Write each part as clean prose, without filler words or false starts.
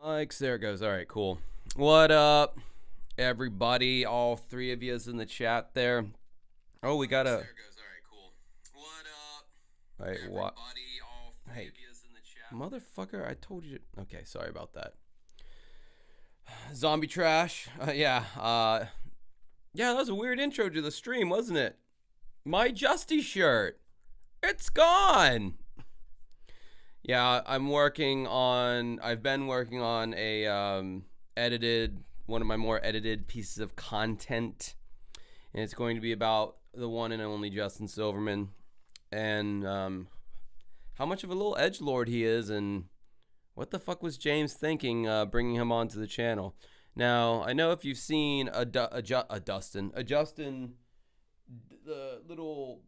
Likes, there it goes. All right, cool. What up, everybody? All three of you is in the chat there. Oh, we got a. There it goes. All right, cool. What up? Wait, what? Everybody, all three Hey, of you is in the chat. motherfucker! I told you. Okay, sorry about that. Zombie trash. Yeah. Yeah. That was a weird intro to the stream, wasn't it? My Justy shirt. It's gone. Yeah, I've been working on a one of my more edited pieces of content, and it's going to be about the one and only Justin Silverman, and how much of a little edgelord he is, and what the fuck was James thinking bringing him onto the channel. Now, I know if you've seen a Justin, the little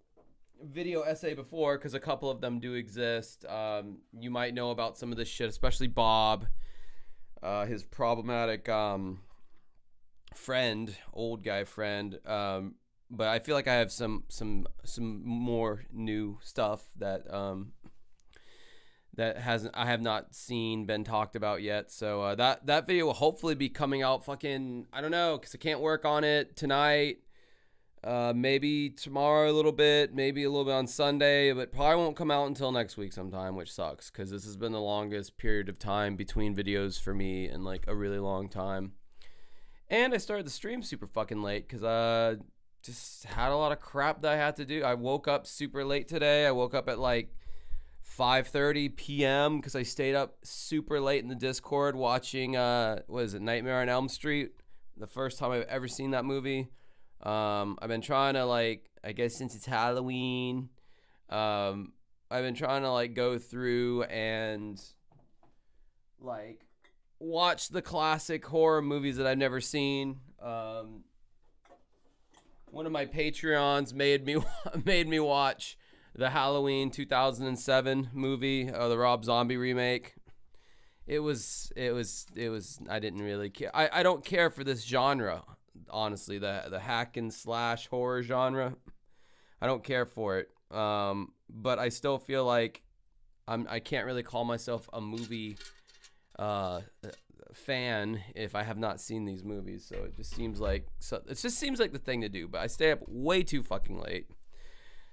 video essay before, because a couple of them do exist. You might know about some of this shit, especially Bob, his problematic friend, old guy friend. But I feel like I have some more new stuff that I have not seen been talked about yet. So that video will hopefully be coming out fucking, I don't know, because I can't work on it tonight. Maybe tomorrow a little bit, maybe a little bit on Sunday, but probably won't come out until next week sometime, which sucks because this has been the longest period of time between videos for me in like a really long time. And I started the stream super fucking late because I just had a lot of crap that I had to do. I woke up super late today. I woke up at like 5:30 p.m. because I stayed up super late in the Discord watching what is it, Nightmare on Elm Street, the first time I've ever seen that movie. I've been trying to, like, I guess since it's Halloween, I've been trying to like go through and like watch the classic horror movies that I've never seen. One of my Patreons made me watch the Halloween 2007 movie, the Rob Zombie remake. It was I didn't really care. I don't care for this genre. Honestly, the hack and slash horror genre, I don't care for it. But I still feel like I can't really call myself a movie fan if I have not seen these movies. So it just seems like the thing to do. But I stay up way too fucking late,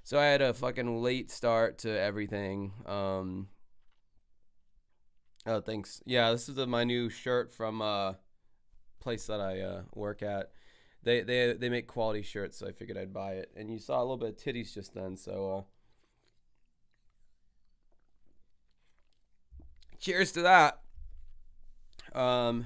so I had a fucking late start to everything. Oh, thanks. Yeah, this is my new shirt from place that I work at. They make quality shirts, so I figured I'd buy it. And you saw a little bit of titties just then, so cheers to that. Oh,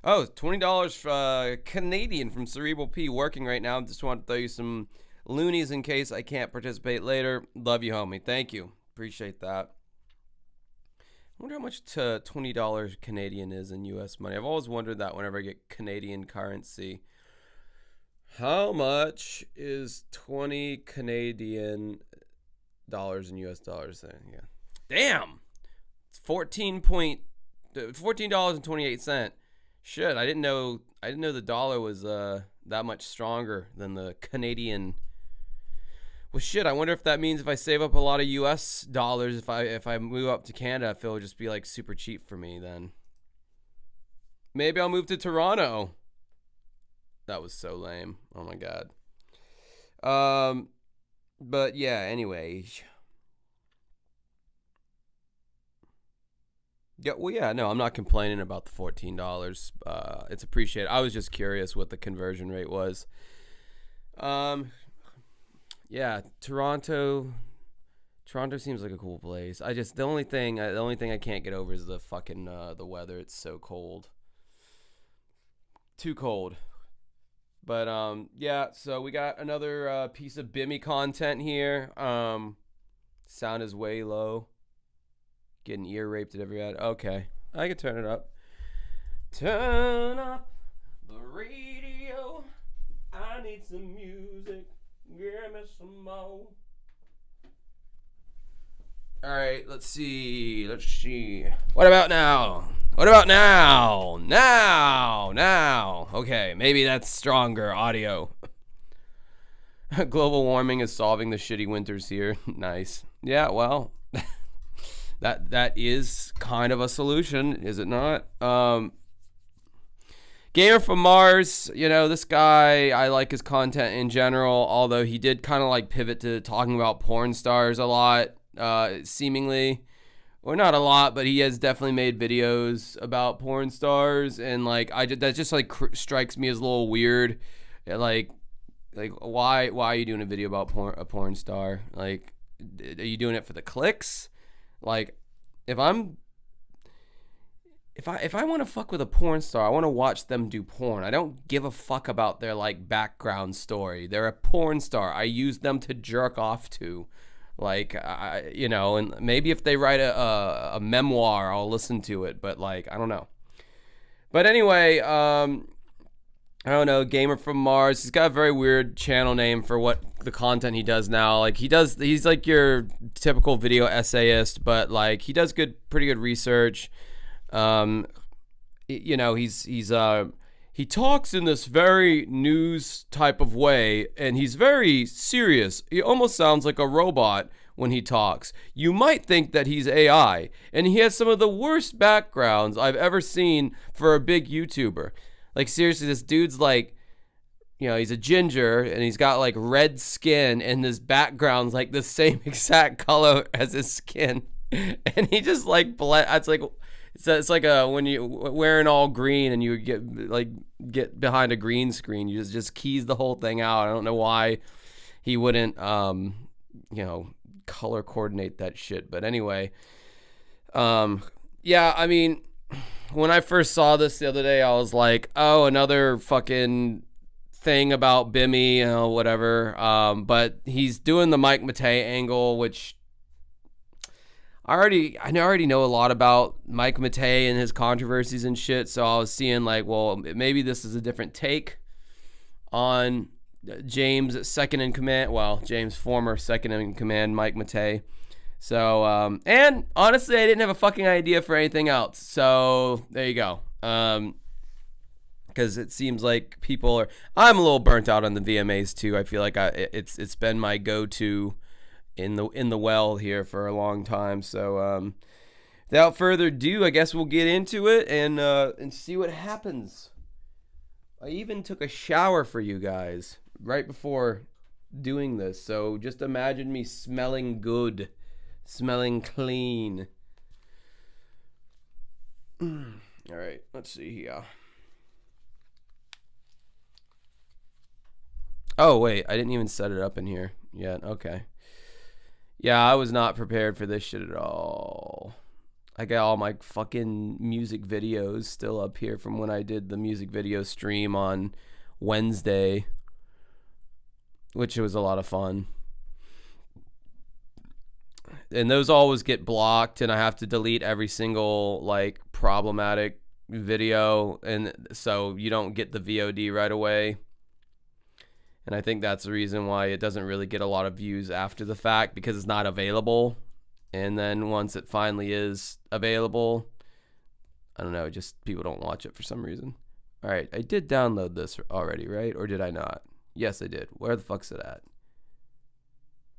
$20 Canadian from Cerebral P, working right now. Just want to throw you some loonies in case I can't participate later. Love you, homie. Thank you. Appreciate that. I wonder how much $20 Canadian is in U.S. money. I've always wondered that whenever I get Canadian currency. How much is 20 Canadian dollars in U.S. dollars there? Yeah. Damn! It's $14.28. Shit, I didn't know the dollar was that much stronger than the Canadian. Well, shit, I wonder if that means if I save up a lot of U.S. dollars, if I move up to Canada, if it'll just be like super cheap for me then. Maybe I'll move to Toronto. That was so lame. Oh my god. But yeah, anyway. Yeah, well, yeah, no, I'm not complaining about the $14. It's appreciated. I was just curious what the conversion rate was. Yeah, Toronto seems like a cool place. The only thing I can't get over is the fucking the weather. It's so cold. Too cold. But yeah, so we got another piece of Bimmy content here. Sound is way low. Getting ear raped at every ad. Okay, I can turn it up. Turn up the radio. I need some music. Give me some more. All right, let's see. What about now? Now. Okay, maybe that's stronger audio. Global warming is solving the shitty winters here. Nice. Yeah, well, that is kind of a solution, is it not? Gamer from Mars, you know, this guy, I like his content in general, although he did kind of like pivot to talking about porn stars a lot, seemingly. Or not a lot, but he has definitely made videos about porn stars, and like that just like strikes me as a little weird. Like why are you doing a video about a porn star? Like, are you doing it for the clicks? Like, if I want to fuck with a porn star, I want to watch them do porn. I don't give a fuck about their like background story. They're a porn star. I use them to jerk off to. Like, you know, and maybe if they write a memoir, I'll listen to it. But like, I don't know. But anyway, I don't know. Gamer from Mars. He's got a very weird channel name for what the content he does now. Like, he's like your typical video essayist, but like he does pretty good research. You know, he talks in this very news type of way, and he's very serious. He almost sounds like a robot when he talks. You might think that he's AI, and he has some of the worst backgrounds I've ever seen for a big YouTuber. Like, seriously, this dude's like, you know, he's a ginger, and he's got like red skin, and his background's like the same exact color as his skin. And he just like, it's like when you wearing all green and you get behind a green screen, you just keys the whole thing out. I don't know why he wouldn't, you know, color coordinate that shit. But anyway, yeah, I mean, when I first saw this the other day, I was like, oh, another fucking thing about Bimmy, you know, whatever. But he's doing the Mike Matei angle, which I already know a lot about Mike Matei and his controversies and shit, so I was seeing like, well, maybe this is a different take on James' second in command, well, James' former second in command, Mike Matei. So, and honestly, I didn't have a fucking idea for anything else, so there you go. Because it seems like I'm a little burnt out on the VMAs too. I feel like it's been my go-to in the well here for a long time. So without further ado, I guess we'll get into it and see what happens. I even took a shower for you guys right before doing this, so just imagine me smelling good, smelling clean. All right, let's see here. Oh wait, I didn't even set it up in here yet. Okay. Yeah, I was not prepared for this shit at all. I got all my fucking music videos still up here from when I did the music video stream on Wednesday, which was a lot of fun. And those always get blocked, and I have to delete every single like problematic video, and so you don't get the VOD right away. And I think that's the reason why it doesn't really get a lot of views after the fact, because it's not available. And then once it finally is available, I don't know, just people don't watch it for some reason. All right, I did download this already, right? Or did I not? Yes, I did. Where the fuck's it at?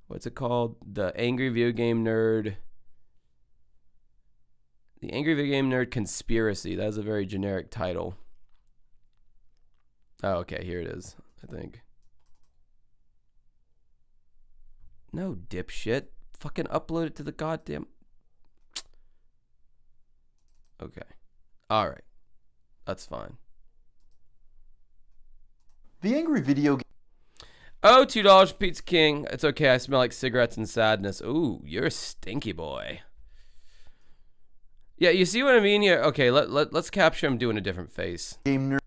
What's it called? The Angry Video Game Nerd. The Angry Video Game Nerd Conspiracy. That is a very generic title. Oh, okay, here it is, I think. No, dipshit. Fucking upload it to the goddamn... Okay. Alright. That's fine. The Angry Video Game... Oh, $2 for Pizza King. It's okay, I smell like cigarettes and sadness. Ooh, you're a stinky boy. Yeah, you see what I mean here? Okay, let's capture him doing a different face. Game Nerd.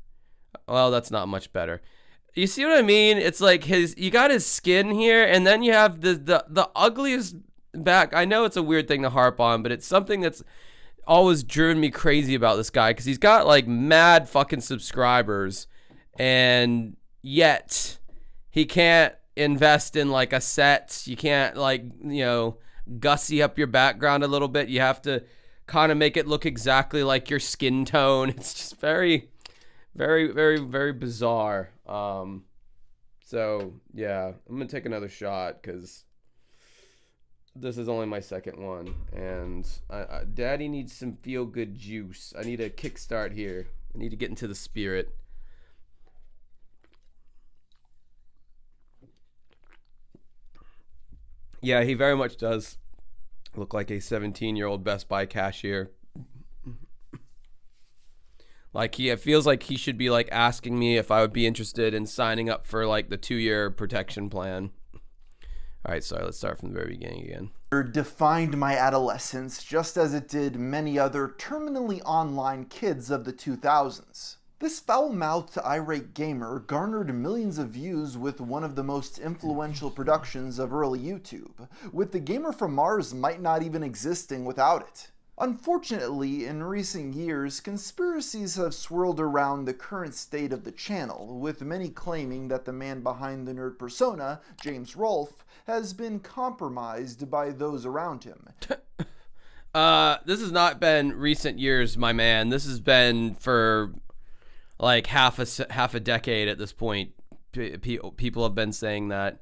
Well, that's not much better. You see what I mean? It's like you got his skin here, and then you have the ugliest back. I know it's a weird thing to harp on, but it's something that's always driven me crazy about this guy, because he's got like mad fucking subscribers, and yet he can't invest in like a set. You can't like, you know, gussy up your background a little bit. You have to kind of make it look exactly like your skin tone. It's just very, very, very, very bizarre. So yeah, I'm gonna take another shot because This is only my second one, and Daddy needs some feel-good juice. I need a kickstart here. I need to get into the spirit. Yeah, he very much does look like a 17-year-old Best Buy cashier. Like it feels like he should be like asking me if I would be interested in signing up for like the 2-year protection plan. All right, sorry, let's start from the very beginning again. Defined my adolescence just as it did many other terminally online kids of the 2000s. This foul-mouthed irate gamer garnered millions of views with one of the most influential productions of early YouTube, with the GamerFromMars might not even existing without it. Unfortunately, in recent years, conspiracies have swirled around the current state of the channel, with many claiming that the man behind the nerd persona, James Rolfe, has been compromised by those around him. This has not been recent years, my man. This has been for like half a decade at this point. People have been saying that.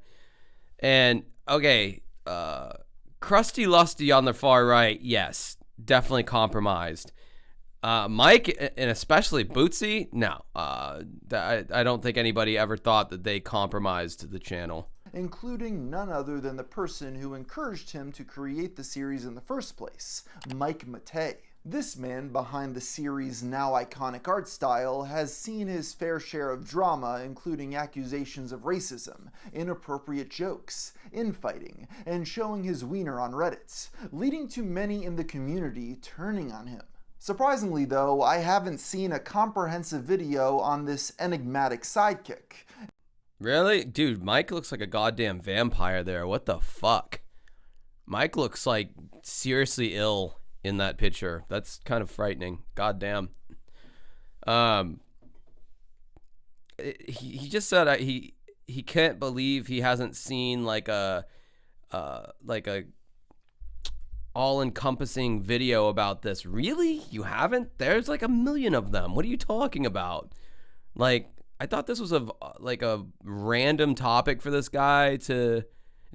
And okay, Krusty Lusty on the far right, yes, definitely compromised. Mike and especially Bootsy, no. I don't think anybody ever thought that they compromised the channel. Including none other than the person who encouraged him to create the series in the first place, Mike Matei. This man behind the series' now iconic art style has seen his fair share of drama, including accusations of racism, inappropriate jokes, infighting, and showing his wiener on Reddit, leading to many in the community turning on him. Surprisingly though, I haven't seen a comprehensive video on this enigmatic sidekick. Really? Dude, Mike looks like a goddamn vampire there. What the fuck? Mike looks like seriously ill in that picture. That's kind of frightening. Goddamn. He just said he can't believe he hasn't seen like a all-encompassing video about this. Really? You haven't? There's like a million of them. What are you talking about? Like, I thought this was a random topic for this guy to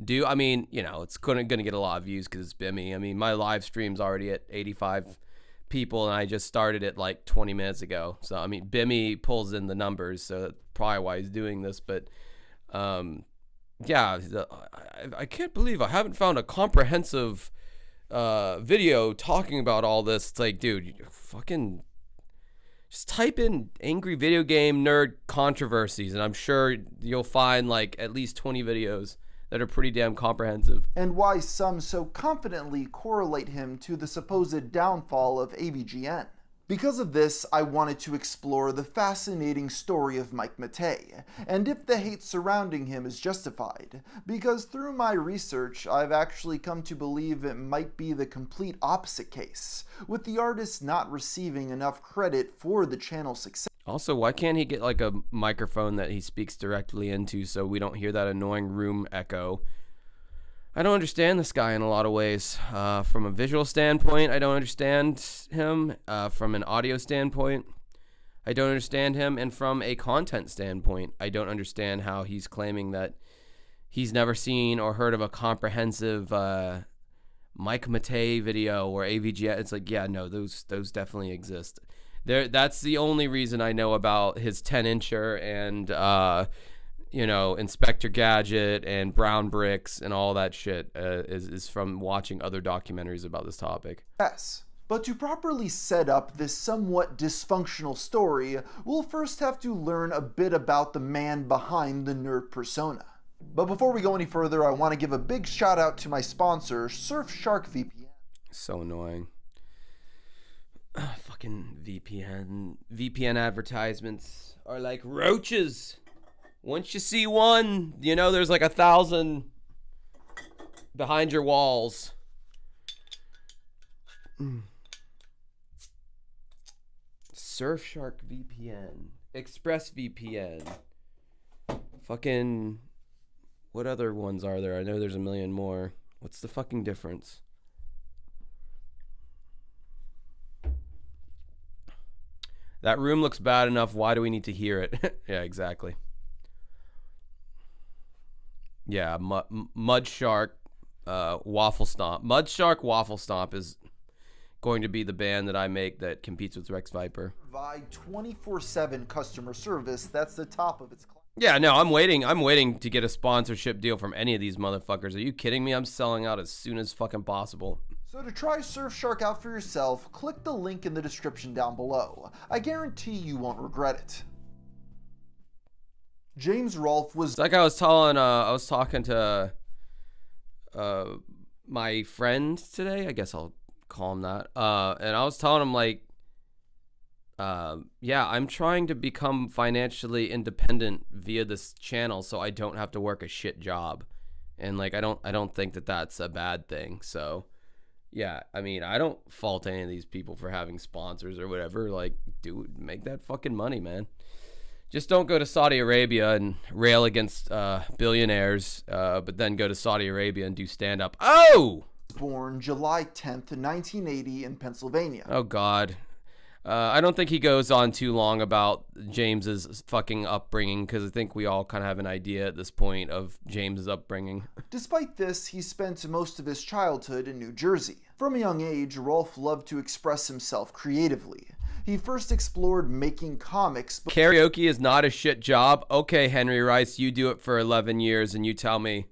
do. I mean, you know, it's gonna get a lot of views because it's Bimmy. I mean, my live stream's already at 85 people, and I just started it like 20 minutes ago. So I mean, Bimmy pulls in the numbers, so that's probably why he's doing this. But yeah, I can't believe I haven't found a comprehensive video talking about all this. It's like, dude, you fucking just type in angry video game nerd controversies, and I'm sure you'll find like at least 20 videos that are pretty damn comprehensive. And why some so confidently correlate him to the supposed downfall of AVGN. Because of this, I wanted to explore the fascinating story of Mike Matei, and if the hate surrounding him is justified, because through my research, I've actually come to believe it might be the complete opposite case, with the artist not receiving enough credit for the channel's success. Also, why can't he get like a microphone that he speaks directly into so we don't hear that annoying room echo? I don't understand this guy in a lot of ways. From a visual standpoint, I don't understand him. From an audio standpoint, I don't understand him. And from a content standpoint, I don't understand how he's claiming that he's never seen or heard of a comprehensive Mike Matei video or AVG. It's like, yeah, no, those definitely exist. That's the only reason I know about his 10-incher and you know, Inspector Gadget and Brown Bricks and all that shit is from watching other documentaries about this topic. Yes. But to properly set up this somewhat dysfunctional story, we'll first have to learn a bit about the man behind the nerd persona. But before we go any further, I want to give a big shout out to my sponsor, Surfshark VPN. So annoying. Fucking VPN advertisements are like roaches. Once you see one, you know there's like 1,000 behind your walls. Surfshark VPN, ExpressVPN. Fucking, what other ones are there? I know there's a million more. What's the fucking difference? That room looks bad enough. Why do we need to hear it? Yeah, exactly. Yeah, Mud Shark, Waffle Stomp. Mudshark Waffle Stomp is going to be the band that I make that competes with Rex Viper. Provide 24/7 customer service that's the top of its class. Yeah, no, I'm waiting to get a sponsorship deal from any of these motherfuckers. Are you kidding me? I'm selling out as soon as fucking possible. So to try Surfshark out for yourself, click the link in the description down below. I guarantee you won't regret it. James Rolfe was... It's like I was talking to my friend today. I guess I'll call him that. And I was telling him, like, yeah, I'm trying to become financially independent via this channel so I don't have to work a shit job. And, like, I don't think that that's a bad thing. So, yeah, I mean, I don't fault any of these people for having sponsors or whatever. Like, dude, make that fucking money, man. Just don't go to Saudi Arabia and rail against billionaires, but then go to Saudi Arabia and do stand-up. Oh! Born July 10th, 1980 in Pennsylvania. Oh, God. I don't think he goes on too long about James's fucking upbringing, because I think we all kind of have an idea at this point of James's upbringing. Despite this, he spent most of his childhood in New Jersey. From a young age, Rolfe loved to express himself creatively. He first explored making comics. Karaoke is not a shit job. Okay, Henry Rice, you do it for 11 years and you tell me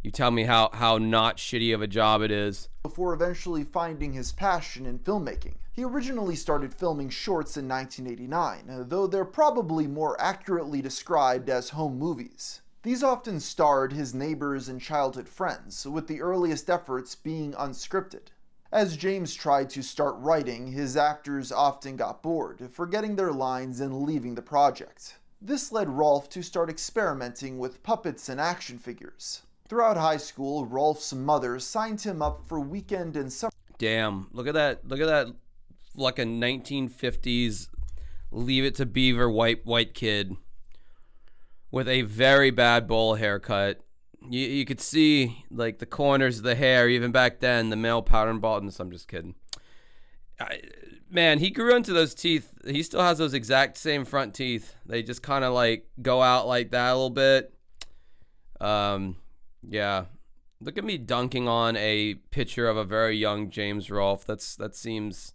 how not shitty of a job it is. Before eventually finding his passion in filmmaking. He originally started filming shorts in 1989, though they're probably more accurately described as home movies. These often starred his neighbors and childhood friends, with the earliest efforts being unscripted. As James tried to start writing, his actors often got bored, forgetting their lines and leaving the project. This led Rolfe to start experimenting with puppets and action figures. Throughout high school, Rolfe's mother signed him up for weekend and summer. Damn, look at that, like a 1950s Leave It to Beaver white kid with a very bad bowl haircut. You could see, like, the corners of the hair, even back then, the male pattern baldness. I'm just kidding. Man, he grew into those teeth. He still has those exact same front teeth. They just kind of, like, go out like that a little bit. Yeah. Look at me dunking on a picture of a very young James Rolfe. That seems...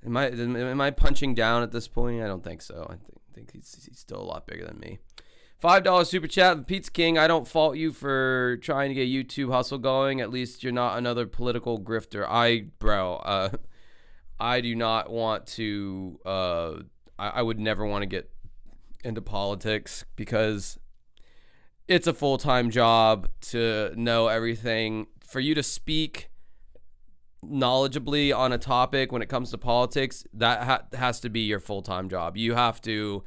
Am I punching down at this point? I don't think so. I think he's still a lot bigger than me. $5 super chat. Pizza King, I don't fault you for trying to get YouTube hustle going. At least you're not another political grifter. I do not want to, I would never want to get into politics because it's a full-time job to know everything. For you to speak knowledgeably on a topic when it comes to politics, that has to be your full-time job. You have to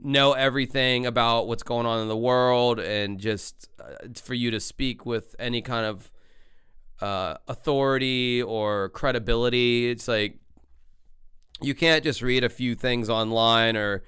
know everything about what's going on in the world, and just for you to speak with any kind of authority or credibility, it's like you can't just read a few things online or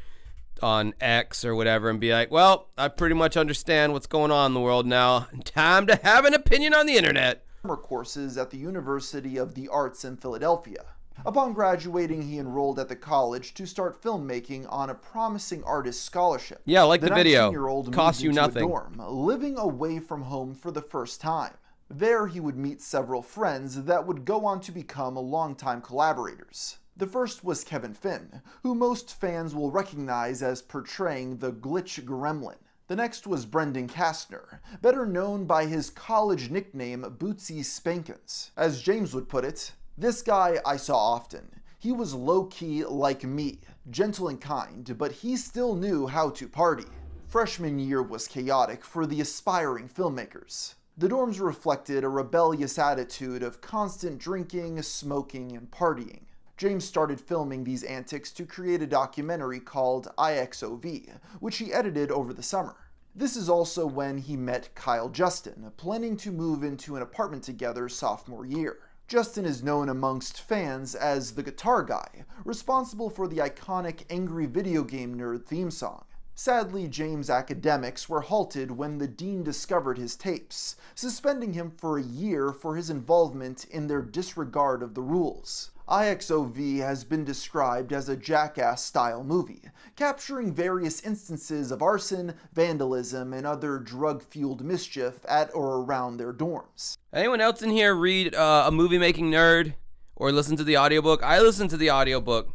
on X or whatever and be like, well, I pretty much understand what's going on in the world now. Time to have an opinion on the internet. Courses at the University of the Arts in Philadelphia. Upon graduating, he enrolled at the college to start filmmaking on a promising artist scholarship. Yeah, like the video. 19-year-old Costs moved you into nothing. a dorm, living away from home for the first time. There, he would meet several friends that would go on to become longtime collaborators. The first was Kevin Finn, who most fans will recognize as portraying the glitch gremlin. The next was Brendan Kastner, better known by his college nickname Bootsy Spankins. As James would put it, this guy I saw often. He was low-key like me, gentle and kind, but he still knew how to party. Freshman year was chaotic for the aspiring filmmakers. The dorms reflected a rebellious attitude of constant drinking, smoking, and partying. James started filming these antics to create a documentary called IXOV, which he edited over the summer. This is also when he met Kyle Justin, planning to move into an apartment together sophomore year. Justin is known amongst fans as the guitar guy, responsible for the iconic Angry Video Game Nerd theme song. Sadly, James' academics were halted when the dean discovered his tapes, suspending him for a year for his involvement in their disregard of the rules. IXOV has been described as a Jackass-style movie, capturing various instances of arson, vandalism, and other drug-fueled mischief at or around their dorms. Anyone else in here read a movie-making nerd or listen to the audiobook? I listened to the audiobook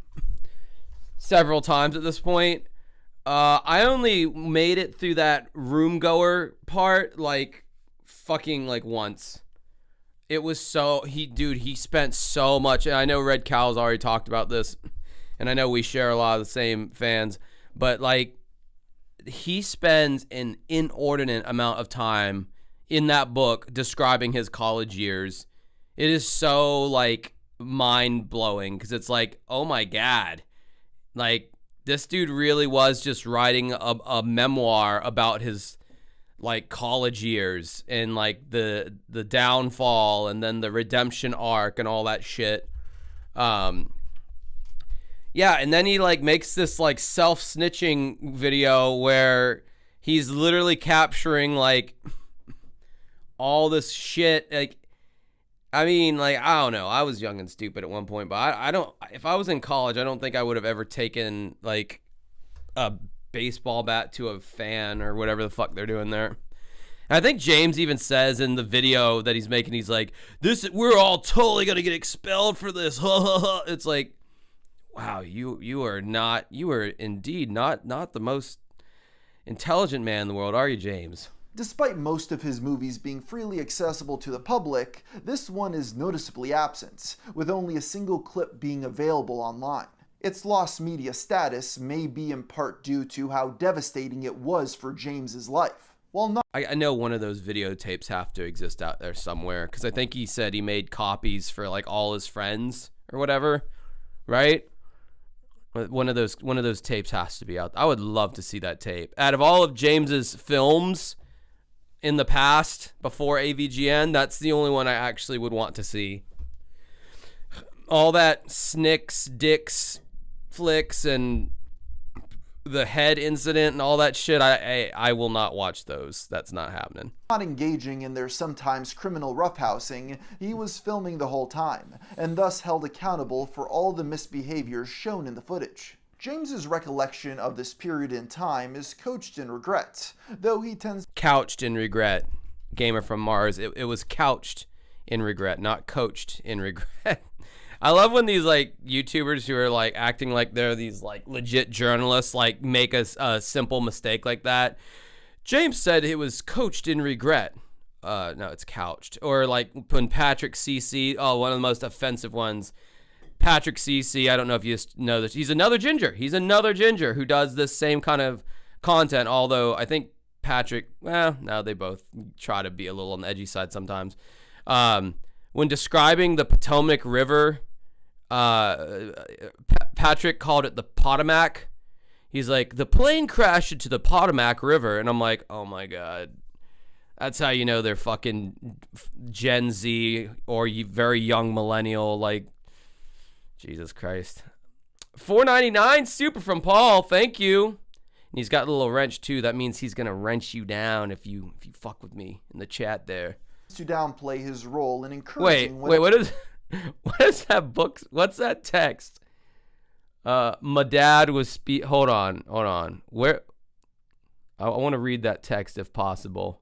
several times at this point. I only made it through that room goer part like once. It was so he spent so much, and I know Red Cow's already talked about this, and I know we share a lot of the same fans, but like he spends an inordinate amount of time in that book describing his college years. It is so like mind blowing because it's like, oh my God, like this dude really was just writing a memoir about his like college years and like the downfall and then the redemption arc and all that shit. Yeah, and then he like makes this like self-snitching video where he's literally capturing like all this shit. Like, I mean, like, I don't know. I was young and stupid at one point, but I don't, if I was in college, I don't think I would have ever taken like a baseball bat to a fan or whatever the fuck they're doing there. And I think James even says in the video that he's making, he's like, we're all totally going to get expelled for this. It's like, wow, you are indeed not the most intelligent man in the world, are you, James? Despite most of his movies being freely accessible to the public, this one is noticeably absent, with only a single clip being available online. Its lost media status may be in part due to how devastating it was for James's life. While not I know one of those videotapes have to exist out there somewhere, because I think he said he made copies for like all his friends or whatever, right? One of those tapes has to be out. I would love to see that tape. Out of all of James's films in the past, before AVGN, that's the only one I actually would want to see. All that Snicks, Dicks, flicks, and the head incident and all that shit, I will not watch those. That's not happening. Not engaging in their sometimes criminal roughhousing, he was filming the whole time, and thus held accountable for all the misbehaviors shown in the footage. James's recollection of this period in time is couched in regret, though he tends couched in regret. GamerFromMars, it was couched in regret, not coached in regret. I love when these like YouTubers who are like acting like they're these like legit journalists like make a simple mistake like that. James said it was coached in regret. No, it's couched. Or like when Patrick CC, one of the most offensive ones. Patrick CC, I don't know if you know this. He's another ginger. Who does this same kind of content. Although I think Patrick, no, they both try to be a little on the edgy side sometimes. When describing the Potomac River, Patrick called it the Potomac. He's like, the plane crashed into the Potomac River. And I'm like, oh my God. That's how you know they're fucking Gen Z or very young millennial, like, Jesus Christ. $4.99 super from Paul. Thank you. And he's got a little wrench too. That means he's gonna wrench you down if you fuck with me in the chat there. To downplay his role in encouraging. Wait, what is that book? What's that text? My dad was hold on. Where? I want to read that text if possible.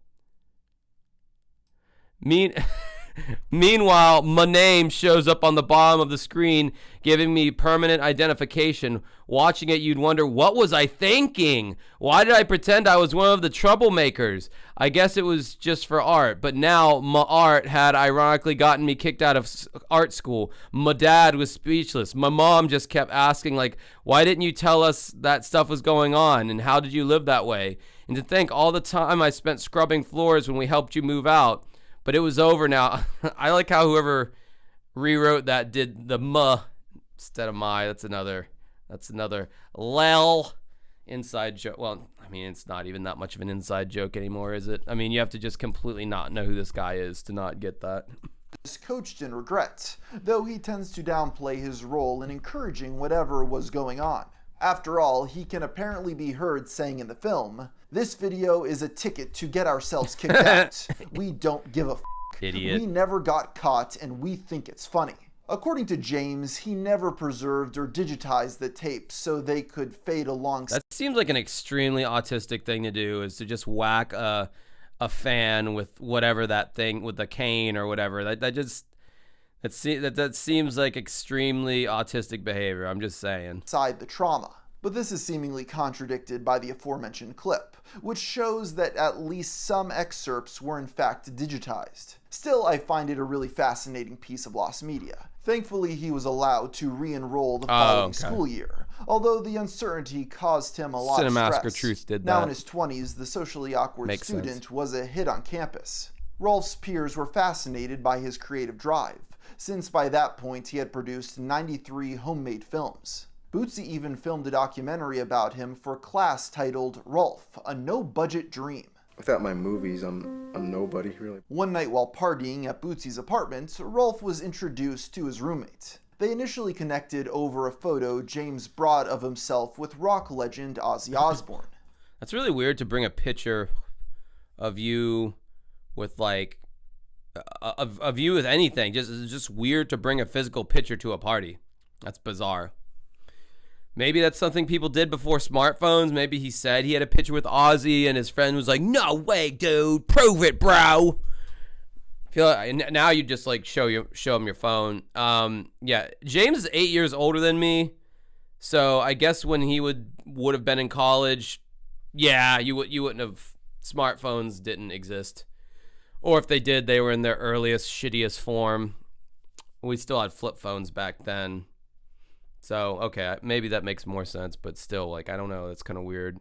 Meanwhile, my name shows up on the bottom of the screen, giving me permanent identification. Watching it, you'd wonder, what was I thinking? Why did I pretend I was one of the troublemakers? I guess it was just for art, but now my art had ironically gotten me kicked out of art school. My dad was speechless. My mom just kept asking, like, why didn't you tell us that stuff was going on, and how did you live that way? And to think all the time I spent scrubbing floors when we helped you move out. But it was over now. I like how whoever rewrote that did the "muh" instead of "my." That's another lel inside joke. Well, I mean, it's not even that much of an inside joke anymore, is it? I mean, you have to just completely not know who this guy is to not get that. Is coached in regret, though he tends to downplay his role in encouraging whatever was going on. After all, he can apparently be heard saying in the film, "This video is a ticket to get ourselves kicked out. We don't give a f***. Idiot. We never got caught and we think it's funny." According to James, he never preserved or digitized the tapes so they could fade alongside. That seems like an extremely autistic thing to do, is to just whack a fan with whatever that thing, with the cane or whatever. That seems like extremely autistic behavior. I'm just saying. The trauma. But this is seemingly contradicted by the aforementioned clip, which shows that at least some excerpts were in fact digitized. Still, I find it a really fascinating piece of lost media. Thankfully, he was allowed to re-enroll the following school year, although the uncertainty caused him a lot of stress. Cinemassacre Truth did that. Now in his 20s, the socially awkward student was a hit on campus. Rolf's peers were fascinated by his creative drive, since by that point he had produced 93 homemade films. Bootsy even filmed a documentary about him for class titled Rolf, a no-budget dream. Without my movies, I'm nobody, really. One night while partying at Bootsy's apartment, Rolf was introduced to his roommate. They initially connected over a photo James brought of himself with rock legend Ozzy Osbourne. That's really weird to bring a picture of you with like of you with anything. It's just weird to bring a physical picture to a party. That's bizarre. Maybe that's something people did before smartphones. Maybe he said he had a picture with Ozzy and his friend was like, "No way, dude. Prove it, bro." I feel like now you just like show him your phone. Yeah, James is 8 years older than me. So I guess when he would have been in college, yeah, you wouldn't have, smartphones didn't exist. Or if they did, they were in their earliest, shittiest form. We still had flip phones back then. So, okay, maybe that makes more sense, but still, like, I don't know, that's kind of weird.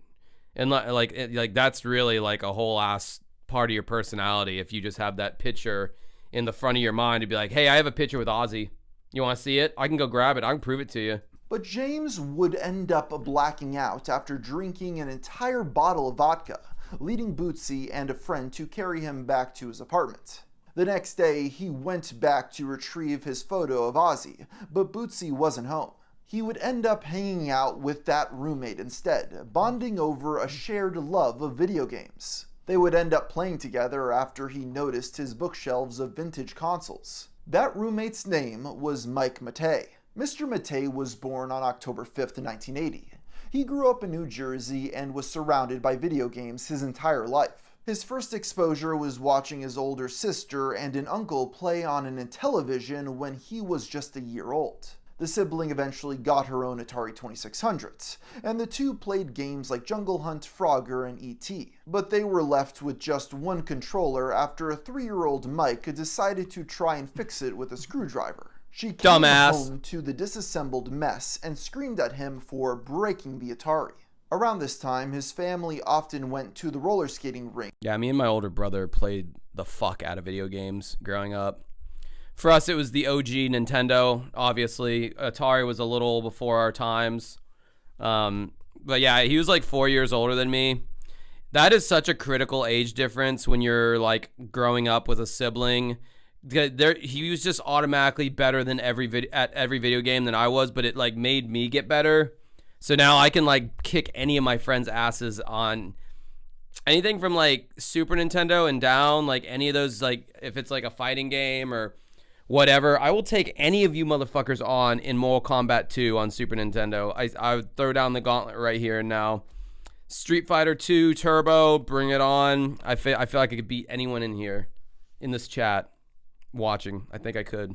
And, like that's really, like, a whole ass part of your personality if you just have that picture in the front of your mind to be like, hey, I have a picture with Ozzy. You want to see it? I can go grab it. I can prove it to you. But James would end up blacking out after drinking an entire bottle of vodka, leading Bootsy and a friend to carry him back to his apartment. The next day, he went back to retrieve his photo of Ozzy, but Bootsy wasn't home. He would end up hanging out with that roommate instead, bonding over a shared love of video games. They would end up playing together after he noticed his bookshelves of vintage consoles. That roommate's name was Mike Matei. Mr. Matei was born on October 5th, 1980. He grew up in New Jersey and was surrounded by video games his entire life. His first exposure was watching his older sister and an uncle play on an Intellivision when he was just a year old. The sibling eventually got her own Atari 2600, and the two played games like Jungle Hunt, Frogger, and E.T. But they were left with just one controller after a 3-year-old Mike decided to try and fix it with a screwdriver. She came home to the disassembled mess and screamed at him for breaking the Atari. Around this time, his family often went to the roller skating rink. Yeah, me and my older brother played the fuck out of video games growing up. For us, it was the OG Nintendo, obviously. Atari was a little before our times. But yeah, he was like 4 years older than me. That is such a critical age difference when you're like growing up with a sibling. He was just automatically better than at every video game than I was, but it like made me get better. So now I can like kick any of my friends' asses on anything from like Super Nintendo and down, like any of those, like if it's like a fighting game or whatever, I will take any of you motherfuckers on in Mortal Kombat 2 on Super Nintendo. I would throw down the gauntlet right here and now. Street Fighter 2 Turbo, bring it on. I feel like I could beat anyone in here, in this chat, watching. I think I could.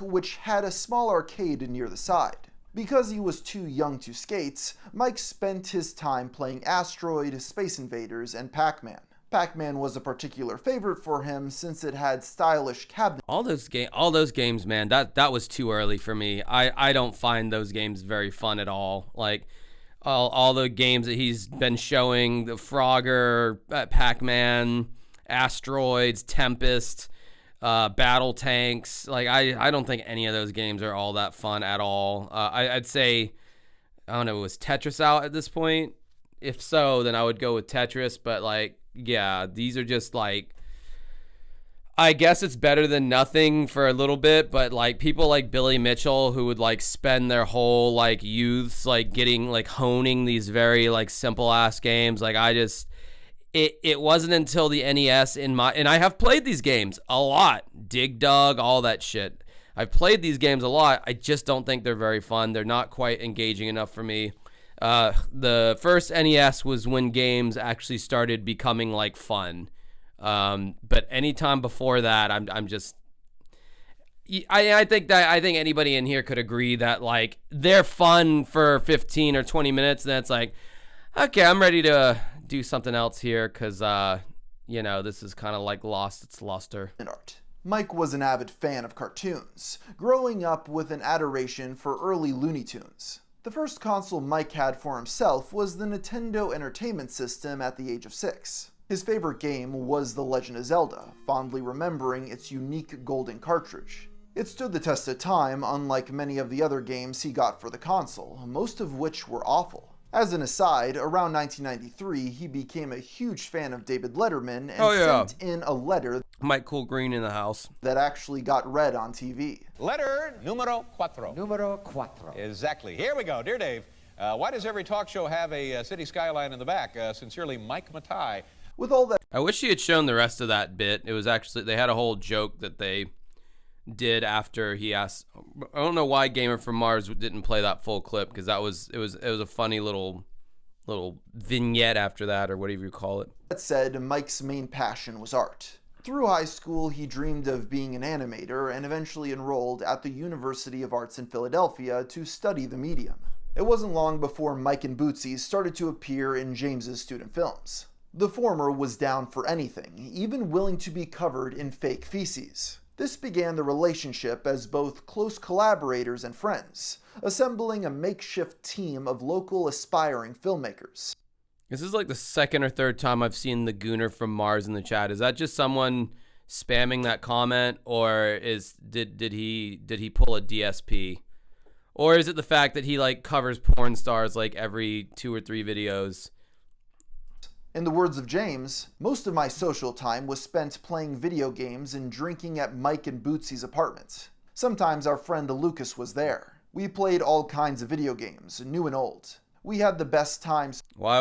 Which had a small arcade near the side. Because he was too young to skate, Mike spent his time playing Asteroid, Space Invaders, and Pac-Man. Pac-Man was a particular favorite for him since it had stylish cabinets. All those games, man, that was too early for me. I don't find those games very fun at all. Like all the games that he's been showing, the Frogger, Pac-Man, Asteroids, Tempest, Battle Tanks, like I don't think any of those games are all that fun at all. I'd say, I don't know, was Tetris out at this point? If so, then I would go with Tetris, but like, yeah, these are just like, I guess it's better than nothing for a little bit, but like people like Billy Mitchell who would like spend their whole like youths like getting like honing these very like simple ass games. Like it wasn't until the NES and I have played these games a lot, Dig Dug, all that shit. I've played these games a lot. I just don't think they're very fun. They're not quite engaging enough for me. The first NES was when games actually started becoming like fun. But anytime before that, I'm just. I think anybody in here could agree that like they're fun for 15 or 20 minutes. And then it's like, okay, I'm ready to do something else here because this is kind of like lost its luster. Art. Mike was an avid fan of cartoons, growing up with an adoration for early Looney Tunes. The first console Mike had for himself was the Nintendo Entertainment System at the age of 6. His favorite game was The Legend of Zelda, fondly remembering its unique golden cartridge. It stood the test of time, unlike many of the other games he got for the console, most of which were awful. As an aside, around 1993, he became a huge fan of David Letterman and sent in a letter Mike Cool Green in the house that actually got read on TV. Letter numero cuatro. Numero cuatro. Exactly. Here we go. Dear Dave, why does every talk show have a city skyline in the back? Sincerely, Mike Matai. With all that I wish he had shown the rest of that bit. It was actually, they had a whole joke that they did after he asked. I don't know why Gamer from Mars didn't play that full clip, because it was a funny little vignette after that, or whatever you call it. That said, Mike's main passion was art. Through high school, he dreamed of being an animator and eventually enrolled at the University of Arts in Philadelphia to study the medium. It wasn't long before Mike and Bootsy started to appear in James's student films. The former was down for anything, even willing to be covered in fake feces. This began the relationship as both close collaborators and friends, assembling a makeshift team of local aspiring filmmakers. This is like the second or third time I've seen the Gooner from Mars in the chat. Is that just someone spamming that comment, or did he pull a DSP? Or is it the fact that he like covers porn stars like every 2 or 3 videos? In the words of James, most of my social time was spent playing video games and drinking at Mike and Bootsy's apartment. Sometimes our friend Lucas was there. We played all kinds of video games, new and old. We had the best times. Why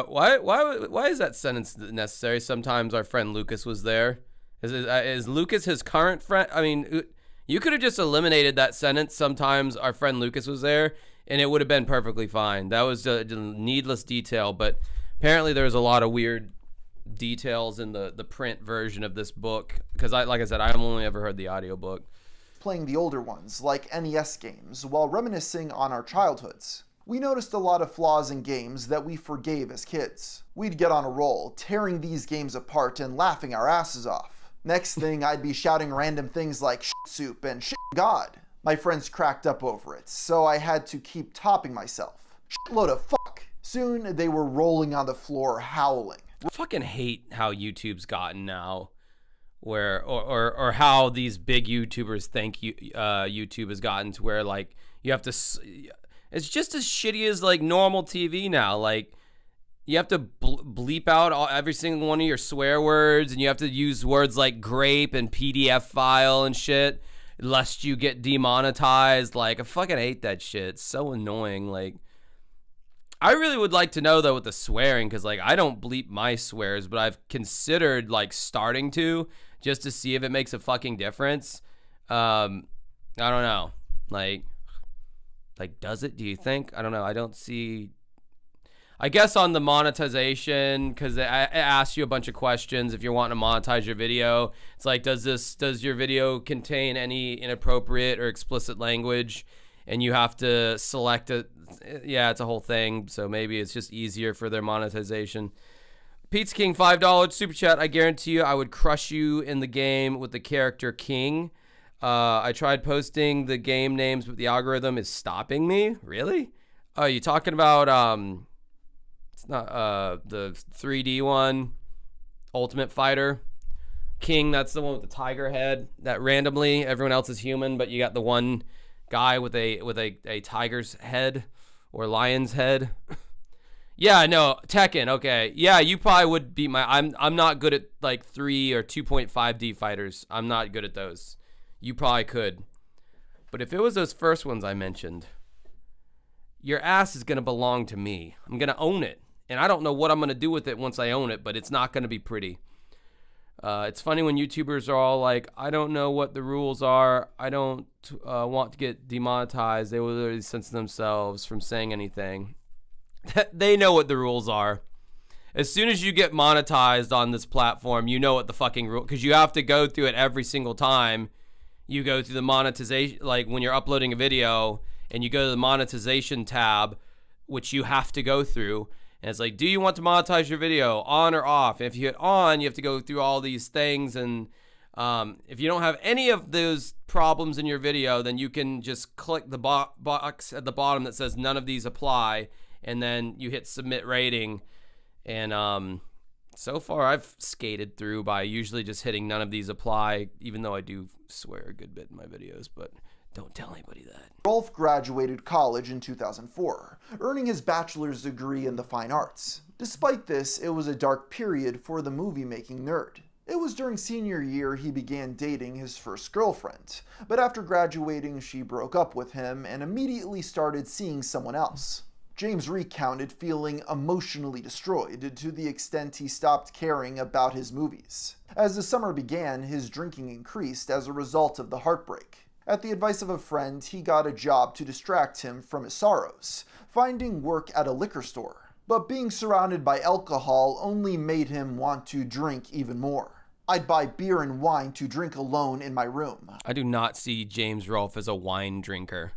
is that sentence necessary? Sometimes our friend Lucas was there. Is Lucas his current friend? I mean, you could have just eliminated that sentence. Sometimes our friend Lucas was there, and it would have been perfectly fine. That was a needless detail, but apparently there's a lot of weird details in the print version of this book, because like I said, I've only ever heard the audiobook. Playing the older ones, like NES games, while reminiscing on our childhoods. We noticed a lot of flaws in games that we forgave as kids. We'd get on a roll, tearing these games apart and laughing our asses off. Next thing, I'd be shouting random things like shit soup and shit God. My friends cracked up over it, so I had to keep topping myself. Shitload of fuck. Soon, they were rolling on the floor howling. I fucking hate how YouTube's gotten now, where or how these big YouTubers think YouTube has gotten to where like you have to. It's just as shitty as like normal TV now. Like you have to bleep out every single one of your swear words, and you have to use words like grape and PDF file and shit, lest you get demonetized. Like I fucking hate that shit. It's so annoying. Like I really would like to know though with the swearing, because like I don't bleep my swears, but I've considered like starting to, just to see if it makes a fucking difference. I don't know. Like does it? Do you think? I don't know. I don't see. I guess on the monetization, because I asked you a bunch of questions. If you're wanting to monetize your video, it's like, does your video contain any inappropriate or explicit language? And you have to select it. Yeah, it's a whole thing. So maybe it's just easier for their monetization. Pizza King, $5 super chat. I guarantee you I would crush you in the game with the character King. I tried posting the game names, but the algorithm is stopping me. Really? Oh, you talking about it's not the 3D one, Ultimate Fighter King? That's the one with the tiger head. That randomly everyone else is human, but you got the one guy with a tiger's head or lion's head. Yeah, no, Tekken. Okay, yeah, you probably would beat my. I'm not good at like 3 or 2.5D fighters. I'm not good at those. You probably could. But if it was those first ones I mentioned, your ass is going to belong to me. I'm going to own it. And I don't know what I'm going to do with it once I own it, but it's not going to be pretty. It's funny when YouTubers are all like, I don't know what the rules are. I don't want to get demonetized. They will literally censor themselves from saying anything. They know what the rules are. As soon as you get monetized on this platform, you know what the fucking rule, because you have to go through it every single time. You go through the monetization, like when you're uploading a video and you go to the monetization tab, which you have to go through. And it's like, do you want to monetize your video, on or off? And if you hit on, you have to go through all these things. And if you don't have any of those problems in your video, then you can just click the box at the bottom that says none of these apply. And then you hit submit rating. And so far I've skated through by usually just hitting none of these apply, even though I do swear a good bit in my videos, but don't tell anybody that. Rolf graduated college in 2004, earning his bachelor's degree in the fine arts. Despite this, it was a dark period for the movie-making nerd. It was during senior year he began dating his first girlfriend, but after graduating she broke up with him and immediately started seeing someone else. James recounted feeling emotionally destroyed to the extent he stopped caring about his movies. As the summer began, his drinking increased as a result of the heartbreak. At the advice of a friend, he got a job to distract him from his sorrows, finding work at a liquor store. But being surrounded by alcohol only made him want to drink even more. I'd buy beer and wine to drink alone in my room. I do not see James Rolfe as a wine drinker.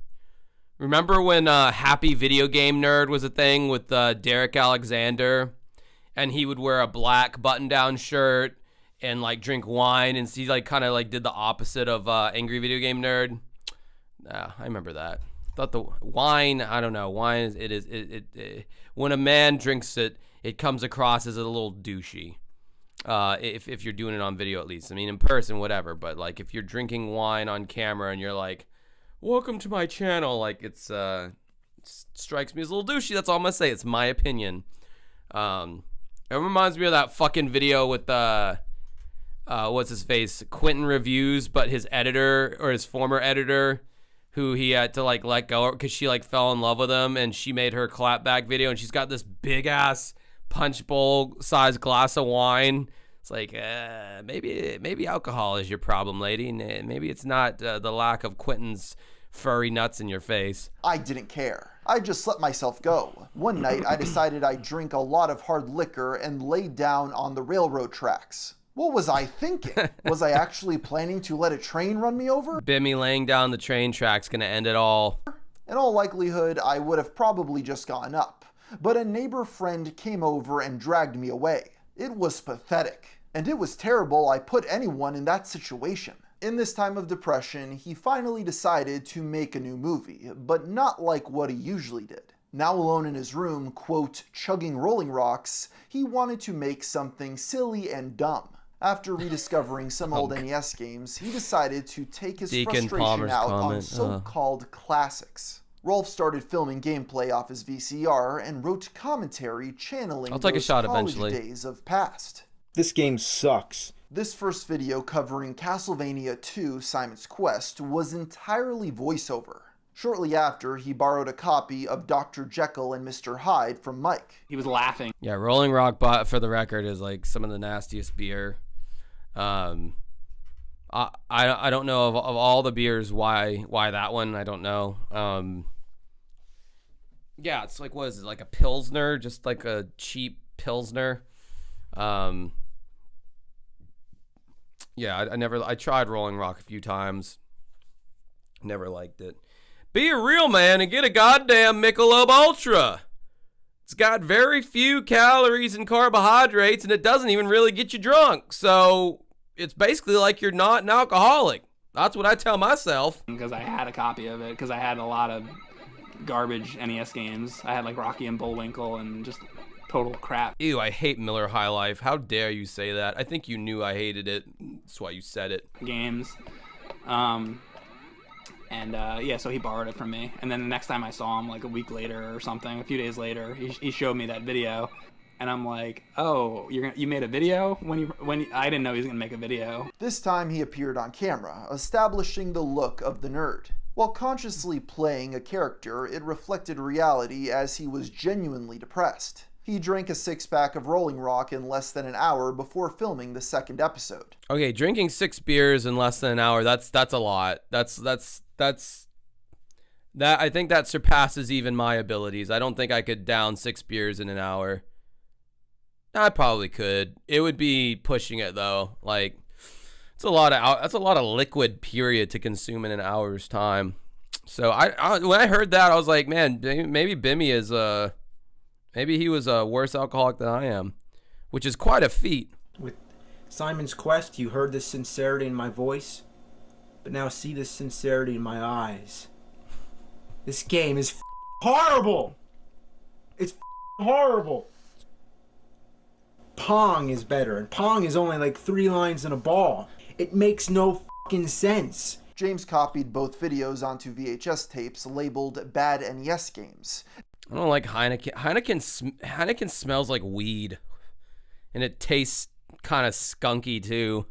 Remember when Happy Video Game Nerd was a thing with Derek Alexander, and he would wear a black button-down shirt and like drink wine, and he like kind of like did the opposite of Angry Video Game Nerd? I remember that. Thought the wine, I don't know, wine is it when a man drinks it, it comes across as a little douchey. If you're doing it on video, at least. I mean, in person, whatever. But like if you're drinking wine on camera and you're like, welcome to my channel, like it strikes me as a little douchey. That's all I'm gonna say. It's my opinion. It reminds me of that fucking video with what's his face, Quentin Reviews, but his editor or his former editor, who he had to like let go because she like fell in love with him, and she made her clapback video, and she's got this big ass punch bowl sized glass of wine. It's like, maybe alcohol is your problem, lady. Maybe it's not the lack of Quentin's furry nuts in your face. I didn't care. I just let myself go. One night, I decided I'd drink a lot of hard liquor and lay down on the railroad tracks. What was I thinking? Was I actually planning to let a train run me over? Bimmy laying down the train track's gonna end it all. In all likelihood, I would have probably just gone up. But a neighbor friend came over and dragged me away. It was pathetic. And it was terrible I put anyone in that situation. In this time of depression, he finally decided to make a new movie, but not like what he usually did. Now alone in his room, quote, chugging Rolling Rocks, he wanted to make something silly and dumb. After rediscovering some old NES games, he decided to take his frustration out on so-called classics. Rolf started filming gameplay off his VCR and wrote commentary channeling those college days of past. This game sucks. This first video covering Castlevania 2 Simon's Quest was entirely voiceover. Shortly after, he borrowed a copy of Dr. Jekyll and Mr. Hyde from Mike. He was laughing. Yeah, Rolling Rock, for the record, is like some of the nastiest beer. I don't know of all the beers why that one. I don't know. Yeah, it's like, what is it, like a Pilsner, just like a cheap Pilsner. Yeah, I tried Rolling Rock a few times. Never liked it. Be a real man and get a goddamn Michelob Ultra. It's got very few calories and carbohydrates, and it doesn't even really get you drunk. So it's basically like you're not an alcoholic. That's what I tell myself. Because I had a copy of it, because I had a lot of garbage NES games. I had like Rocky and Bullwinkle and just total crap. Ew, I hate Miller High Life. How dare you say that? I think you knew I hated it. That's why you said it. Games. Yeah, so he borrowed it from me. And then the next time I saw him, like a week later or something, a few days later, he showed me that video. And I'm like, oh, you made a video? I didn't know he was going to make a video. This time he appeared on camera, establishing the look of the nerd. While consciously playing a character, it reflected reality as he was genuinely depressed. He drank a six-pack of Rolling Rock in less than an hour before filming the second episode. Okay, drinking 6 beers in less than an hour, that's a lot. That I think that surpasses even my abilities. I don't think I could down 6 beers in an hour. I probably could. It would be pushing it though. Like that's a lot of liquid period to consume in an hour's time. So I when I heard that, I was like, man, maybe Bimmy is maybe he was a worse alcoholic than I am, which is quite a feat. With Simon's Quest, you heard the sincerity in my voice, but now see the sincerity in my eyes. This game is horrible. It's horrible. Pong is better, and Pong is only like 3 lines in a ball. It makes no fucking sense. James copied both videos onto VHS tapes labeled Bad NES Games. I don't like Heineken. Heineken smells like weed, and it tastes kind of skunky too.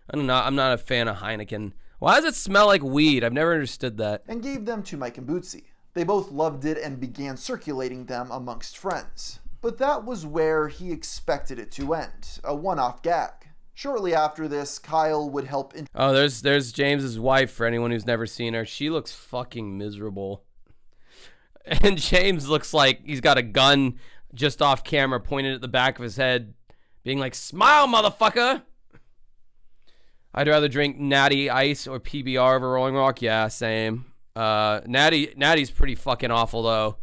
I'm not a fan of Heineken. Why does it smell like weed? I've never understood that. And gave them to Mike and Bootsy. They both loved it and began circulating them amongst friends. But that was where he expected it to end, a one-off gag. Shortly after this, Kyle would help Oh, there's James's wife, for anyone who's never seen her. She looks fucking miserable. And James looks like he's got a gun just off camera pointed at the back of his head, being like, "Smile, motherfucker!" I'd rather drink Natty Ice or PBR over Rolling Rock. Yeah, same. Natty's pretty fucking awful, though.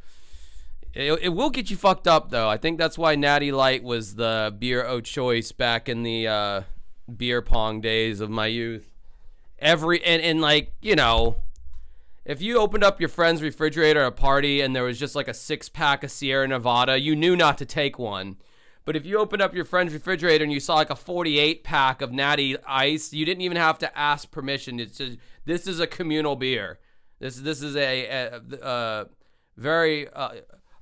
It will get you fucked up, though. I think that's why Natty Light was the beer of choice back in the beer pong days of my youth. And like, you know, if you opened up your friend's refrigerator at a party and there was just like a 6-pack of Sierra Nevada, you knew not to take one. But if you opened up your friend's refrigerator and you saw like a 48-pack of Natty Ice, you didn't even have to ask permission. It's just, this is a communal beer. This is a very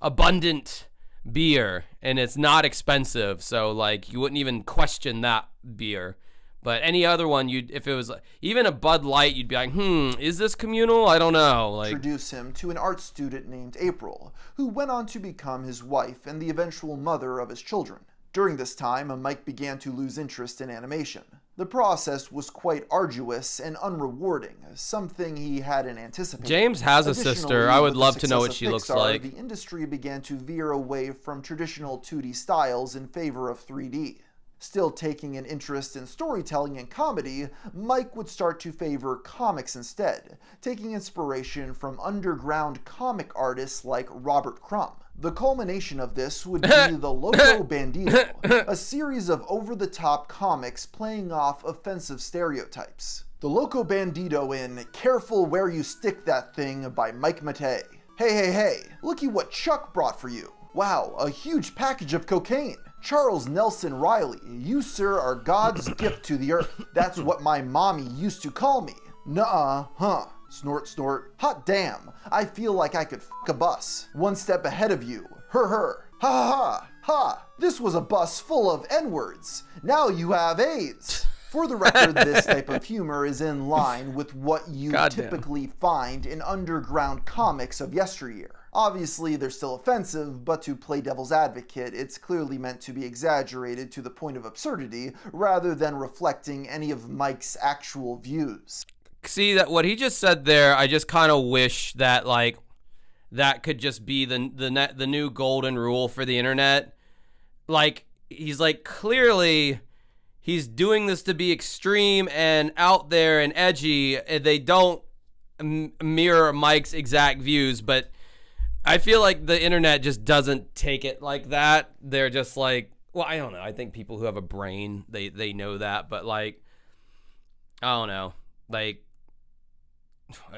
abundant beer, and it's not expensive. So like you wouldn't even question that beer. But any other one, if it was even a Bud Light, you'd be like, is this communal? I don't know. Like, introduce him to an art student named April, who went on to become his wife and the eventual mother of his children. During this time, Mike began to lose interest in animation. The process was quite arduous and unrewarding, something he hadn't anticipated. James has a sister. I would with the love to know success what of she looks Pixar, like. The industry began to veer away from traditional 2D styles in favor of 3D. Still taking an interest in storytelling and comedy, Mike would start to favor comics instead, taking inspiration from underground comic artists like Robert Crumb. The culmination of this would be the Loco Bandito, a series of over-the-top comics playing off offensive stereotypes. The Loco Bandito in Careful Where You Stick That Thing by Mike Matei. Hey, looky what Chuck brought for you. Wow, a huge package of cocaine. Charles Nelson Riley, you, sir, are God's gift to the earth. That's what my mommy used to call me. Nuh-uh, huh. Snort, snort. Hot damn, I feel like I could fuck a bus. One step ahead of you. Her. Ha ha ha. Ha. This was a bus full of N-words. Now you have AIDS. For the record, this type of humor is in line with what you typically find in underground comics of yesteryear. Obviously, they're still offensive, but to play devil's advocate, it's clearly meant to be exaggerated to the point of absurdity, rather than reflecting any of Mike's actual views. See, that what he just said there, I just kind of wish that, like, that could just be the new golden rule for the internet. Like, he's like, clearly, he's doing this to be extreme and out there and edgy. They don't mirror Mike's exact views, but I feel like the internet just doesn't take it like that. They're just like, well, I don't know. I think people who have a brain, they know that, but like, I don't know. Like,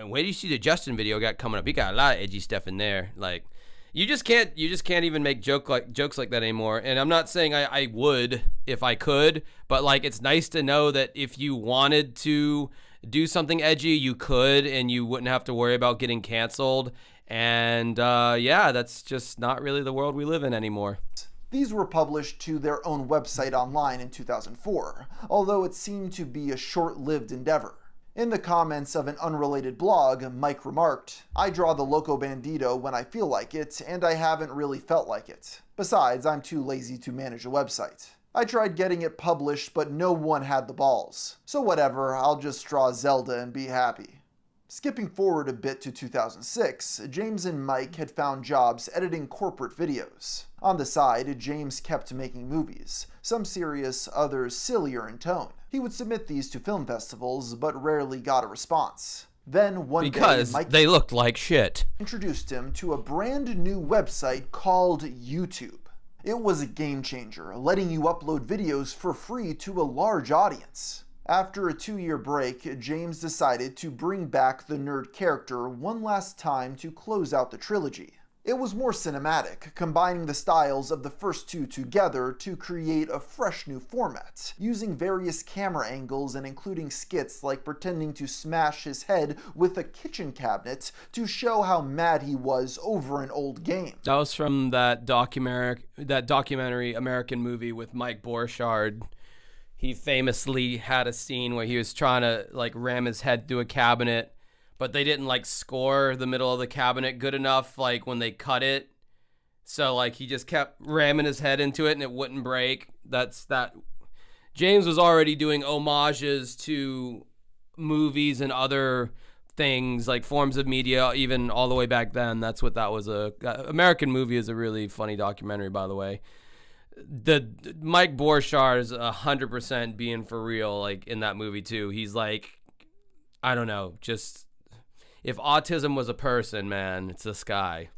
wait till you see the Justin video got coming up. He got a lot of edgy stuff in there. Like, you just can't even make jokes like that anymore. And I'm not saying I would if I could, but like, it's nice to know that if you wanted to do something edgy, you could, and you wouldn't have to worry about getting canceled. And yeah, that's just not really the world we live in anymore. These were published to their own website online in 2004, although it seemed to be a short-lived endeavor. In the comments of an unrelated blog, Mike remarked, "I draw the Loco Bandito when I feel like it, and I haven't really felt like it. Besides, I'm too lazy to manage a website. I tried getting it published, but no one had the balls. So whatever, I'll just draw Zelda and be happy." Skipping forward a bit to 2006, James and Mike had found jobs editing corporate videos. On the side, James kept making movies, some serious, others sillier in tone. He would submit these to film festivals, but rarely got a response. Then one day, Mike they looked like shit. Introduced him to a brand new website called YouTube. It was a game changer, letting you upload videos for free to a large audience. After a 2-year break, James decided to bring back the nerd character one last time to close out the trilogy. It was more cinematic, combining the styles of the first two together to create a fresh new format, using various camera angles and including skits like pretending to smash his head with a kitchen cabinet to show how mad he was over an old game. That was from that documentary American movie with Mike Borchardt. He famously had a scene where he was trying to like ram his head through a cabinet, but they didn't like score the middle of the cabinet good enough like when they cut it. So like he just kept ramming his head into it and it wouldn't break. That's that. James was already doing homages to movies and other things like forms of media even all the way back then. That's what that was. American Movie is a really funny documentary, by the way. The Mike Borchardt is 100% being for real, like in that movie too. He's like, I don't know, just if autism was a person, man, it's this guy.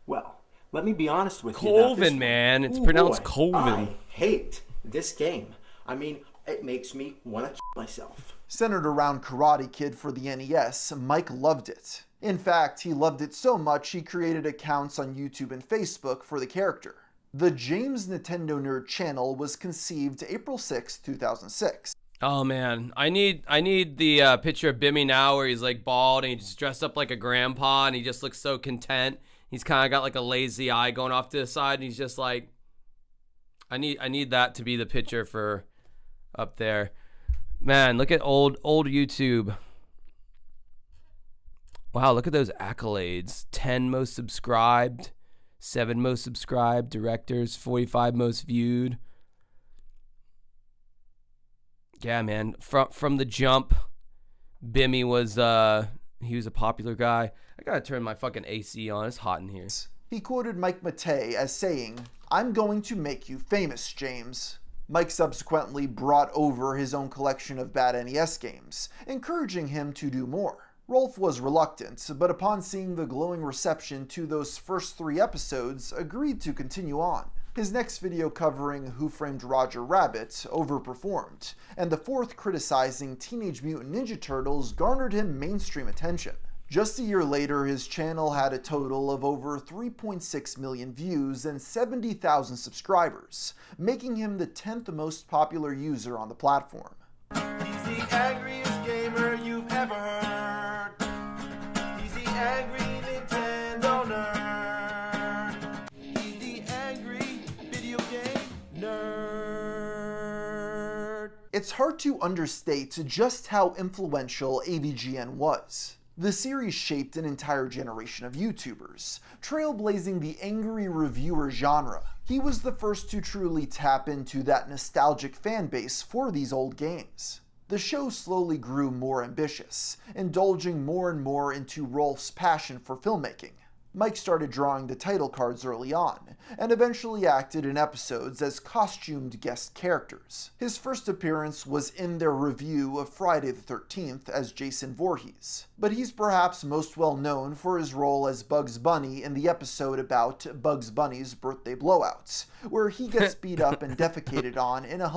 Well, let me be honest with you. Colvin, man, it's pronounced Colvin. I hate this game. I mean, it makes me want to kill myself. Centered around Karate Kid for the NES, Mike loved it. In fact, he loved it so much he created accounts on YouTube and Facebook for the character. The James Nintendo Nerd channel was conceived April 6, 2006. Oh man, I need the picture of Bimmy now where he's like bald and he's dressed up like a grandpa and he just looks so content. He's kind of got like a lazy eye going off to the side and he's just like, I need that to be the picture for up there. Man, look at old YouTube. Wow, look at those accolades. 10 most subscribed. 7 most subscribed directors, 45 most viewed. Yeah, man. From the jump, Bimmy was he was a popular guy. I gotta turn my fucking AC on. It's hot in here. He quoted Mike Matei as saying, "I'm going to make you famous, James." Mike subsequently brought over his own collection of bad NES games, encouraging him to do more. Rolf was reluctant, but upon seeing the glowing reception to those first 3 episodes, agreed to continue on. His next video covering Who Framed Roger Rabbit overperformed, and the 4th criticizing Teenage Mutant Ninja Turtles garnered him mainstream attention. Just a year later, his channel had a total of over 3.6 million views and 70,000 subscribers, making him the 10th most popular user on the platform. He's the angriest gamer you've ever heard. He's the angry Nintendo nerd. He's the angry video game nerd. It's hard to understate just how influential AVGN was. The series shaped an entire generation of YouTubers, trailblazing the angry reviewer genre. He was the first to truly tap into that nostalgic fan base for these old games. The show slowly grew more ambitious, indulging more and more into Rolf's passion for filmmaking. Mike started drawing the title cards early on, and eventually acted in episodes as costumed guest characters. His first appearance was in their review of Friday the 13th as Jason Voorhees, but he's perhaps most well known for his role as Bugs Bunny in the episode about Bugs Bunny's birthday blowouts, where he gets beat up and defecated on in a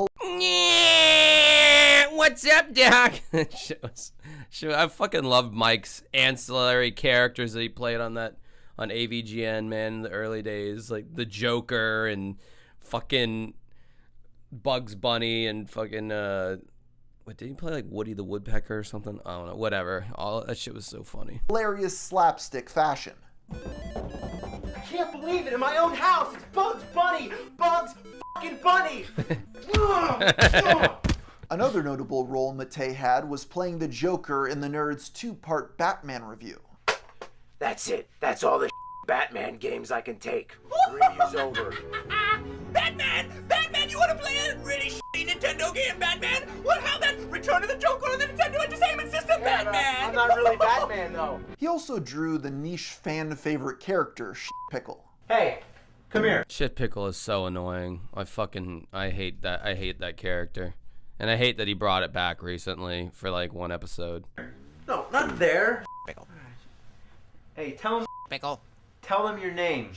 What's up, Doc? I fucking love Mike's ancillary characters that he played on AVGN, man, in the early days, like the Joker and fucking Bugs Bunny and fucking what did he play, like Woody the Woodpecker or something? I don't know, whatever. All that shit was so funny. hilarious slapstick fashion. I can't believe it! In my own house! It's Bugs Bunny! Bugs fucking Bunny! An Another notable role Matei had was playing the Joker in the Nerd's 2-part Batman review. That's it. That's all the Batman games I can take. The review's over. Batman! Batman, you want to play a really shitty Nintendo game, Batman? What, how that Return of the Joker on the Nintendo Entertainment System, Batman? I'm not really Batman, though. He also drew the niche fan favorite character, Pickle. Hey, come here. Shit Pickle is so annoying. I hate that character. And I hate that he brought it back recently for like one episode. No, not there. Pickle. Hey, tell them. Pickle. Tell them your name.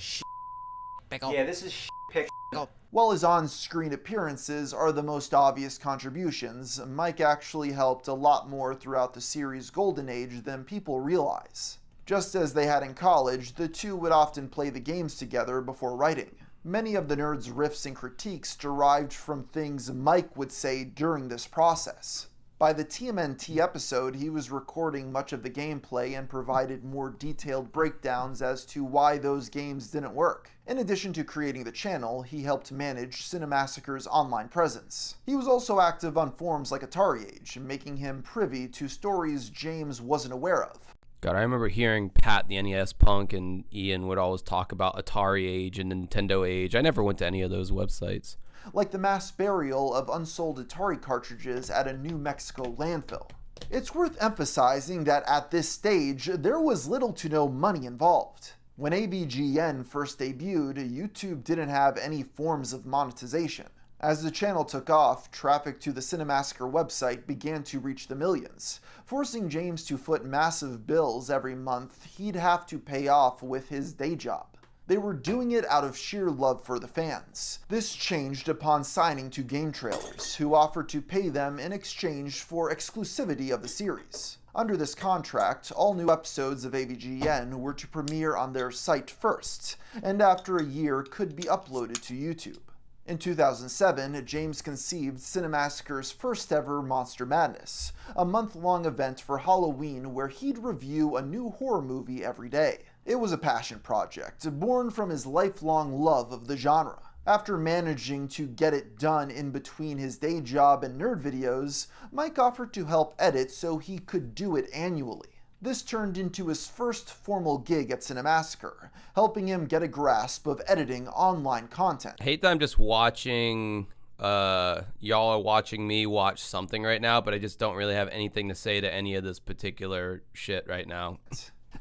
Pickle. Yeah, this is Pickle. While his on-screen appearances are the most obvious contributions, Mike actually helped a lot more throughout the series' golden age than people realize. Just as they had in college, the two would often play the games together before writing. Many of the Nerd's riffs and critiques derived from things Mike would say during this process. By the TMNT episode, he was recording much of the gameplay and provided more detailed breakdowns as to why those games didn't work. In addition to creating the channel, he helped manage Cinemassacre's online presence. He was also active on forums like Atari Age, making him privy to stories James wasn't aware of. God, I remember hearing Pat the NES Punk and Ian would always talk about Atari Age and Nintendo Age. I never went to any of those websites. Like the mass burial of unsold Atari cartridges at a New Mexico landfill. It's worth emphasizing that at this stage, there was little to no money involved. When AVGN first debuted, YouTube didn't have any forms of monetization. As the channel took off, traffic to the Cinemassacre website began to reach the millions, forcing James to foot massive bills every month he'd have to pay off with his day job. They were doing it out of sheer love for the fans. This changed upon signing to Game Trailers, who offered to pay them in exchange for exclusivity of the series. Under this contract, all new episodes of AVGN were to premiere on their site first, and after a year could be uploaded to YouTube. In 2007, James conceived Cinemassacre's first ever Monster Madness, a month-long event for Halloween where he'd review a new horror movie every day. It was a passion project, born from his lifelong love of the genre. After managing to get it done in between his day job and nerd videos, Mike offered to help edit so he could do it annually. This turned into his first formal gig at Cinemassacre, helping him get a grasp of editing online content. I hate that I'm just watching, y'all are watching me watch something right now, but I just don't really have anything to say to any of this particular shit right now.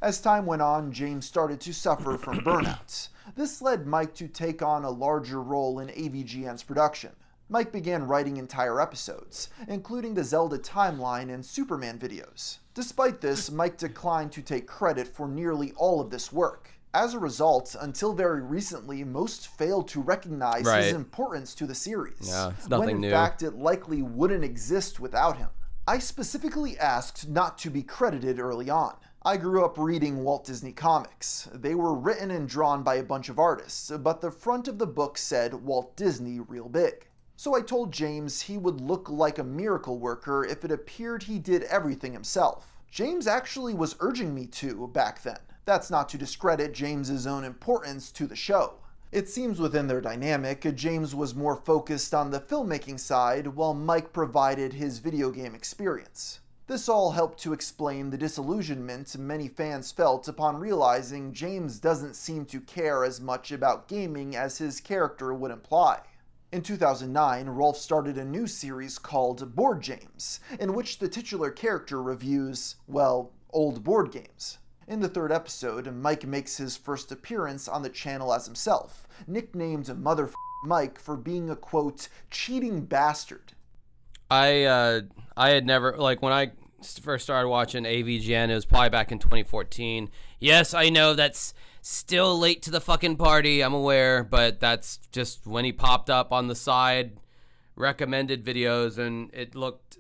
As time went on, James started to suffer from burnout. This led Mike to take on a larger role in AVGN's production. Mike began writing entire episodes, including the Zelda timeline and Superman videos. Despite this, Mike declined to take credit for nearly all of this work. As a result, until very recently, most failed to recognize his importance to the series, yeah, it's nothing when in new. fact it likely wouldn't exist without him. I specifically asked not to be credited early on. I grew up reading Walt Disney comics. They were written and drawn by a bunch of artists, but the front of the book said Walt Disney real big. So I told James he would look like a miracle worker if it appeared he did everything himself. James actually was urging me to back then. That's not to discredit James's own importance to the show. It seems within their dynamic, James was more focused on the filmmaking side while Mike provided his video game experience. This all helped to explain the disillusionment many fans felt upon realizing James doesn't seem to care as much about gaming as his character would imply. In 2009, Rolf started a new series called Board James, in which the titular character reviews, well, old board games. In the third episode, Mike makes his first appearance on the channel as himself, nicknamed Mike for being a, quote, cheating bastard. I had never, like, when I first started watching AVGN, it was probably back in 2014. Yes, I know that's still late to the fucking party, I'm aware, but that's just when he popped up on the side recommended videos, and it looked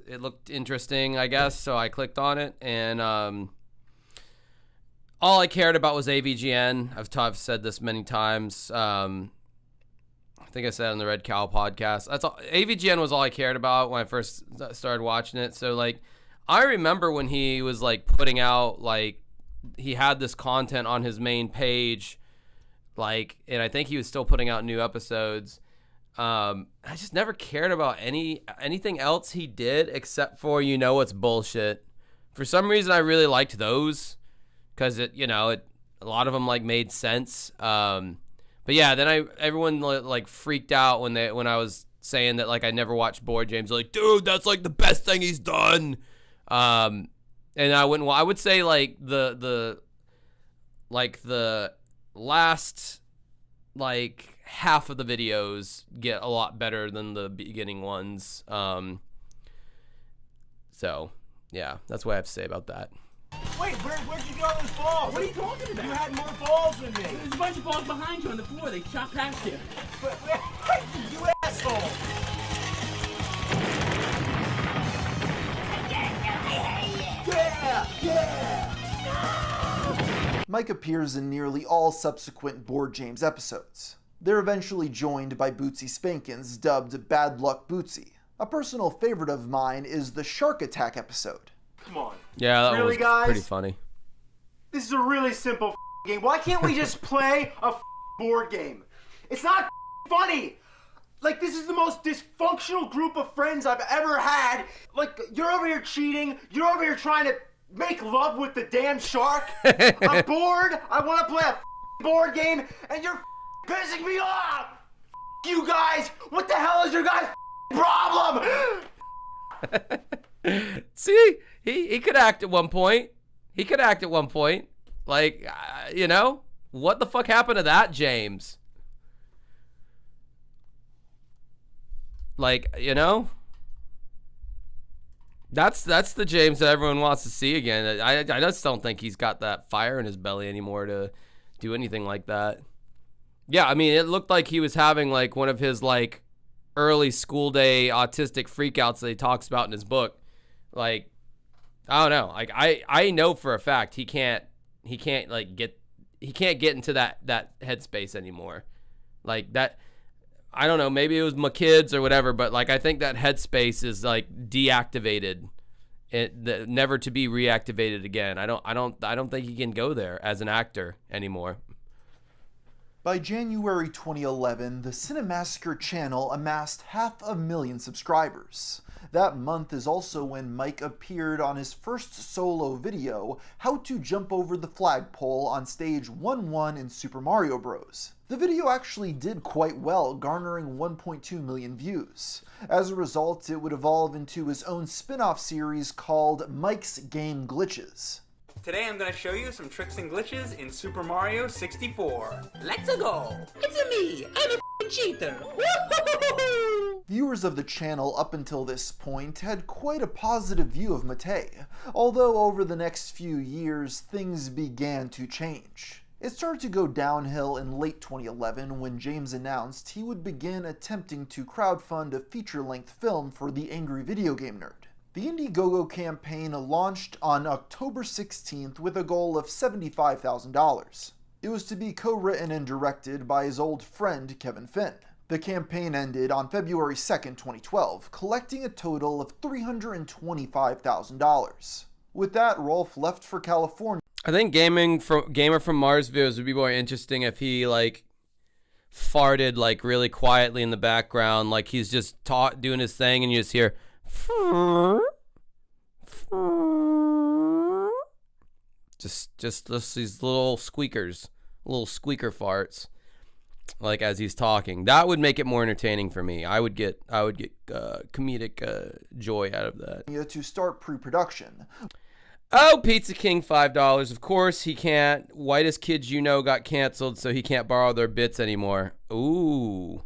interesting, I guess, so I clicked on it, and all I cared about was AVGN. I've said this many times. I think I said it on the Red Cow podcast. That's all. AVGN was all I cared about when I first started watching it. So, like, I remember when he was, like, putting out, like, he had this content on his main page, like, and I think he was still putting out new episodes. I just never cared about anything else he did except for It's Bullshit. For some reason, I really liked those because a lot of them like made sense. But yeah, then everyone like freaked out when I was saying that like I never watched Board Games. Like, dude, that's like the best thing he's done. And I wouldn't. Well, I would say like the last like half of the videos get a lot better than the beginning ones. So yeah, that's what I have to say about that. Wait, where'd you get all those balls? What are you talking about? You had more balls than me. There's a bunch of balls behind you on the floor. They chopped past you. You asshole! Yeah! Mike appears in nearly all subsequent Board Games episodes. They're eventually joined by Bootsy Spankins, dubbed Bad Luck Bootsy. A personal favorite of mine is the Shark Attack episode. Come on. Yeah, that Really, was guys? pretty funny. This is a really simple game. Why can't we just play a board game? It's not funny. Like, this is the most dysfunctional group of friends I've ever had. Like, you're over here cheating. You're over here trying to make love with the damn shark. I'm bored. I want to play a board game, and you're pissing me off. You guys, what the hell is your guys' problem? See, he could act at one point. Like, what the fuck happened to that, James? Like, that's the James that everyone wants to see again. I just don't think he's got that fire in his belly anymore to do anything like that. Yeah, I mean, it looked like he was having like one of his like early school day autistic freakouts that he talks about in his book. Like, I don't know. Like, I know for a fact he can't get into that headspace anymore. Like that, I don't know, maybe it was my kids or whatever, but like I think that headspace is like deactivated, never to be reactivated again. I don't think he can go there as an actor anymore. By January 2011, the Cinemassacre channel amassed 500,000 subscribers. That month is also when Mike appeared on his first solo video, How to Jump Over the Flagpole on stage 1-1 in Super Mario Bros. The video actually did quite well, garnering 1.2 million views. As a result, it would evolve into his own spin-off series called Mike's Game Glitches. Today I'm going to show you some tricks and glitches in Super Mario 64. Let's go! It's me! I'm a f***ing cheater! Viewers of the channel up until this point had quite a positive view of Matei, although over the next few years things began to change. It started to go downhill in late 2011 when James announced he would begin attempting to crowdfund a feature-length film for the angry video game nerd. The Indiegogo campaign launched on October 16th with a goal of $75,000. It was to be co-written and directed by his old friend Kevin Finn. The campaign ended on February 2nd, 2012, collecting a total of $325,000. With that, Rolf left for California. I think GamerFromMars videos would be more interesting if he like farted like really quietly in the background, like he's just doing his thing, and you just hear just these little squeakers, little squeaker farts, like as he's talking. That would make it more entertaining for me. I would get comedic joy out of that. To start pre-production. Oh, Pizza King, $5. Of course he can't. Whitest Kids You Know got canceled, so he can't borrow their bits anymore. Ooh.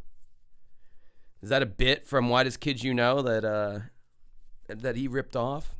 Is that a bit from Whitest Kids You Know that he ripped off?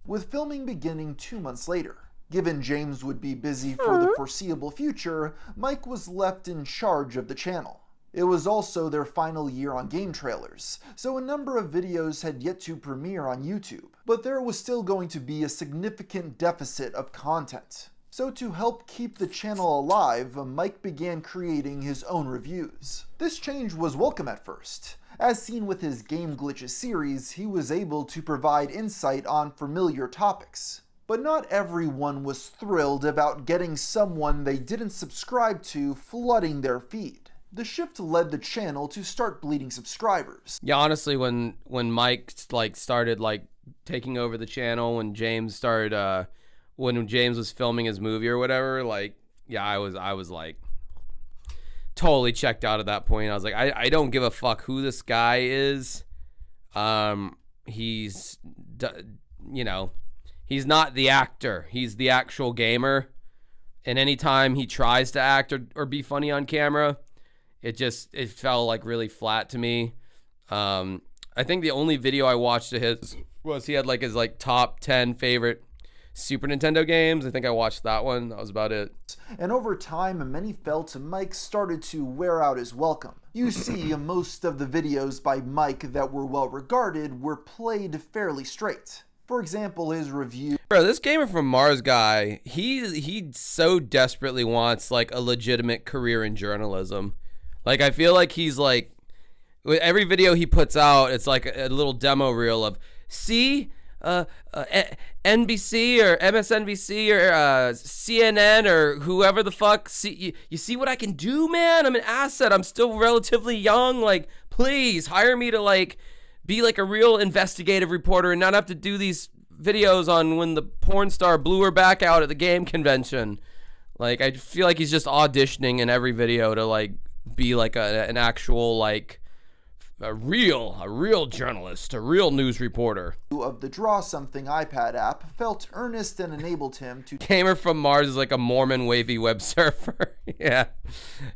With filming beginning 2 months later. Given James would be busy for the foreseeable future, Mike was left in charge of the channel. It was also their final year on game trailers, so a number of videos had yet to premiere on YouTube, but there was still going to be a significant deficit of content. So to help keep the channel alive, Mike began creating his own reviews. This change was welcome at first. As seen with his Game Glitches series, he was able to provide insight on familiar topics. But not everyone was thrilled about getting someone they didn't subscribe to flooding their feed. The shift led the channel to start bleeding subscribers. Yeah, honestly, when Mike like started like taking over the channel, when James started when James was filming his movie or whatever, like yeah, I was like totally checked out at that point. I was like, I don't give a fuck who this guy is. He's you know, he's not the actor. He's the actual gamer. And anytime he tries to act or be funny on camera, it felt like really flat to me. I think the only video I watched of his was he had like his like top 10 favorite Super Nintendo games. I think I watched that one. That was about it. And over time, many felt Mike started to wear out his welcome. You see, most of the videos by Mike that were well regarded were played fairly straight. For example, his review. Bro, this GamerFromMars guy, he so desperately wants like a legitimate career in journalism. Like I feel like he's like, with every video he puts out, it's like a little demo reel of NBC or MSNBC or CNN or whoever the fuck. You see what I can do, man? I'm an asset. I'm still relatively young. Like, please hire me to like be like a real investigative reporter and not have to do these videos on when the porn star blew her back out at the game convention. Like, I feel like he's just auditioning in every video to like be like an actual like a real journalist, a real news reporter. Of the Draw Something iPad app felt earnest and enabled him to. GamerFromMars is like a Mormon wavy web surfer. Yeah.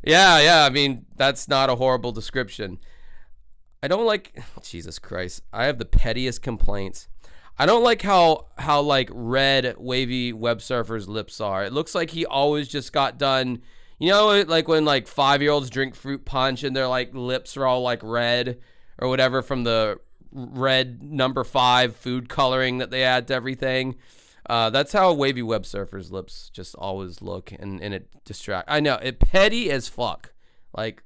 I mean, that's not a horrible description. I don't like, Jesus Christ, I have the pettiest complaints. I don't like how like red wavy web surfers' lips are. It looks like he always just got done. You know, like when like 5-year-olds drink fruit punch and their like lips are all like red or whatever from the red number 5 food coloring that they add to everything. That's how wavy web surfers' lips just always look, and it distracts. I know, it petty as fuck. Like,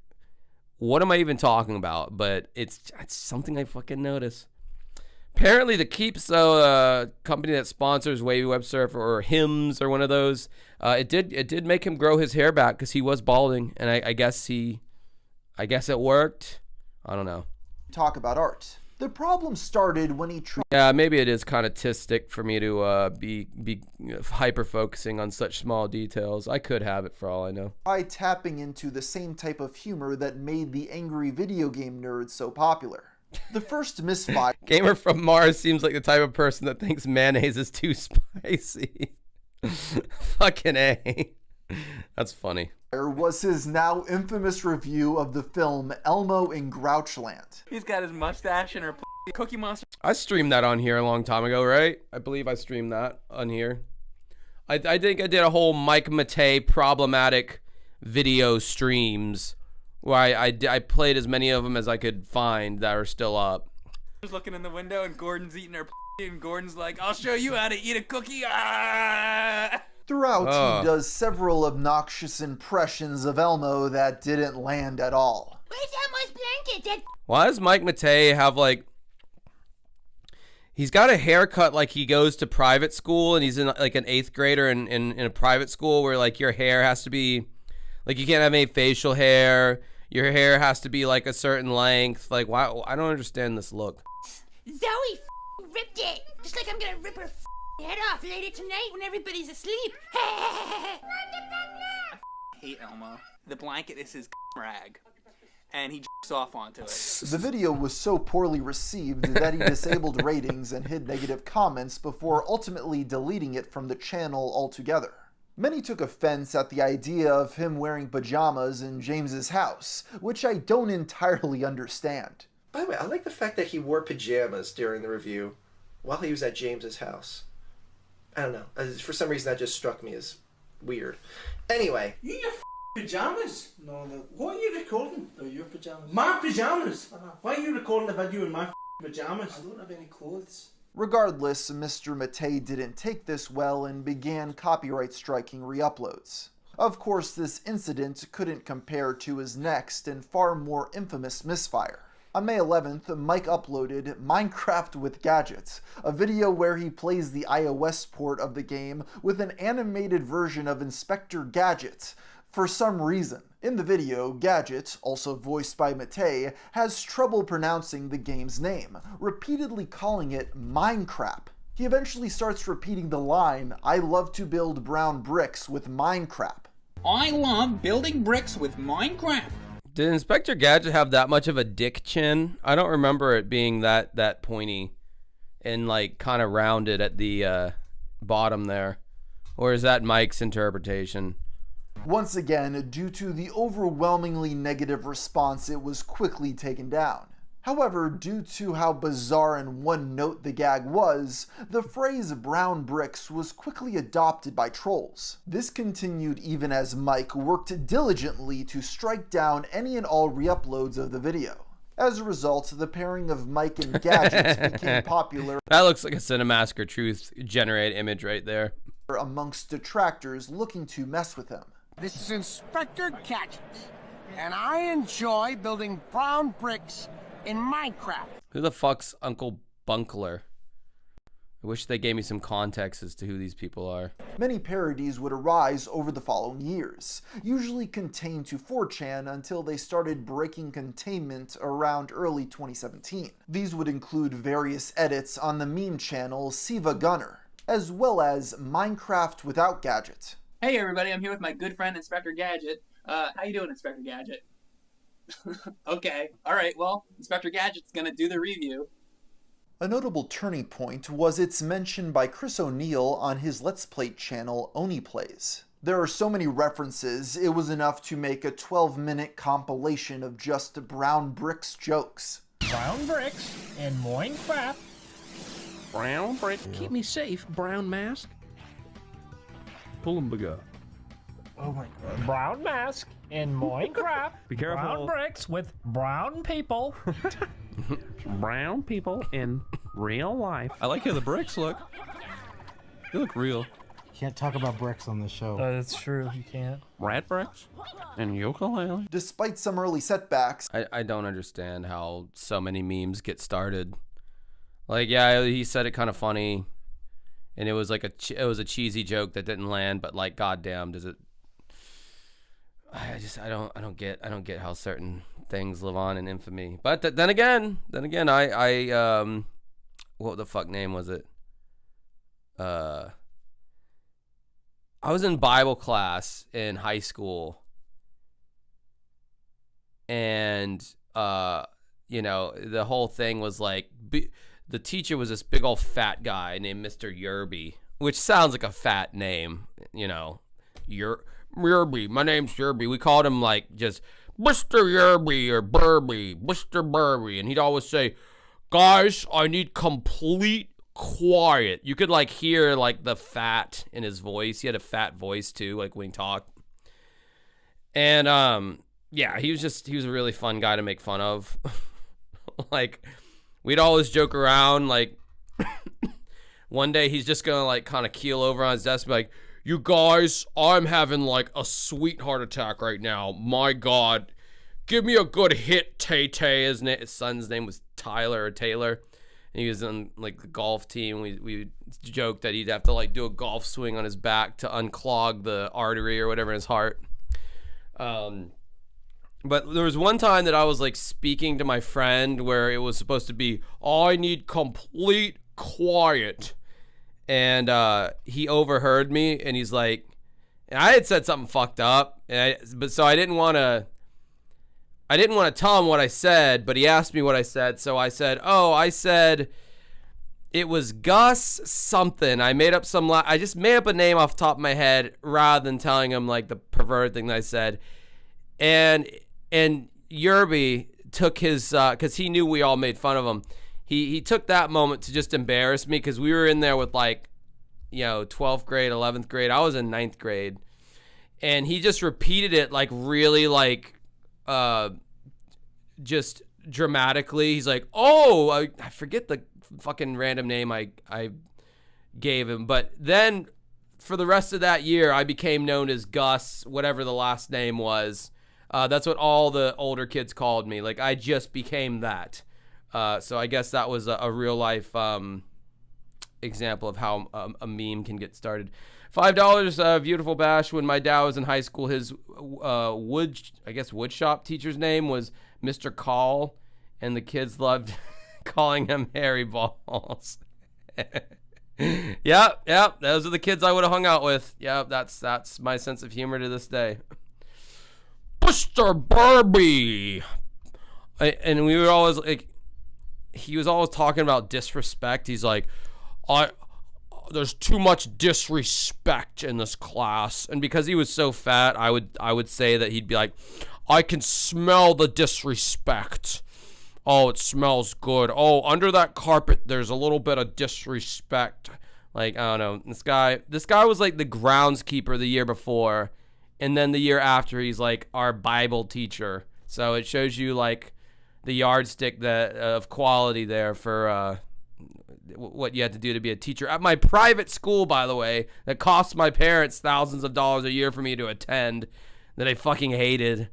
what am I even talking about? But it's something I fucking notice. Apparently, the Keeps, company that sponsors Wavy Web Surfer or Hims or one of those, it did make him grow his hair back because he was balding, and I guess it worked. I don't know. Talk about art. The problem started when he tried. Yeah, maybe it is kind of tistic for me to be hyper focusing on such small details. I could have it for all I know. By tapping into the same type of humor that made the angry video game nerds so popular. The first misfire. GamerFromMars seems like the type of person that thinks mayonnaise is too spicy. Fucking A. That's funny. Was his now infamous review of the film Elmo in Grouchland. He's got his mustache and her Cookie Monster. I streamed that on here a long time ago, right? I believe I streamed that on here. I think I did a whole Mike Matei problematic video streams where I played as many of them as I could find that are still up. Just looking in the window and Gordon's eating her and Gordon's like, I'll show you how to eat a cookie. Ah! Throughout, he does several obnoxious impressions of Elmo that didn't land at all. Where's Elmo's blanket? Why does Mike Matei have like... He's got a haircut like he goes to private school and he's in like an 8th grader in a private school where like your hair has to be... Like you can't have any facial hair. Your hair has to be like a certain length. Like why? I don't understand this look. Zoe ripped it. Just like I'm gonna rip her head off later tonight when everybody's asleep. I hate Elmo. The blanket is his rag. And he jacks off onto it. The video was so poorly received that he disabled ratings and hid negative comments before ultimately deleting it from the channel altogether. Many took offense at the idea of him wearing pajamas in James's house, which I don't entirely understand. By the way, I like the fact that he wore pajamas during the review while he was at James's house. I don't know. For some reason, that just struck me as weird. Anyway. You in your pajamas? No. What are you recording? They're your pajamas. My pajamas? Why are you recording a video in my pajamas? I don't have any clothes. Regardless, Mr. Matei didn't take this well and began copyright striking re-uploads. Of course, this incident couldn't compare to his next and far more infamous misfire. On May 11th, Mike uploaded Minecraft with Gadgets, a video where he plays the iOS port of the game with an animated version of Inspector Gadget for some reason. In the video, Gadget, also voiced by Matei, has trouble pronouncing the game's name, repeatedly calling it Minecraft. He eventually starts repeating the line, "I love to build brown bricks with Minecraft." I love building bricks with Minecraft. Did Inspector Gadget have that much of a dick chin? I don't remember it being that pointy and like kind of rounded at the bottom there. Or is that Mike's interpretation? Once again, due to the overwhelmingly negative response, it was quickly taken down. However, due to how bizarre and one-note the gag was, the phrase brown bricks was quickly adopted by trolls. This continued even as Mike worked diligently to strike down any and all re-uploads of the video. As a result, the pairing of Mike and Gadget became popular. That looks like a Cinemasker Truth generated image right there. Amongst detractors looking to mess with him. This is Inspector Gadget, and I enjoy building brown bricks in Minecraft. Who the fuck's Uncle Bunkler? I wish they gave me some context as to who these people are. Many parodies would arise over the following years, usually contained to 4chan until they started breaking containment around early 2017. These would include various edits on the meme channel Siva Gunner, as well as Minecraft without Gadget. Hey everybody, I'm here with my good friend Inspector Gadget. How you doing, Inspector Gadget? Okay, alright, well, Inspector Gadget's gonna do the review. A notable turning point was its mention by Chris O'Neill on his Let's Play channel Oni Plays. There are so many references, it was enough to make a 12-minute compilation of just brown bricks jokes. Brown bricks in Minecraft. Brown brick. Keep me safe, brown mask. Pullumbaga. Oh my god. Brown mask in Minecraft. Be careful. Brown bricks with brown people. Brown people in real life. I like how the bricks look. They look real. Can't talk about bricks on the show. That's true, you can't. Rat bricks and ukulele. Despite some early setbacks, I don't understand how so many memes get started. Like, yeah, he said it kind of funny, and it was like it was a cheesy joke that didn't land, but like, goddamn, does it? I don't get how certain things live on in infamy. But then again, I what the fuck name was it? I was in Bible class in high school, and you know, the whole thing was like, the teacher was this big old fat guy named Mr. Yerby, which sounds like a fat name, you know, Yerby. My name's Yerby. We called him like just Mr. Yerby or Burby, Mr. Burby, and he'd always say, "Guys, I need complete quiet." You could like hear like the fat in his voice. He had a fat voice too, like when he talked. And yeah, he was a really fun guy to make fun of. Like, we'd always joke around, like one day he's just gonna like kind of keel over on his desk and be like, "You guys, I'm having like a sweetheart attack right now. My God, give me a good hit, Tay-Tay." His son's name was Tyler or Taylor. And he was on like the golf team. We joked that he'd have to like do a golf swing on his back to unclog the artery or whatever in his heart. But there was one time that I was like speaking to my friend where it was supposed to be, "I need complete quiet." And he overheard me, and he's like, and I had said something fucked up, so I didn't want to tell him what I said, but he asked me what I said, so I said, I said it was Gus something. I made up I just made up a name off the top of my head rather than telling him like the perverted thing that I said. And Yerby took his, because he knew we all made fun of him. He took that moment to just embarrass me, because we were in there with like, you know, 12th grade, 11th grade. I was in 9th grade. And he just repeated it like really like, just dramatically. He's like, I forget the fucking random name I gave him. But then for the rest of that year, I became known as Gus, whatever the last name was. That's what all the older kids called me. Like, I just became that. So I guess that was a real life example of how a meme can get started. $5, beautiful bash. When my dad was in high school, his wood shop teacher's name was Mr. Call, and the kids loved calling him Harry Balls. Yep, those are the kids I would have hung out with. Yep, that's my sense of humor to this day. Mr. Barbie. And we were always like, he was always talking about disrespect. He's like, there's too much disrespect in this class. And because he was so fat, I would say that he'd be like, I can smell the disrespect. Oh, it smells good. Oh, under that carpet, there's a little bit of disrespect. Like, I don't know. This guy was like the groundskeeper the year before. And then the year after, he's like our Bible teacher. So it shows you like the yardstick of quality there for what you had to do to be a teacher. At my private school, by the way, that cost my parents thousands of dollars a year for me to attend, that I fucking hated.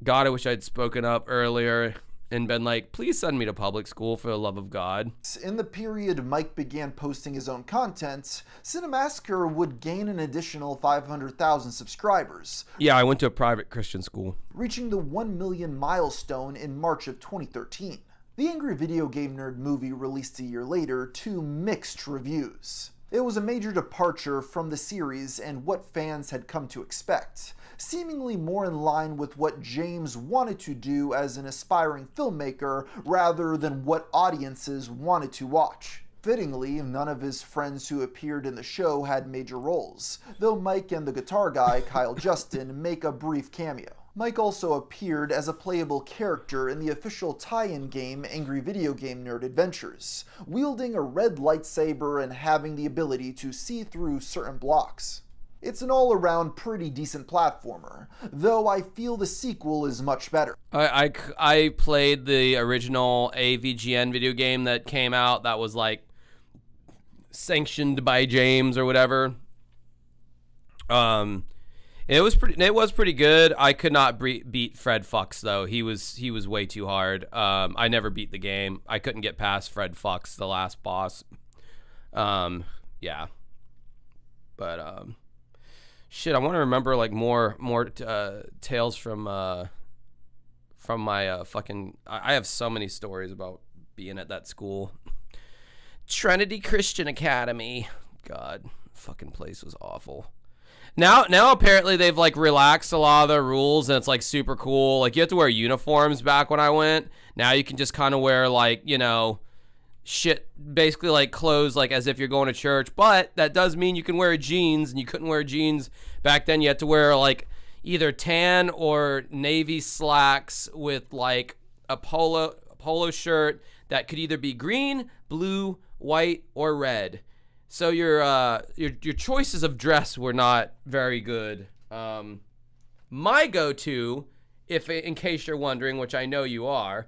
God, I wish I'd spoken up earlier and been like, please send me to public school for the love of God. In the period Mike began posting his own content, Cinemassacre would gain an additional 500,000 subscribers. Yeah, I went to a private Christian school. Reaching the 1 million milestone in March of 2013. The Angry Video Game Nerd movie released a year later to mixed reviews. It was a major departure from the series and what fans had come to expect, seemingly more in line with what James wanted to do as an aspiring filmmaker rather than what audiences wanted to watch. Fittingly, none of his friends who appeared in the show had major roles, though Mike and the guitar guy, Kyle Justin, make a brief cameo. Mike also appeared as a playable character in the official tie-in game Angry Video Game Nerd Adventures, wielding a red lightsaber and having the ability to see through certain blocks. It's an all-around pretty decent platformer, though I feel the sequel is much better. I played the original AVGN video game that came out that was like sanctioned by James or whatever. It was pretty good. I could not beat Fred Fuchs though. He was way too hard. I never beat the game. I couldn't get past Fred Fuchs, the last boss. Yeah. But shit, I want to remember like more tales from my fucking. I have so many stories about being at that school. Trinity Christian Academy. God, fucking place was awful. Now apparently they've like relaxed a lot of the rules and it's like super cool. Like you have to wear uniforms back when I went. Now you can just kind of wear like, you know, shit, basically like clothes like as if you're going to church. But that does mean you can wear jeans, and you couldn't wear jeans back then. You had to wear like either tan or navy slacks with like a polo shirt that could either be green, blue, white, or red. So your choices of dress were not very good. My go-to, in case you're wondering, which I know you are,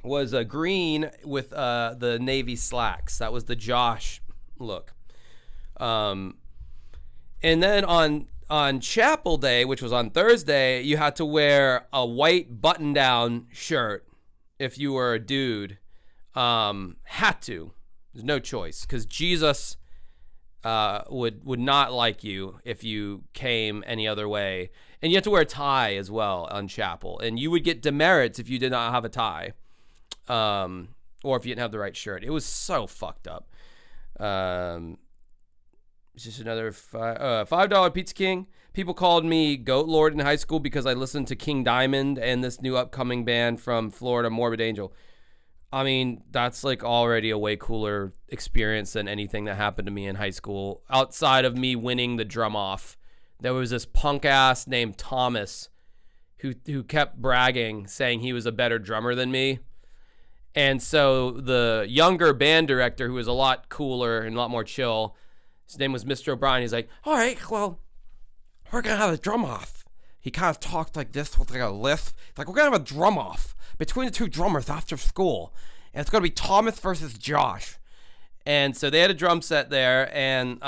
was a green with the navy slacks. That was the Josh look. And then on Chapel Day, which was on Thursday, you had to wear a white button-down shirt if you were a dude. Had to. There's no choice, because Jesus would not like you if you came any other way. And you have to wear a tie as well on Chapel. And you would get demerits if you did not have a tie. Or if you didn't have the right shirt. It was so fucked up. It's just another $5 Pizza King. People called me Goat Lord in high school because I listened to King Diamond and this new upcoming band from Florida, Morbid Angel. I mean, that's like already a way cooler experience than anything that happened to me in high school. Outside of me winning the drum off, there was this punk ass named Thomas who kept bragging, saying he was a better drummer than me. And so the younger band director, who was a lot cooler and a lot more chill, his name was Mr. O'Brien. He's like, all right, well, we're going to have a drum off. He kind of talked like this with like a lisp. He's like, we're going to have a drum off between the two drummers after school. And it's going to be Thomas versus Josh. And so they had a drum set there. And,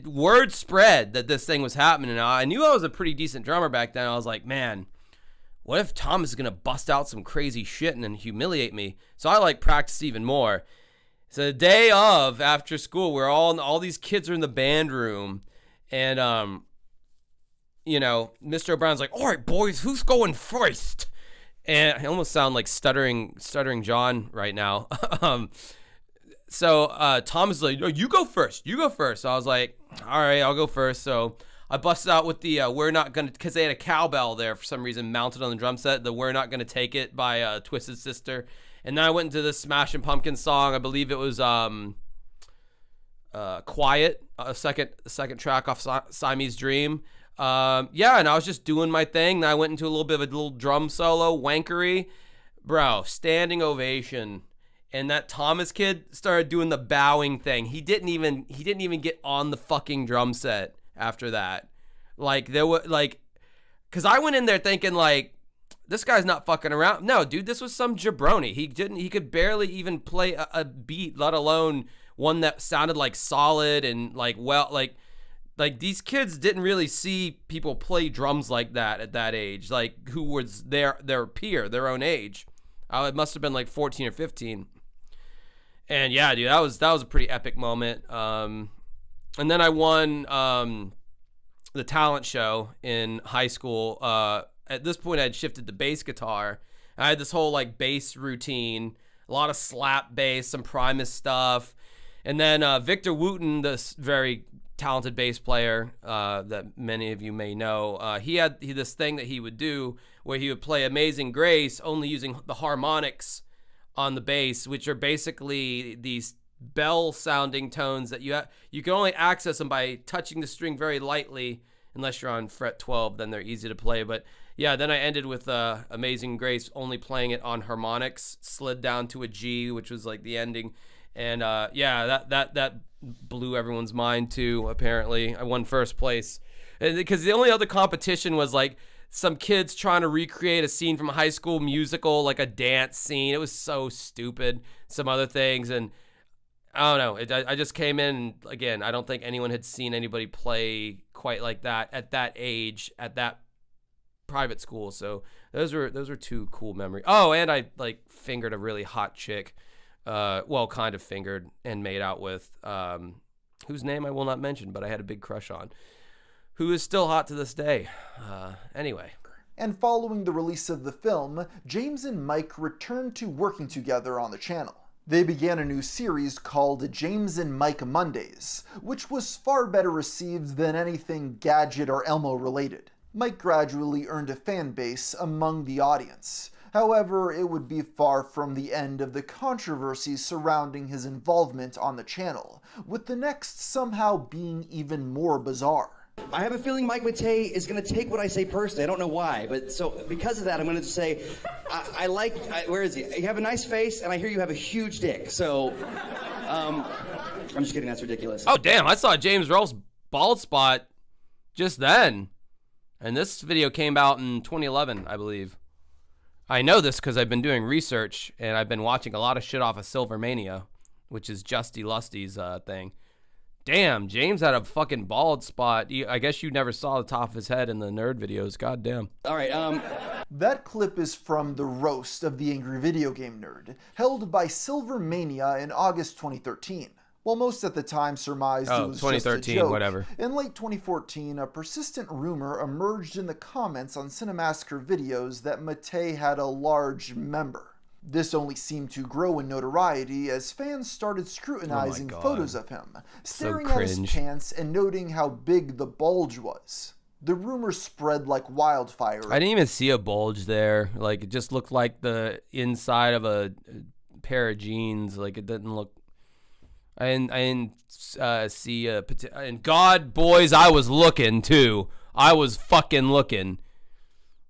word spread that this thing was happening. And I knew I was a pretty decent drummer back then. I was like, man, what if Thomas is going to bust out some crazy shit and then humiliate me? So I like practiced even more. So the day of, after school, all these kids are in the band room, and Mr. O'Brien's like, "All right, boys, who's going first?" And I almost sound like stuttering John right now. So Tom is like, "Oh, you go first. You go first." So I was like, "All right, I'll go first." So I busted out with the "We're Not Gonna," because they had a cowbell there for some reason mounted on the drum set. The "We're Not Gonna Take It" by Twisted Sister. And then I went into the Smashing Pumpkins song. I believe it was "Quiet," a second track off Siamese Dream. Yeah, and I was just doing my thing. Then I went into a little bit of a little drum solo, wankery. Bro, standing ovation. And that Thomas kid started doing the bowing thing. He didn't even get on the fucking drum set after that. Like, there were, like, because I went in there thinking, like, this guy's not fucking around. No, dude, this was some jabroni. He could barely even play a beat, let alone one that sounded like solid and like these kids didn't really see people play drums like that at that age, like who was their peer, their own age. It must have been like 14 or 15. And yeah, dude, that was a pretty epic moment. And then I won the talent show in high school. At this point, I had shifted to bass guitar. I had this whole like bass routine, a lot of slap bass, some Primus stuff. And then Victor Wooten, this very talented bass player that many of you may know, he had this thing that he would do where he would play Amazing Grace only using the harmonics on the bass, which are basically these bell-sounding tones that you can only access them by touching the string very lightly. Unless you're on fret 12, then they're easy to play. But yeah, then I ended with Amazing Grace only playing it on harmonics, slid down to a G, which was like the ending. And yeah, that blew everyone's mind too, apparently. I won first place. Because the only other competition was like some kids trying to recreate a scene from a high school musical, like a dance scene. It was so stupid. Some other things. And I don't know. I just came in, and again, I don't think anyone had seen anybody play quite like that at that age, at that private school. So those were two cool memories. Oh, and I like fingered a really hot chick. Well, kind of fingered and made out with, whose name I will not mention, but I had a big crush on, who is still hot to this day. Anyway. And following the release of the film, James and Mike returned to working together on the channel. They began a new series called James and Mike Mondays, which was far better received than anything Gadget or Elmo related. Mike gradually earned a fan base among the audience. However, it would be far from the end of the controversy surrounding his involvement on the channel, with the next somehow being even more bizarre. I have a feeling Mike Matei is going to take what I say personally. I don't know why, but so because of that, I'm going to say, where is he? You have a nice face, and I hear you have a huge dick. So, I'm just kidding. That's ridiculous. Oh, damn. I saw James Rolfe's bald spot just then. And this video came out in 2011, I believe. I know this because I've been doing research, and I've been watching a lot of shit off of Silvermania, which is Justy Lusty's thing. Damn, James had a fucking bald spot. I guess you never saw the top of his head in the nerd videos. God damn. All right, That clip is from the roast of the Angry Video Game Nerd, held by Silvermania in August 2013. While most at the time surmised it was 2013, just a joke, whatever. In late 2014, a persistent rumor emerged in the comments on Cinemassacre videos that Matei had a large member. This only seemed to grow in notoriety as fans started scrutinizing photos of him, staring at his pants and noting how big the bulge was. The rumor spread like wildfire. I didn't even see a bulge there. Like, it just looked like the inside of a pair of jeans. Like, it didn't look... I didn't see a... And God, boys, I was looking, too. I was fucking looking.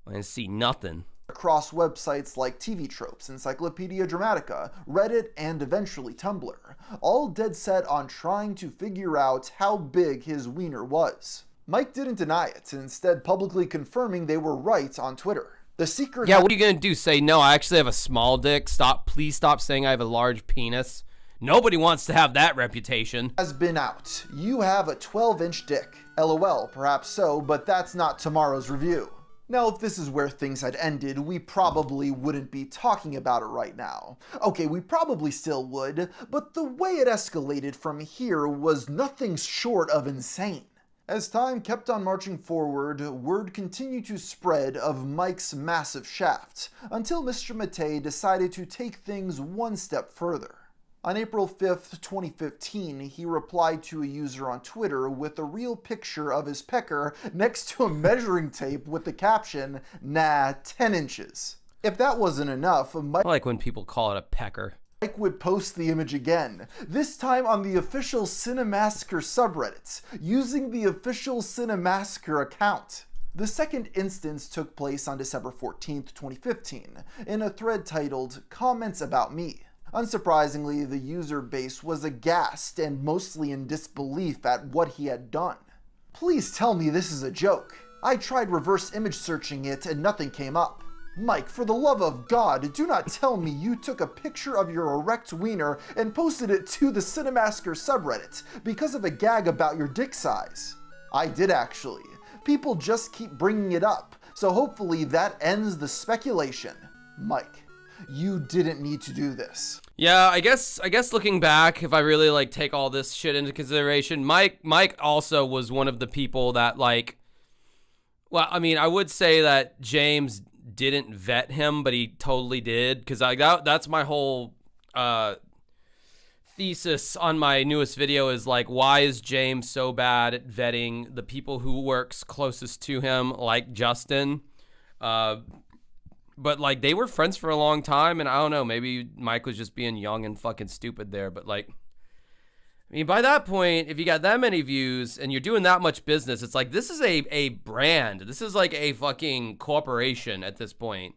I didn't see nothing. Across websites like TV Tropes, Encyclopedia Dramatica, Reddit, and eventually Tumblr, all dead set on trying to figure out how big his wiener was. Mike didn't deny it, instead publicly confirming they were right on Twitter. The secret... Yeah, what are you gonna do? Say, no, I actually have a small dick? Please stop saying I have a large penis. Nobody wants to have that reputation. Has been out. You have a 12-inch dick. LOL, perhaps so, but that's not tomorrow's review. Now, if this is where things had ended, we probably wouldn't be talking about it right now. Okay, we probably still would, but the way it escalated from here was nothing short of insane. As time kept on marching forward, word continued to spread of Mike's massive shaft, until Mr. Matei decided to take things one step further. On April 5th, 2015, he replied to a user on Twitter with a real picture of his pecker next to a measuring tape with the caption, "Nah, 10 inches." If that wasn't enough, Mike I like when people call it a pecker. would post the image again, this time on the official Cinemassacre subreddit, using the official Cinemassacre account. The second instance took place on December 14th, 2015, in a thread titled, "Comments About Me." Unsurprisingly, the user base was aghast and mostly in disbelief at what he had done. Please tell me this is a joke. I tried reverse image searching it and nothing came up. Mike, for the love of God, do not tell me you took a picture of your erect wiener and posted it to the Cinemassacre subreddit because of a gag about your dick size. I did actually. People just keep bringing it up, so hopefully that ends the speculation. Mike, you didn't need to do this. Yeah, I guess looking back, if I really like take all this shit into consideration, Mike also was one of the people that like, well, I mean, I would say that James didn't vet him, but he totally did, because that's my whole thesis on my newest video is like, why is James so bad at vetting the people who works closest to him, like Justin? But like, they were friends for a long time, and I don't know, maybe Mike was just being young and fucking stupid there, but like, I mean, by that point, if you got that many views and you're doing that much business, it's like, this is a brand. This is like a fucking corporation at this point.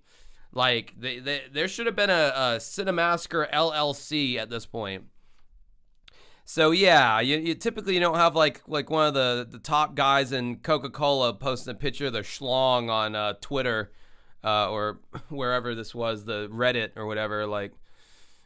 Like, there should have been a Cinemassacre LLC at this point. So yeah, you typically don't have like one of the top guys in Coca-Cola posting a picture of their schlong on Twitter or wherever this was, the Reddit or whatever. Like,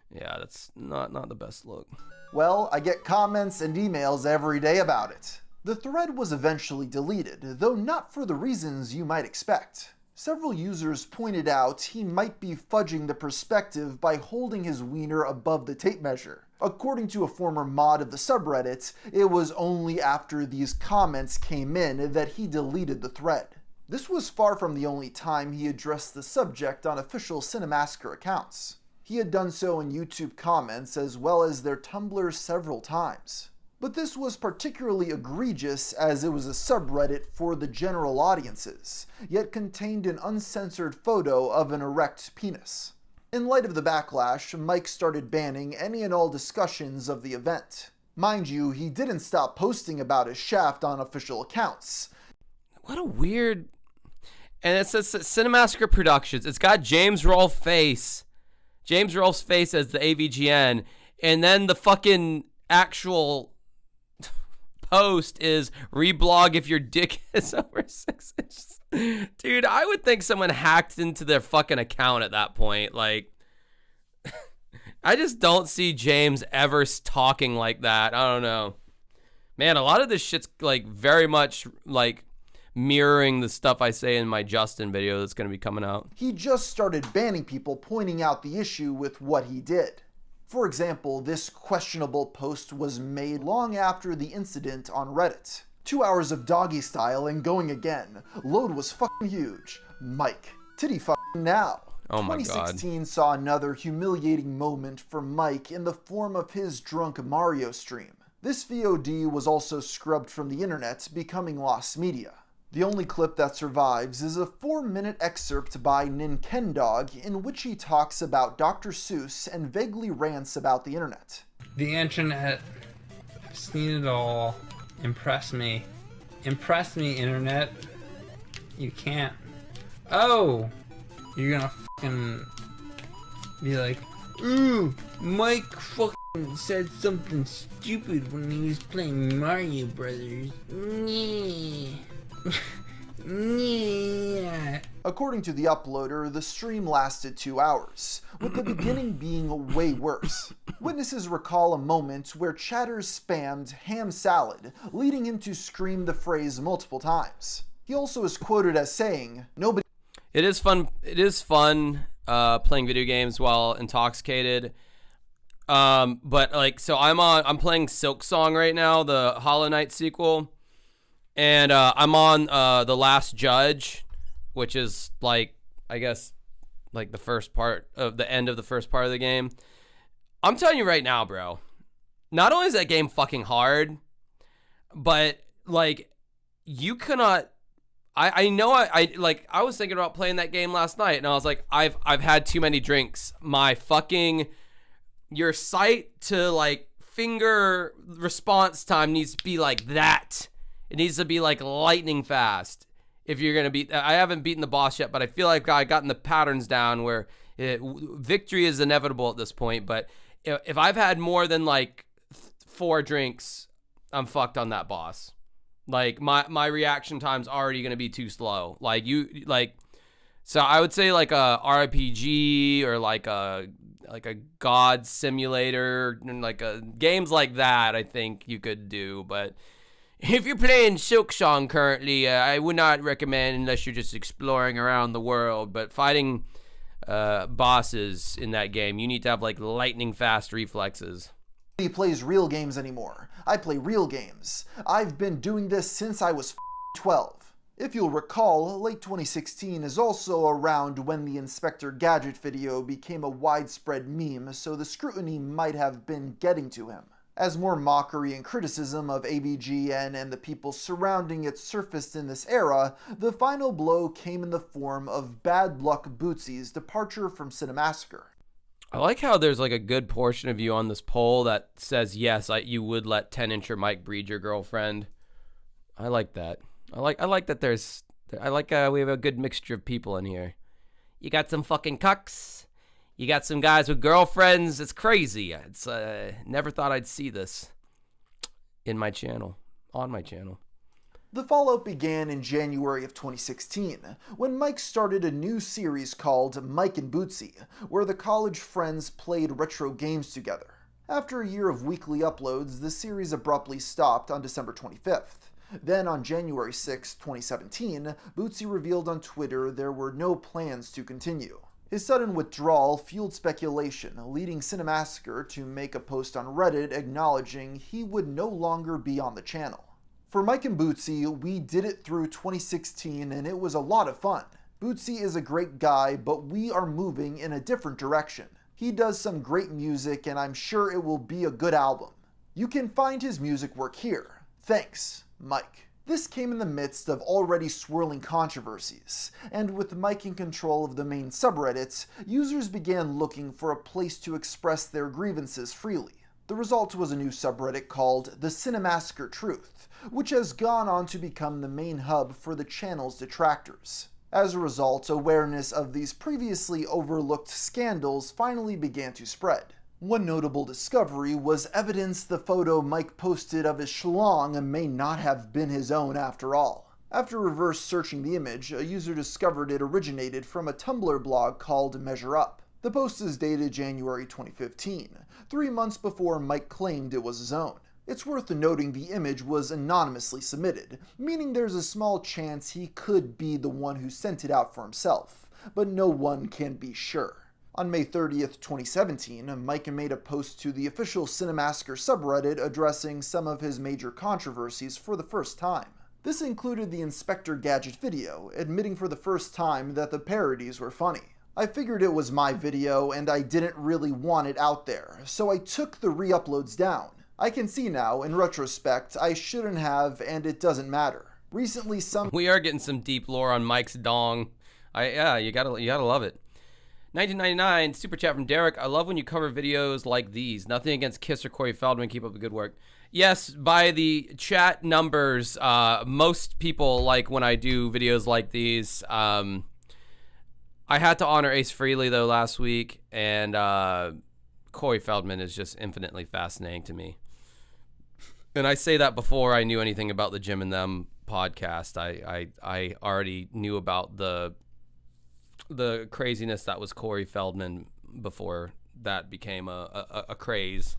yeah, that's not the best look. Well, I get comments and emails every day about it. The thread was eventually deleted, though not for the reasons you might expect. Several users pointed out he might be fudging the perspective by holding his wiener above the tape measure. According to a former mod of the subreddit, it was only after these comments came in that he deleted the thread. This was far from the only time he addressed the subject on official Cinemassacre accounts. He had done so in YouTube comments as well as their Tumblr several times. But this was particularly egregious as it was a subreddit for the general audiences, yet contained an uncensored photo of an erect penis. In light of the backlash, Mike started banning any and all discussions of the event. Mind you, he didn't stop posting about his shaft on official accounts. What a weird... And it says Cinemassacre Productions. It's got James Rolfe face. James Rolfe's face as the AVGN, and then the fucking actual post is reblog if your dick is over 6 inches. Dude, I would think someone hacked into their fucking account at that point. Like, I just don't see James ever talking like that. I don't know. Man, a lot of this shit's like very much like mirroring the stuff I say in my Justin video that's going to be coming out. He just started banning people pointing out the issue with what he did. For example, this questionable post was made long after the incident on Reddit. 2 hours of doggy style and going again. Load was fucking huge. Mike, titty fucking now. Oh my 2016 saw another humiliating moment for Mike in the form of his drunk Mario stream. This VOD was also scrubbed from the internet, becoming lost media. The only clip that survives is a 4-minute excerpt by Ninkendog in which he talks about Dr. Seuss and vaguely rants about the internet. The internet. I've seen it all. Impress me. Impress me, internet. You can't. Oh! You're gonna fucking be like, ooh, Mike fucking said something stupid when he was playing Mario Brothers. Yeah. According to the uploader, the stream lasted 2 hours, with the beginning being way worse. Witnesses recall a moment where chatters spammed ham salad, leading him to scream the phrase multiple times. He also is quoted as saying, "Nobody." It is fun. It is fun playing video games while intoxicated. But like, so I'm playing Silk Song right now, the Hollow Knight sequel, and I'm on The Last Judge, which is like, I guess, like the first part of the end of the first part of the game. I'm telling you right now, bro, not only is that game fucking hard, but like, you cannot. I know I was thinking about playing that game last night, and I was like, I've had too many drinks. My fucking, your sight to like finger response time needs to be like that. It needs to be like lightning fast if you're gonna beat. I haven't beaten the boss yet, but I feel like I gotten the patterns down where victory is inevitable at this point. But if I've had more than like 4 drinks, I'm fucked on that boss. Like my reaction time's already gonna be too slow. So I would say like a RPG or like a God simulator, and like games like that. I think you could do, but if you're playing Silk Song currently, I would not recommend unless you're just exploring around the world. But fighting bosses in that game, you need to have like lightning fast reflexes. Nobody plays real games anymore. I play real games. I've been doing this since I was 12. If you'll recall, late 2016 is also around when the Inspector Gadget video became a widespread meme, so the scrutiny might have been getting to him. As more mockery and criticism of ABGN and the people surrounding it surfaced in this era, the final blow came in the form of Bad Luck Bootsy's departure from Cinemassacre. I like how there's like a good portion of you on this poll that says yes, you would let 10-incher Mike breed your girlfriend. I like that. I like that there's. I like we have a good mixture of people in here. You got some fucking cucks. You got some guys with girlfriends. It's crazy. It's never thought I'd see this in my channel, on my channel. The fallout began in January of 2016, when Mike started a new series called Mike and Bootsy, where the college friends played retro games together. After a year of weekly uploads, the series abruptly stopped on December 25th. Then on January 6, 2017, Bootsy revealed on Twitter there were no plans to continue. His sudden withdrawal fueled speculation, leading Cinemassacre to make a post on Reddit acknowledging he would no longer be on the channel. For Mike and Bootsy, we did it through 2016 and it was a lot of fun. Bootsy is a great guy, but we are moving in a different direction. He does some great music and I'm sure it will be a good album. You can find his music work here. Thanks, Mike. This came in the midst of already swirling controversies, and with Mike in control of the main subreddits, users began looking for a place to express their grievances freely. The result was a new subreddit called The Cinemassacre Truth, which has gone on to become the main hub for the channel's detractors. As a result, awareness of these previously overlooked scandals finally began to spread. One notable discovery was evidence the photo Mike posted of his schlong may not have been his own after all. After reverse searching the image, a user discovered it originated from a Tumblr blog called Measure Up. The post is dated January 2015, 3 months before Mike claimed it was his own. It's worth noting the image was anonymously submitted, meaning there's a small chance he could be the one who sent it out for himself, but no one can be sure. On May 30th, 2017, Mike made a post to the official Cinemassacre subreddit addressing some of his major controversies for the first time. This included the Inspector Gadget video, admitting for the first time that the parodies were funny. I figured it was my video and I didn't really want it out there, so I took the re-uploads down. I can see now, in retrospect, I shouldn't have, and it doesn't matter. Recently, we are getting some deep lore on Mike's dong. You gotta love it. 1999 super chat from Derek. I love when you cover videos like these. Nothing against Kiss or Corey Feldman. Keep up the good work. Yes, by the chat numbers, most people like when I do videos like these. I had to honor Ace Frehley though last week, and Corey Feldman is just infinitely fascinating to me. And I say that before I knew anything about the Jim and Them podcast. I already knew about the craziness that was Corey Feldman before that became a craze.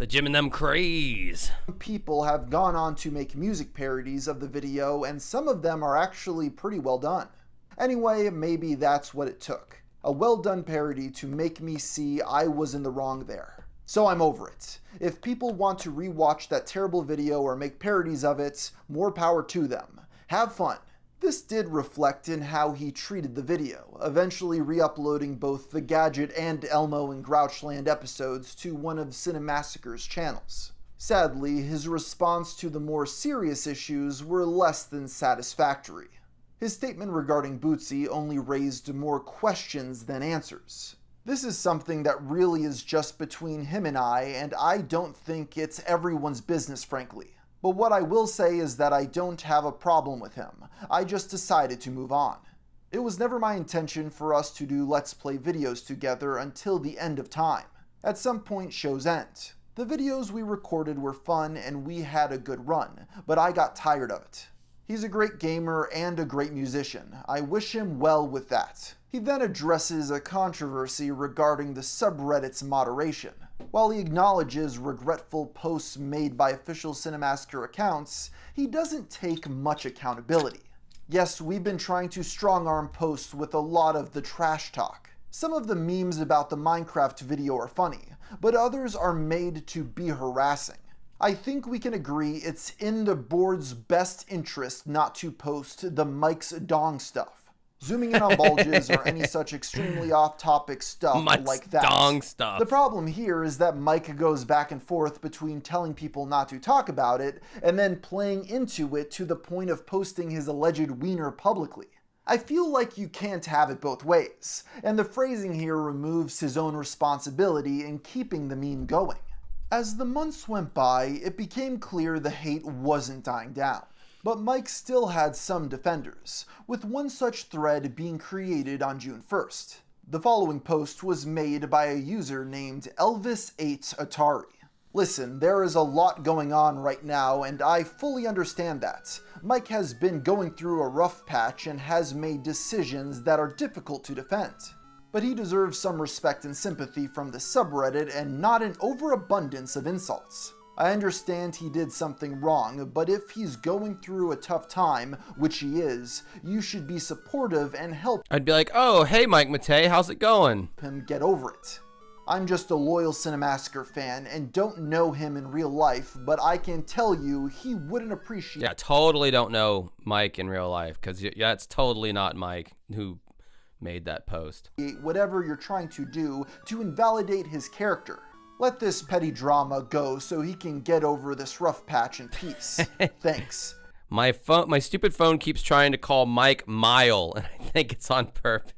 The Jim and them craze. People have gone on to make music parodies of the video, and some of them are actually pretty well done. Anyway, maybe that's what it took. A well-done parody to make me see I was in the wrong there. So I'm over it. If people want to rewatch that terrible video or make parodies of it, more power to them. Have fun. This did reflect in how he treated the video, eventually re-uploading both the Gadget and Elmo and Grouchland episodes to one of Cinemassacre's channels. Sadly, his response to the more serious issues were less than satisfactory. His statement regarding Bootsy only raised more questions than answers. This is something that really is just between him and I don't think it's everyone's business, frankly. But what I will say is that I don't have a problem with him. I just decided to move on. It was never my intention for us to do Let's Play videos together until the end of time. At some point, shows end. The videos we recorded were fun and we had a good run, but I got tired of it. He's a great gamer and a great musician. I wish him well with that. He then addresses a controversy regarding the subreddit's moderation. While he acknowledges regretful posts made by official Cinemassacre accounts, he doesn't take much accountability. Yes, we've been trying to strong-arm posts with a lot of the trash talk. Some of the memes about the Minecraft video are funny, but others are made to be harassing. I think we can agree it's in the board's best interest not to post the Mike's dong stuff. Zooming in on bulges or any such extremely off-topic stuff Mike's like that. dong stuff. The problem here is that Mike goes back and forth between telling people not to talk about it and then playing into it to the point of posting his alleged wiener publicly. I feel like you can't have it both ways, and the phrasing here removes his own responsibility in keeping the meme going. As the months went by, it became clear the hate wasn't dying down. But Mike still had some defenders, with one such thread being created on June 1st. The following post was made by a user named Elvis8Atari. Listen, there is a lot going on right now, and I fully understand that. Mike has been going through a rough patch and has made decisions that are difficult to defend. But he deserves some respect and sympathy from the subreddit and not an overabundance of insults. I understand he did something wrong, but if he's going through a tough time, which he is, you should be supportive and help I'd be like, oh, hey, Mike Matei, how's it going? him get over it. I'm just a loyal Cinemassacre fan and don't know him in real life, but I can tell you he wouldn't appreciate Yeah, totally don't know Mike in real life, because that's totally not Mike who made that post. whatever you're trying to do to invalidate his character. Let this petty drama go so he can get over this rough patch in peace. Thanks. My stupid phone keeps trying to call Mike Mile, and I think it's on purpose.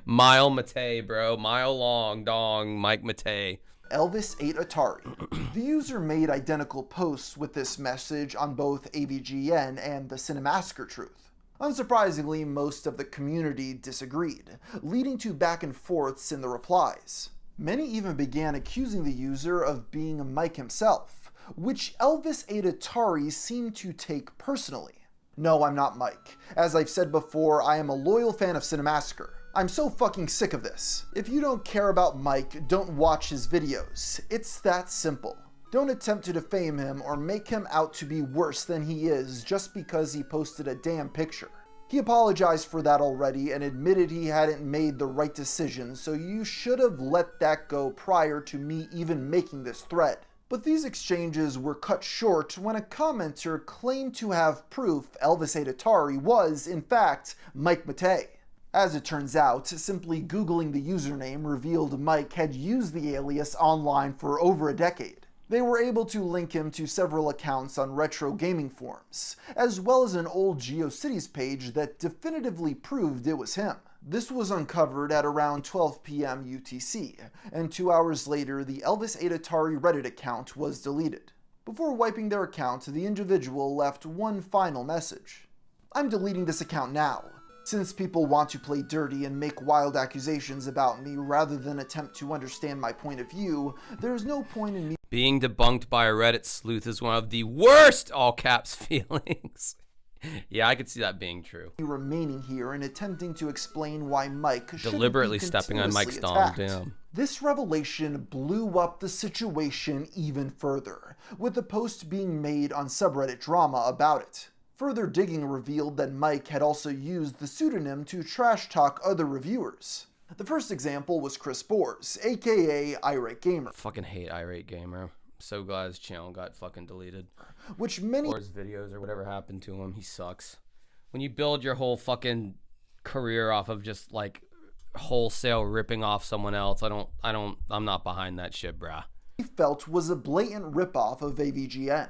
Mile Matei, bro. Mile long dong, Mike Matei. Elvis8Atari. The user made identical posts with this message on both AVGN and the Cinemassacre Truth. Unsurprisingly, most of the community disagreed, leading to back and forths in the replies. Many even began accusing the user of being Mike himself, which Elvis8Atari seemed to take personally. No, I'm not Mike. As I've said before, I am a loyal fan of Cinemassacre. I'm so fucking sick of this. If you don't care about Mike, don't watch his videos. It's that simple. Don't attempt to defame him or make him out to be worse than he is just because he posted a damn picture. He apologized for that already and admitted he hadn't made the right decision, so you should have let that go prior to me even making this thread. But these exchanges were cut short when a commenter claimed to have proof Elvis8Atari was, in fact, Mike Matei. As it turns out, simply Googling the username revealed Mike had used the alias online for over a decade. They were able to link him to several accounts on retro gaming forums, as well as an old GeoCities page that definitively proved it was him. This was uncovered at around 12 p.m. UTC, and 2 hours later the Elvis8Atari Reddit account was deleted. Before wiping their account, the individual left one final message. I'm deleting this account now. Since people want to play dirty and make wild accusations about me rather than attempt to understand my point of view, there's no point in me Being debunked by a Reddit sleuth is one of the worst all caps feelings. Yeah, I could see that being true. Remaining here and attempting to explain why Mike should Deliberately stepping on Mike's dong, damn. This revelation blew up the situation even further, with the post being made on subreddit drama about it. Further digging revealed that Mike had also used the pseudonym to trash talk other reviewers. The first example was Chris Bors, aka Irate Gamer. Fucking hate Irate Gamer. I'm so glad his channel got fucking deleted. Which many or his videos or whatever happened to him. He sucks. When you build your whole fucking career off of just like wholesale ripping off someone else, I'm not behind that shit, brah. He felt was a blatant ripoff of AVGN.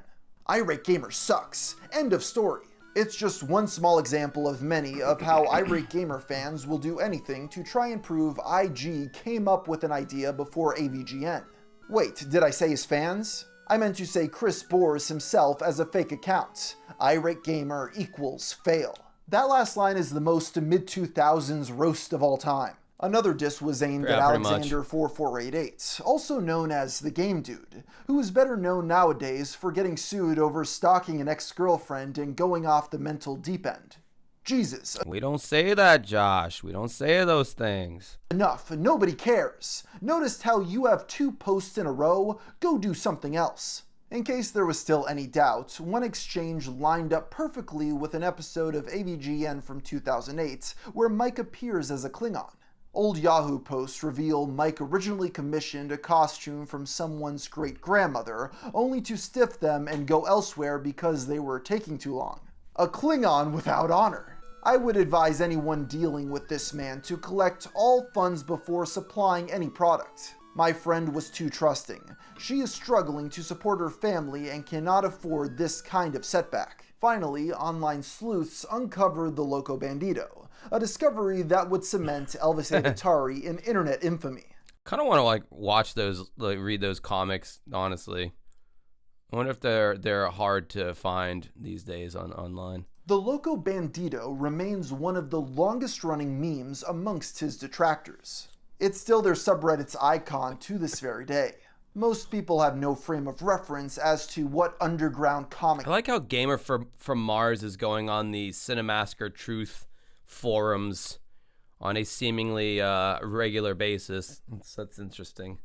Irate Gamer sucks. End of story. It's just one small example of many of how Irate Gamer fans will do anything to try and prove IG came up with an idea before AVGN. Wait, did I say his fans? I meant to say Chris Bors himself as a fake account. Irate Gamer equals fail. That last line is the most mid-2000s roast of all time. Another diss was aimed at Alexander4488, also known as the Game Dude, who is better known nowadays for getting sued over stalking an ex-girlfriend and going off the mental deep end. Jesus. We don't say that, Josh. We don't say those things. Enough. Nobody cares. Noticed how you have 2 posts in a row? Go do something else. In case there was still any doubt, one exchange lined up perfectly with an episode of AVGN from 2008 where Mike appears as a Klingon. Old Yahoo posts reveal Mike originally commissioned a costume from someone's great-grandmother, only to stiff them and go elsewhere because they were taking too long. A Klingon without honor. I would advise anyone dealing with this man to collect all funds before supplying any product. My friend was too trusting. She is struggling to support her family and cannot afford this kind of setback. Finally, online sleuths uncovered the Loco Bandito, a discovery that would cement Elvis Avatari in internet infamy. Kind of want to like watch those, like read those comics, honestly. I wonder if they're hard to find these days online. The Loco Bandito remains one of the longest running memes amongst his detractors. It's still their subreddit's icon to this very day. Most people have no frame of reference as to what underground comic... I like how Gamer from Mars is going on the Cinemasker Truth forums on a seemingly regular basis. That's interesting.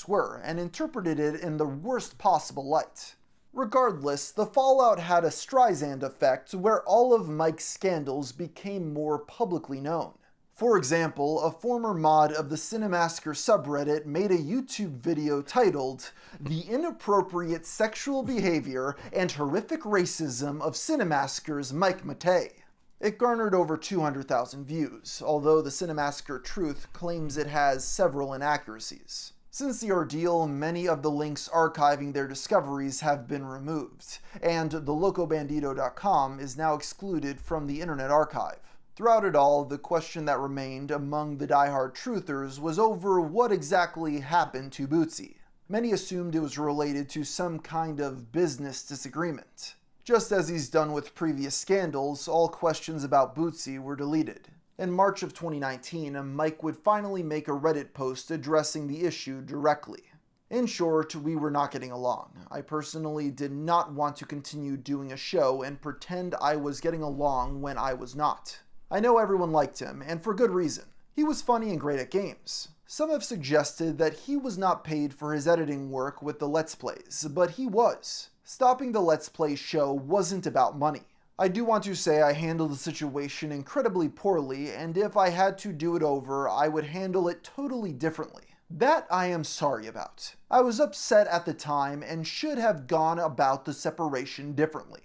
...were, and interpreted it in the worst possible light. Regardless, the fallout had a Streisand effect where all of Mike's scandals became more publicly known. For example, a former mod of the Cinemasker subreddit made a YouTube video titled "The Inappropriate Sexual Behavior and Horrific Racism of Cinemasker's Mike Matei." It garnered over 200,000 views, although the Cinemasker Truth claims it has several inaccuracies. Since the ordeal, many of the links archiving their discoveries have been removed, and thelocobandito.com is now excluded from the Internet Archive. Throughout it all, the question that remained among the diehard truthers was over what exactly happened to Bootsy. Many assumed it was related to some kind of business disagreement. Just as he's done with previous scandals, all questions about Bootsy were deleted. In March of 2019, Mike would finally make a Reddit post addressing the issue directly. In short, we were not getting along. I personally did not want to continue doing a show and pretend I was getting along when I was not. I know everyone liked him, and for good reason. He was funny and great at games. Some have suggested that he was not paid for his editing work with the Let's Plays, but he was. Stopping the Let's Play show wasn't about money. I do want to say I handled the situation incredibly poorly, and if I had to do it over, I would handle it totally differently. That I am sorry about. I was upset at the time and should have gone about the separation differently.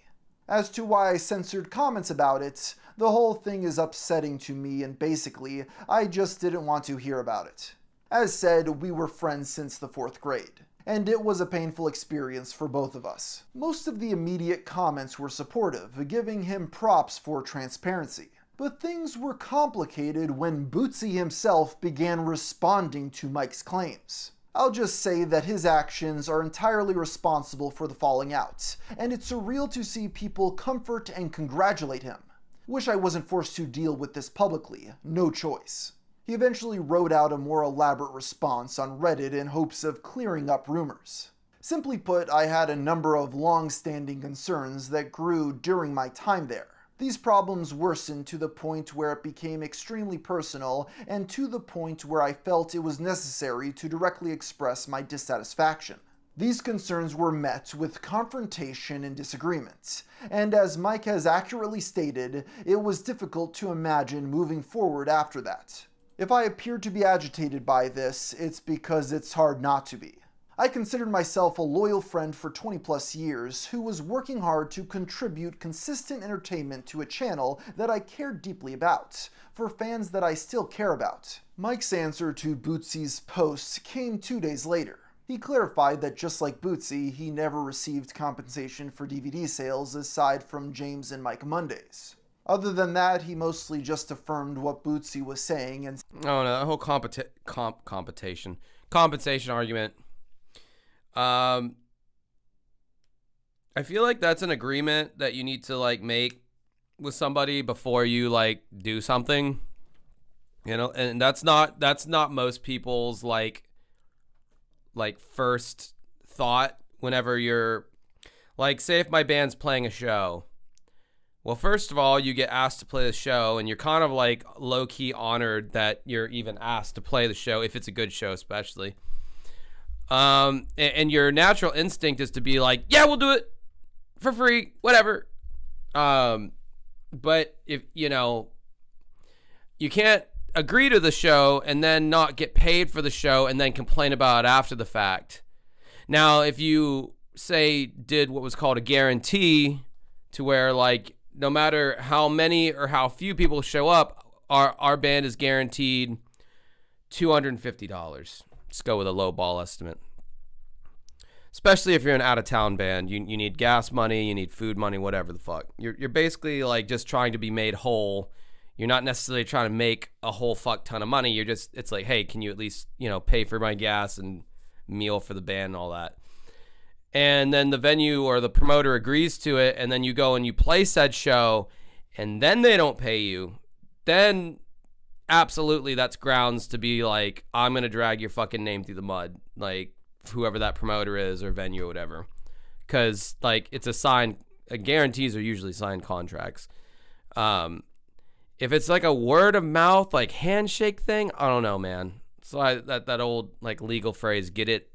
As to why I censored comments about it, the whole thing is upsetting to me, and basically, I just didn't want to hear about it. As said, we were friends since the 4th grade, and it was a painful experience for both of us. Most of the immediate comments were supportive, giving him props for transparency. But things were complicated when Bootsy himself began responding to Mike's claims. I'll just say that his actions are entirely responsible for the falling out, and it's surreal to see people comfort and congratulate him. Wish I wasn't forced to deal with this publicly. No choice. He eventually wrote out a more elaborate response on Reddit in hopes of clearing up rumors. Simply put, I had a number of long-standing concerns that grew during my time there. These problems worsened to the point where it became extremely personal, and to the point where I felt it was necessary to directly express my dissatisfaction. These concerns were met with confrontation and disagreement, and as Mike has accurately stated, it was difficult to imagine moving forward after that. If I appear to be agitated by this, it's because it's hard not to be. I considered myself a loyal friend for 20 plus years who was working hard to contribute consistent entertainment to a channel that I cared deeply about, for fans that I still care about. Mike's answer to Bootsy's post came 2 days later. He clarified that just like Bootsy, he never received compensation for DVD sales aside from James and Mike Mondays. Other than that, he mostly just affirmed what Bootsy was saying and... Oh no, that whole compensation argument. I feel like that's an agreement that you need to like make with somebody before you like do something, you know, and that's not most people's like first thought whenever you're like, say if my band's playing a show. Well, first of all, you get asked to play the show and you're kind of like low-key honored that you're even asked to play the show if it's a good show, especially. And your natural instinct is to be like, yeah, we'll do it for free, whatever. But if, you know, you can't agree to the show and then not get paid for the show and then complain about it after the fact. Now, if you say did what was called a guarantee to where like, no matter how many or how few people show up, our band is guaranteed $250. Let's go with a low ball estimate. Especially if you're an out-of-town band. You need gas money, you need food money, whatever the fuck. You're basically like just trying to be made whole. You're not necessarily trying to make a whole fuck ton of money. You're just, it's like, hey, can you at least, you know, pay for my gas and meal for the band and all that. And then the venue or the promoter agrees to it, and then you go and you play said show, and then they don't pay you. Then absolutely that's grounds to be like, I'm going to drag your fucking name through the mud. Like, whoever that promoter is or venue or whatever. Because, like, it's a signed, guarantees are usually signed contracts. If it's like a word of mouth, like handshake thing, I don't know, man. So that old, like, legal phrase, get it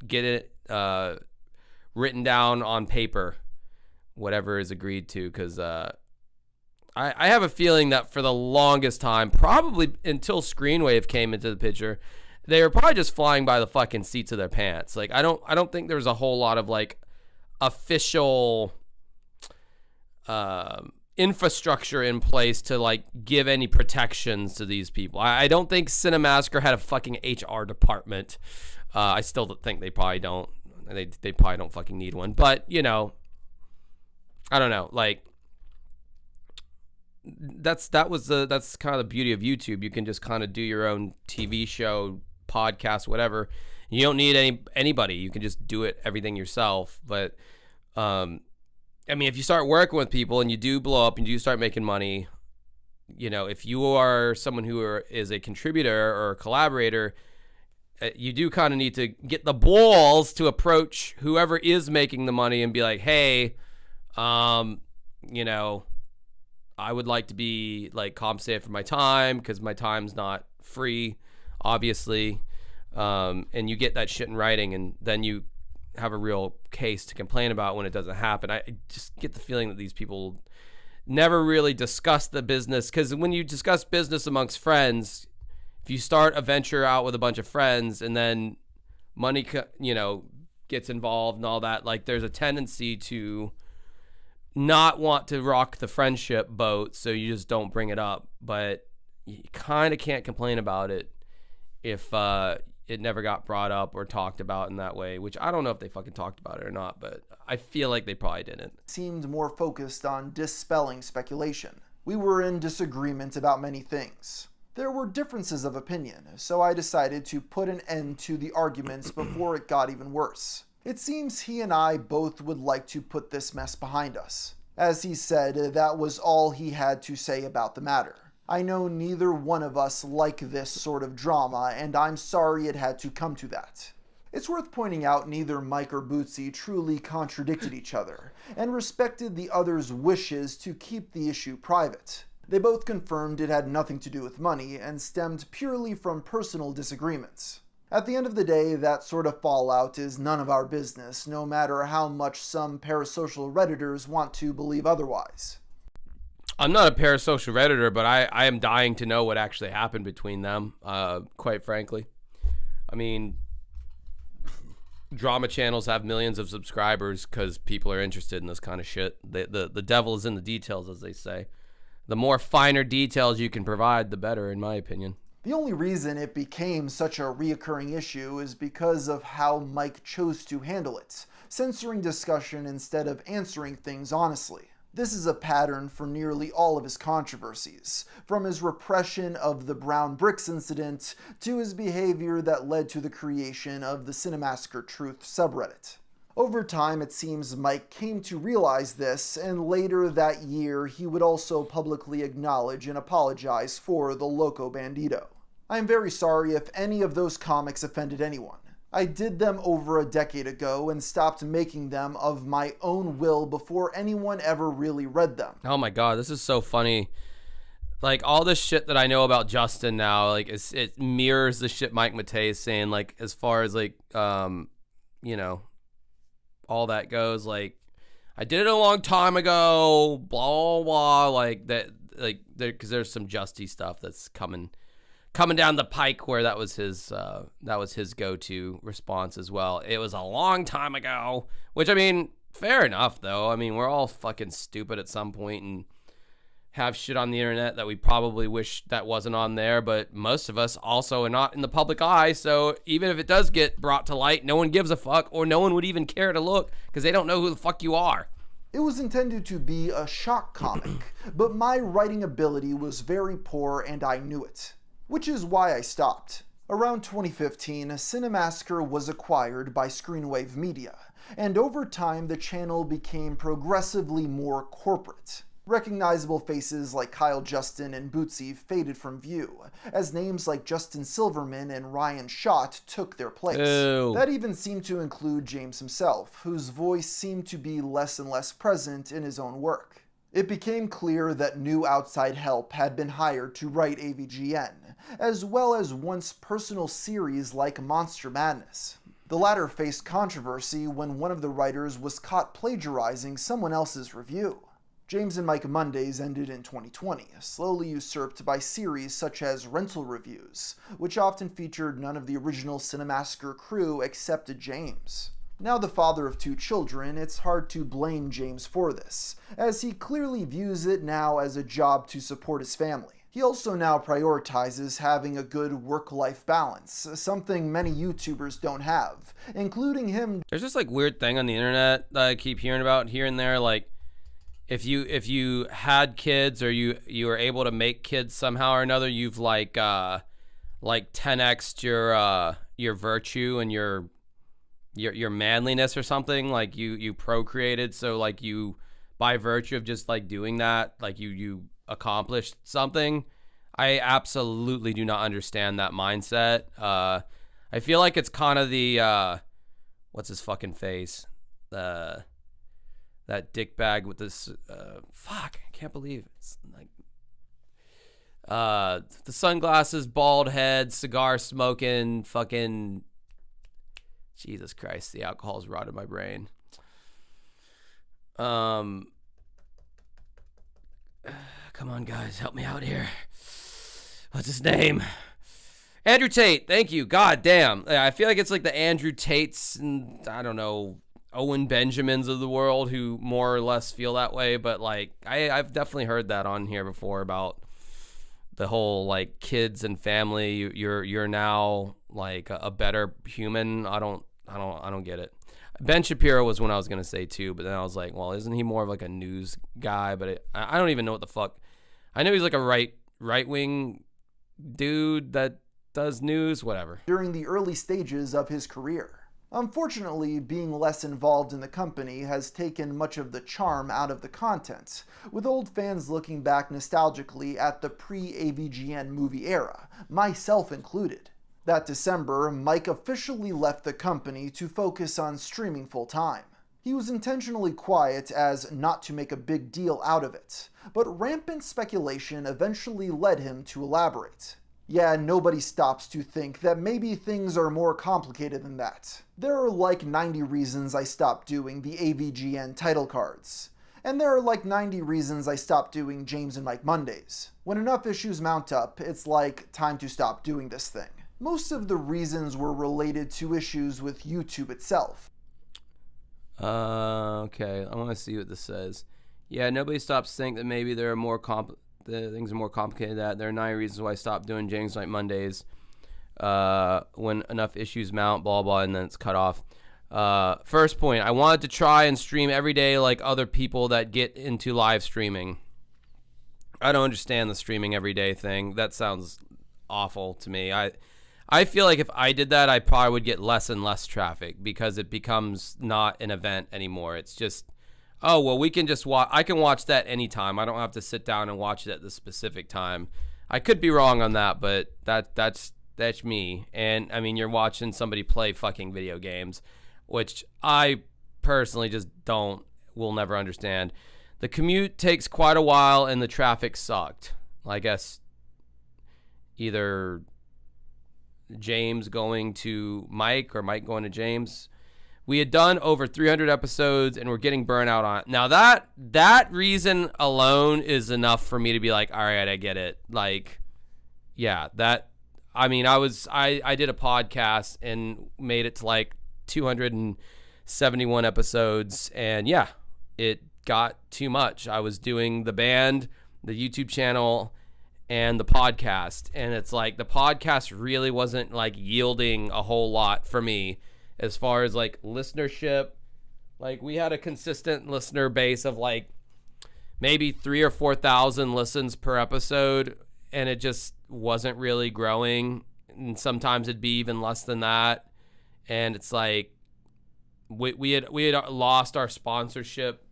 written down on paper, whatever is agreed to, because I have a feeling that for the longest time, probably until Screenwave came into the picture, they were probably just flying by the fucking seats of their pants. Like, I don't think there was a whole lot of like official infrastructure in place to like give any protections to these people. I don't think Cinemassacre had a fucking HR department. I still think they probably don't. They probably don't fucking need one. But, you know, I don't know. Like, that's kind of the beauty of YouTube. You can just kind of do your own TV show, podcast, whatever. You don't need anybody. You can just do everything yourself. But I mean, if you start working with people and you do blow up and you do start making money, you know, if you are someone who is a contributor or a collaborator, you do kind of need to get the balls to approach whoever is making the money and be like, hey, you know, I would like to be like compensated for my time because my time's not free, obviously. And you get that shit in writing, and then you have a real case to complain about when it doesn't happen. I just get the feeling that these people never really discuss the business, because when you discuss business amongst friends, if you start a venture out with a bunch of friends and then money, you know, gets involved and all that, like there's a tendency to not want to rock the friendship boat, so you just don't bring it up. But you kind of can't complain about it if it never got brought up or talked about in that way, which I don't know if they fucking talked about it or not, but I feel like they probably didn't. Seemed more focused on dispelling speculation. We were in disagreement about many things. There were differences of opinion, so I decided to put an end to the arguments before it got even worse. It seems he and I both would like to put this mess behind us. As he said, that was all he had to say about the matter. I know neither one of us like this sort of drama, and I'm sorry it had to come to that. It's worth pointing out neither Mike or Bootsy truly contradicted each other, and respected the other's wishes to keep the issue private. They both confirmed it had nothing to do with money and stemmed purely from personal disagreements. At the end of the day, that sort of fallout is none of our business, no matter how much some parasocial Redditors want to believe otherwise. I'm not a parasocial Redditor, but I am dying to know what actually happened between them, quite frankly. I mean, drama channels have millions of subscribers because people are interested in this kind of shit. The devil is in the details, as they say. The more finer details you can provide, the better, in my opinion. The only reason it became such a reoccurring issue is because of how Mike chose to handle it, censoring discussion instead of answering things honestly. This is a pattern for nearly all of his controversies, from his repression of the Brown Bricks incident to his behavior that led to the creation of the Cinemassacre Truth subreddit. Over time, it seems Mike came to realize this, and later that year he would also publicly acknowledge and apologize for the Loco Bandito. I am very sorry if any of those comics offended anyone. I did them over a decade ago and stopped making them of my own will before anyone ever really read them. Oh my god, this is so funny. Like, all this shit that I know about Justin now, like, it mirrors the shit Mike Matei is saying, like, as far as, like, you know, all that goes. Like, I did it a long time ago, blah, blah, blah, like, that, like, because there's some Justy stuff that's coming down the pike where that was his go-to response as well. It was a long time ago, which, I mean, fair enough, though. I mean, we're all fucking stupid at some point and have shit on the internet that we probably wish that wasn't on there, but most of us also are not in the public eye, so even if it does get brought to light, no one gives a fuck, or no one would even care to look, because they don't know who the fuck you are. It was intended to be a shock comic, but my writing ability was very poor and I knew it. Which is why I stopped. Around 2015, Cinemassacre was acquired by Screenwave Media, and over time the channel became progressively more corporate. Recognizable faces like Kyle Justin and Bootsy faded from view, as names like Justin Silverman and Ryan Schott took their place. Ew. That even seemed to include James himself, whose voice seemed to be less and less present in his own work. It became clear that new outside help had been hired to write AVGN, as well as once personal series like Monster Madness. The latter faced controversy when one of the writers was caught plagiarizing someone else's review. James and Mike Mondays ended in 2020, slowly usurped by series such as Rental Reviews, which often featured none of the original Cinemassacre crew except James. Now the father of 2 children, it's hard to blame James for this, as he clearly views it now as a job to support his family. He also now prioritizes having a good work-life balance, something many YouTubers don't have, including him. There's this like weird thing on the internet that I keep hearing about here and there, like if you had kids or you were able to make kids somehow or another, you've like 10x'd your virtue and your manliness or something. Like you procreated, so like you, by virtue of just like doing that, like you accomplished something. I absolutely do not understand that mindset. I feel like it's kind of the what's his fucking face, that dickbag with this fuck, I can't believe it's like the sunglasses, bald head, cigar smoking, fucking Jesus Christ, the alcohol's rotted my brain. Come on, guys, help me out here. What's his name? Andrew Tate. Thank you. God damn. I feel like it's like the Andrew Tates and I don't know, Owen Benjamins of the world who more or less feel that way. But like, I've definitely heard that on here before about the whole like kids and family. You're now like a better human. I don't get it. Ben Shapiro was one I was gonna say too, but then I was like, well, isn't he more of like a news guy? But I don't even know what the fuck. I know he's like a right wing dude that does news, whatever. During the early stages of his career. Unfortunately, being less involved in the company has taken much of the charm out of the content, with old fans looking back nostalgically at the pre-AVGN movie era, myself included. That December, Mike officially left the company to focus on streaming full-time. He was intentionally quiet as not to make a big deal out of it, but rampant speculation eventually led him to elaborate. Yeah, nobody stops to think that maybe things are more complicated than that. There are like 90 reasons I stopped doing the AVGN title cards. And there are like 90 reasons I stopped doing James and Mike Mondays. When enough issues mount up, it's like time to stop doing this thing. Most of the reasons were related to issues with YouTube itself. Okay, I want to see what this says. Yeah, nobody stops to think that maybe there are more things are more complicated than that. There are 9 reasons why I stopped doing James Night Mondays. When enough issues mount, blah, blah, and then it's cut off. First point, I wanted to try and stream every day like other people that get into live streaming. I don't understand the streaming every day thing. That sounds awful to me. I feel like if I did that, I probably would get less and less traffic because it becomes not an event anymore. It's just, oh, well, we can just watch. I can watch that anytime. I don't have to sit down and watch it at the specific time. I could be wrong on that, but that's me. And I mean, you're watching somebody play fucking video games, which I personally just will never understand. The commute takes quite a while and the traffic sucked. I guess either James going to Mike or Mike going to James. We had done over 300 episodes and we're getting burnout on it. Now that reason alone is enough for me to be like, all right, I get it. Like, yeah, I did a podcast and made it to like 271 episodes, and yeah, it got too much. I was doing the band, the YouTube channel, and the podcast, and it's like the podcast really wasn't like yielding a whole lot for me as far as like listenership. Like we had a consistent listener base of like maybe 3,000 or 4,000 listens per episode, and it just wasn't really growing, and sometimes it'd be even less than that. And it's like we had lost our sponsorship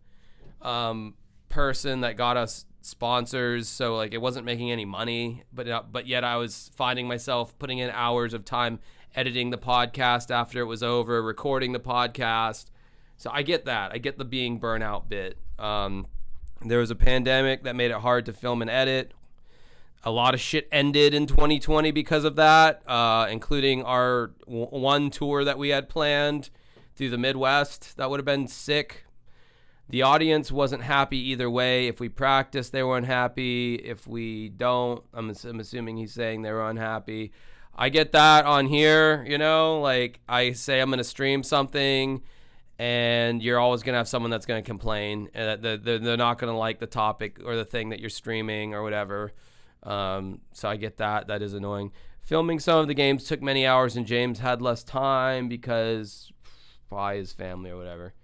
person that got us sponsors, so like it wasn't making any money, but yet I was finding myself putting in hours of time editing the podcast after it was over, recording the podcast. So I get that. I get the being burnout bit. There was a pandemic that made it hard to film and edit. A lot of shit ended in 2020 because of that, including our one tour that we had planned through the Midwest. That would have been sick. The audience wasn't happy either way. If we practiced, they were unhappy. If we don't, I'm assuming he's saying they were unhappy. I get that on here, like I say I'm going to stream something, and you're always going to have someone that's going to complain. They're not going to like the topic or the thing that you're streaming or whatever. So I get that. That is annoying. Filming some of the games took many hours, and James had less time because by his family or whatever.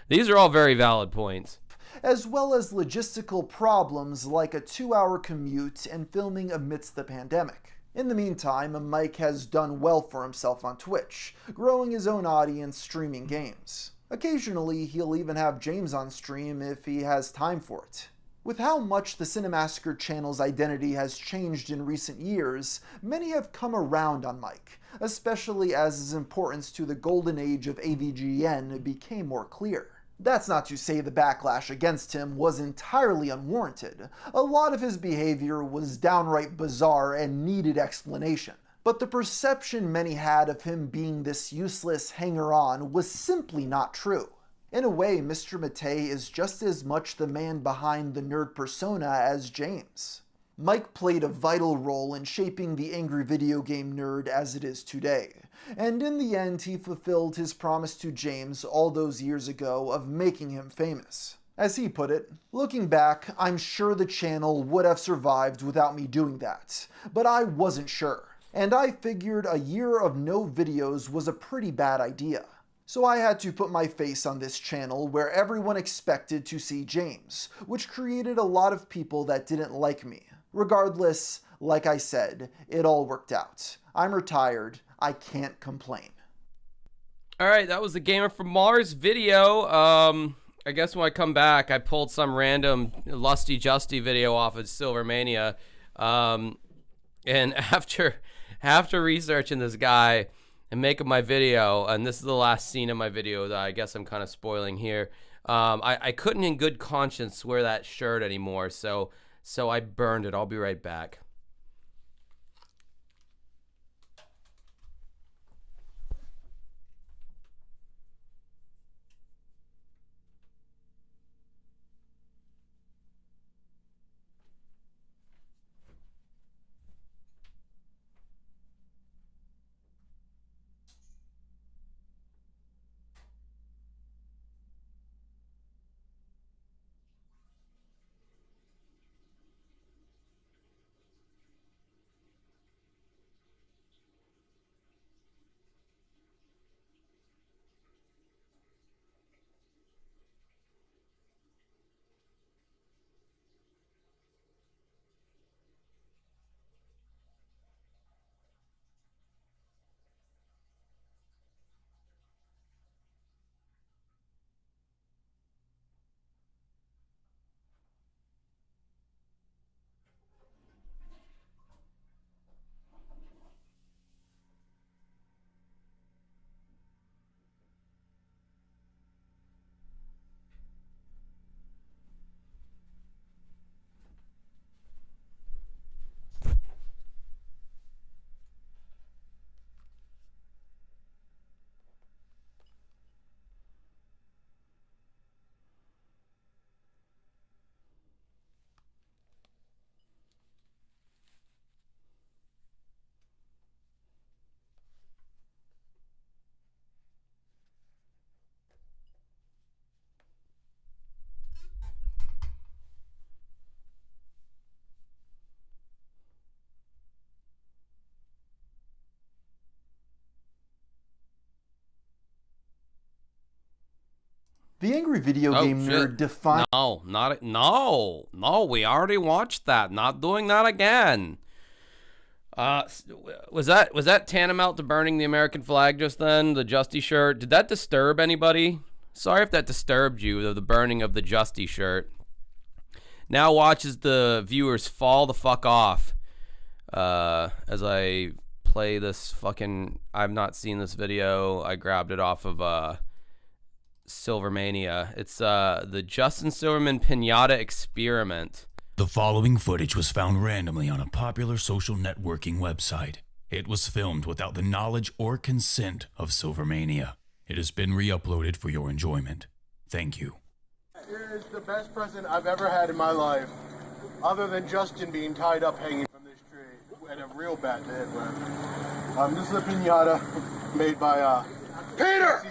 These are all very valid points. As well as logistical problems like a 2-hour commute and filming amidst the pandemic. In the meantime, Mike has done well for himself on Twitch, growing his own audience streaming games. Occasionally, he'll even have James on stream if he has time for it. With how much the Cinemassacre channel's identity has changed in recent years, many have come around on Mike, especially as his importance to the golden age of AVGN became more clear. That's not to say the backlash against him was entirely unwarranted. A lot of his behavior was downright bizarre and needed explanation. But the perception many had of him being this useless hanger-on was simply not true. In a way, Mr. Matei is just as much the man behind the nerd persona as James. Mike played a vital role in shaping the angry video game nerd as it is today, and in the end he fulfilled his promise to James all those years ago of making him famous. As he put it, looking back, I'm sure the channel would have survived without me doing that, but I wasn't sure, and I figured a year of no videos was a pretty bad idea. So I had to put my face on this channel where everyone expected to see James, which created a lot of people that didn't like me. Regardless, like I said, it all worked out. I'm retired. I can't complain. All right, that was the Gamer from Mars video. I guess when I come back, I pulled some random Lusty Justy video off of Silvermania. And after after researching this guy and making my video, and this is the last scene of my video that I guess I'm kind of spoiling here. I couldn't in good conscience wear that shirt anymore, so I burned it. I'll be right back. The angry video game nerd defined. No, we already watched that. Not doing that again. Was that tantamount to burning the American flag just then? The Justy shirt? Did that disturb anybody? Sorry if that disturbed you, the burning of the Justy shirt. Now watch as the viewers fall the fuck off as I play this fucking... I've not seen this video. I grabbed it off of Silvermania. It's the Justin Silverman Pinata Experiment. The following footage was found randomly on a popular social networking website. It was filmed without the knowledge or consent of Silvermania. It has been re-uploaded for your enjoyment. Thank you. It is the best present I've ever had in my life, other than Justin being tied up hanging from this tree and a real bat to hit with. This is a pinata made by Peter!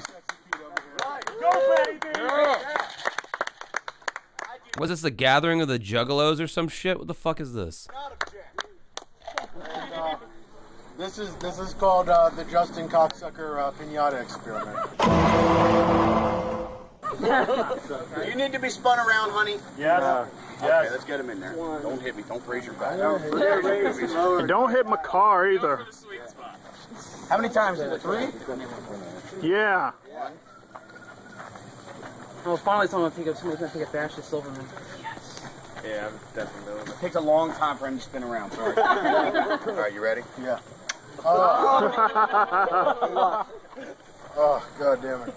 Go, baby! Yeah. Was this the gathering of the Juggalos or some shit? What the fuck is this? And, this is called the Justin Cocksucker Pinata Experiment. You need to be spun around, honey. Yes. Okay, let's get him in there. Don't hit me. Don't raise your back. Don't hit my car either. How many times is it? 3? Yeah. Oh, finally someone's gonna take a bash to Silverman. Yes. Yeah, I'm definitely doing it. It takes a long time for him to spin around. Sorry. All right, you ready? Yeah. Oh, God damn it.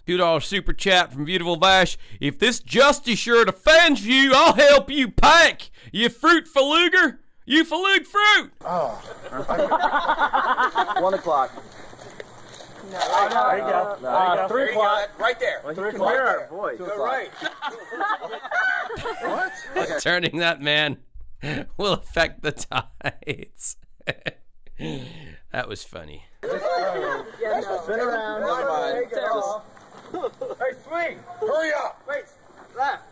$2 super chat from Beautiful Vash. If this Justy shirt offends you, I'll help you pack. You fruit faluger. You falug fruit. Oh. 1 o'clock. No, there you go. 3 o'clock. Right there. Well, 3 can o'clock. hear our There. voice. Go right. What? Okay. Turning that man will affect the tides. That was funny. Spin around. Hey, swing. Hurry up. Wait. Left.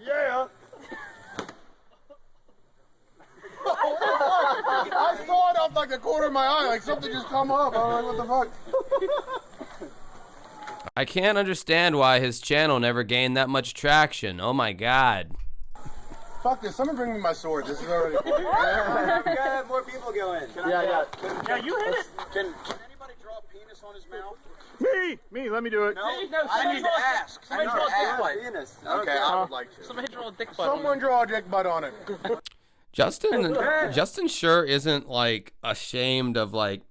Yeah. I saw it off like the corner of my eye, like something just come up. I'm like, what the fuck? I can't understand why his channel never gained that much traction. Oh my god. Fuck this. Someone bring me my sword. This is already... We gotta have more people go in. Yeah, you hit it. Can anybody draw a penis on his mouth? Me, let me do it. No, I need to ask. Somebody draw a dick butt. Penis. Okay, I would like to. Somebody draw a dick butt. Someone draw a dick butt on it. Justin sure isn't like ashamed of like,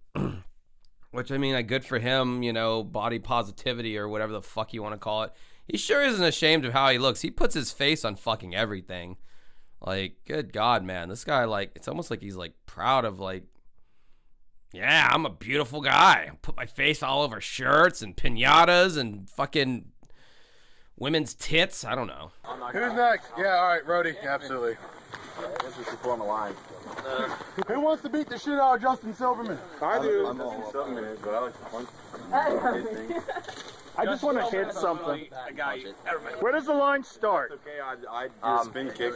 which I mean, like, good for him, you know, body positivity or whatever the fuck you want to call it. He sure isn't ashamed of how he looks. He puts his face on fucking everything. Like, good God, man, this guy, like, it's almost like he's like proud of like, yeah, I'm a beautiful guy. Put my face all over shirts and piñatas and fucking women's tits. I don't know. Who's next? Yeah, all right, Rody, absolutely. Guess we should go on the line. Who wants to beat the shit out of Justin Silverman? I do. I'm Justin Silverman, but I like to punch. I just want to hit something. Where does the line start? Okay, I do a spin kick.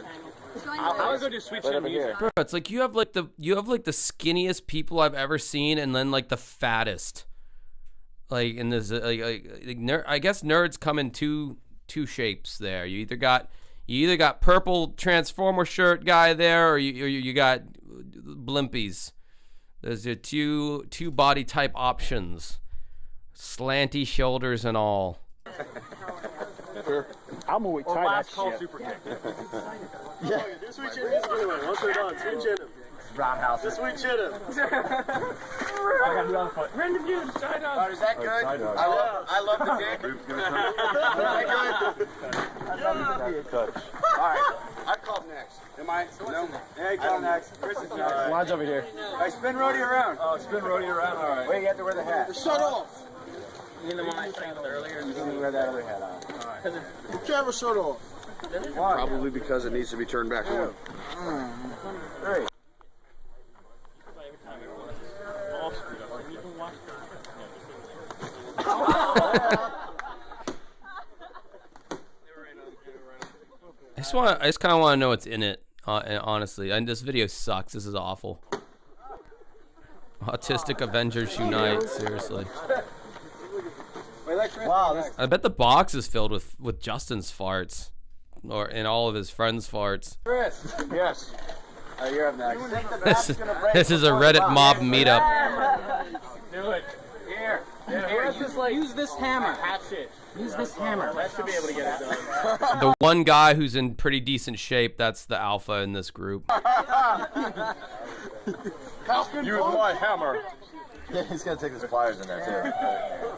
I would go do sweet chin music. Bro, it's like you have like the skinniest people I've ever seen, and then like the fattest. Like in this, I guess nerds come in two shapes. There, you either got purple Transformer shirt guy there, or you got blimpies. There's your two body type options, slanty shoulders and all. I'm gonna tie that shit. Super kick. Yeah. Do sweet chin music anyway. Once we're done, sweet chin him. Roundhouse. Just sweet chin him. I got the other foot. Random views, side on. Oh, is that good? I love the dick. Is that good? All right. I call next. Am I? No. Yeah, you call next. Chris is next. Line's over here. I spin Rody around. Oh, spin Rody around. All right. Wait, you have to wear the hat. Shut off. You know the one I sang earlier? You can wear that other hat on. All right. You can't have a shirt off. Why? Probably because it needs to be turned back on. Hey. I just kind of want to know what's in it, honestly. And this video sucks. This is awful. Autistic Avengers Unite. Seriously. Wow. I bet the box is filled with Justin's farts, and all of his friends' farts. Chris. Yes. You're up next. This is a Reddit mob meetup. Do it. Here. Use this hammer. Hatchet. Use this hammer. That should be able to get it done. The one guy who's in pretty decent shape, that's the alpha in this group. Use my hammer. Yeah, he's gonna take his pliers in there too.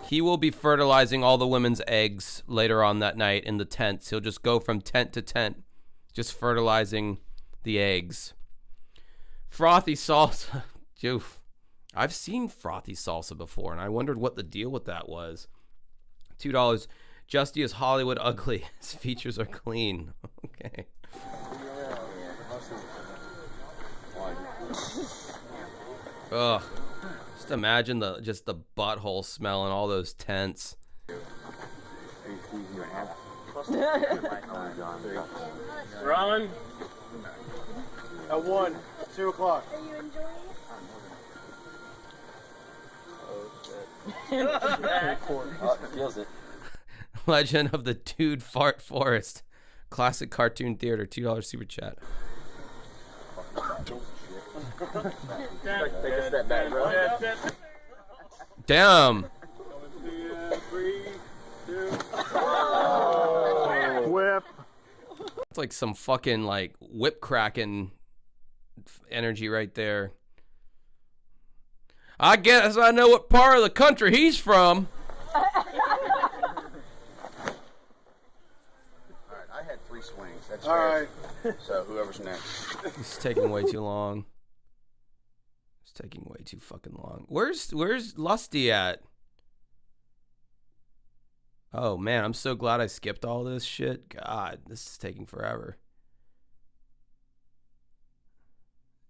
He will be fertilizing all the women's eggs later on that night in the tents. He'll just go from tent to tent, just fertilizing the eggs. Frothy salsa. Joof. I've seen frothy salsa before, and I wondered what the deal with that was. $2. Justy is Hollywood ugly. His features are clean. Okay. Ugh. Just imagine the butthole smell in all those tents. Ron. At 1, 2 o'clock. Are you enjoying Feels it. Legend of the Dude Fart Forest. Classic cartoon theater. $2 super chat. Take a step back, bro. Damn. 3, 2. Whip. It's like some fucking like whip cracking energy right there. I guess I know what part of the country he's from. Alright, I had 3 swings. That's all right. So whoever's next. It's taking way too long. It's taking way too fucking long. Where's Lusty at? Oh man, I'm so glad I skipped all this shit. God, this is taking forever.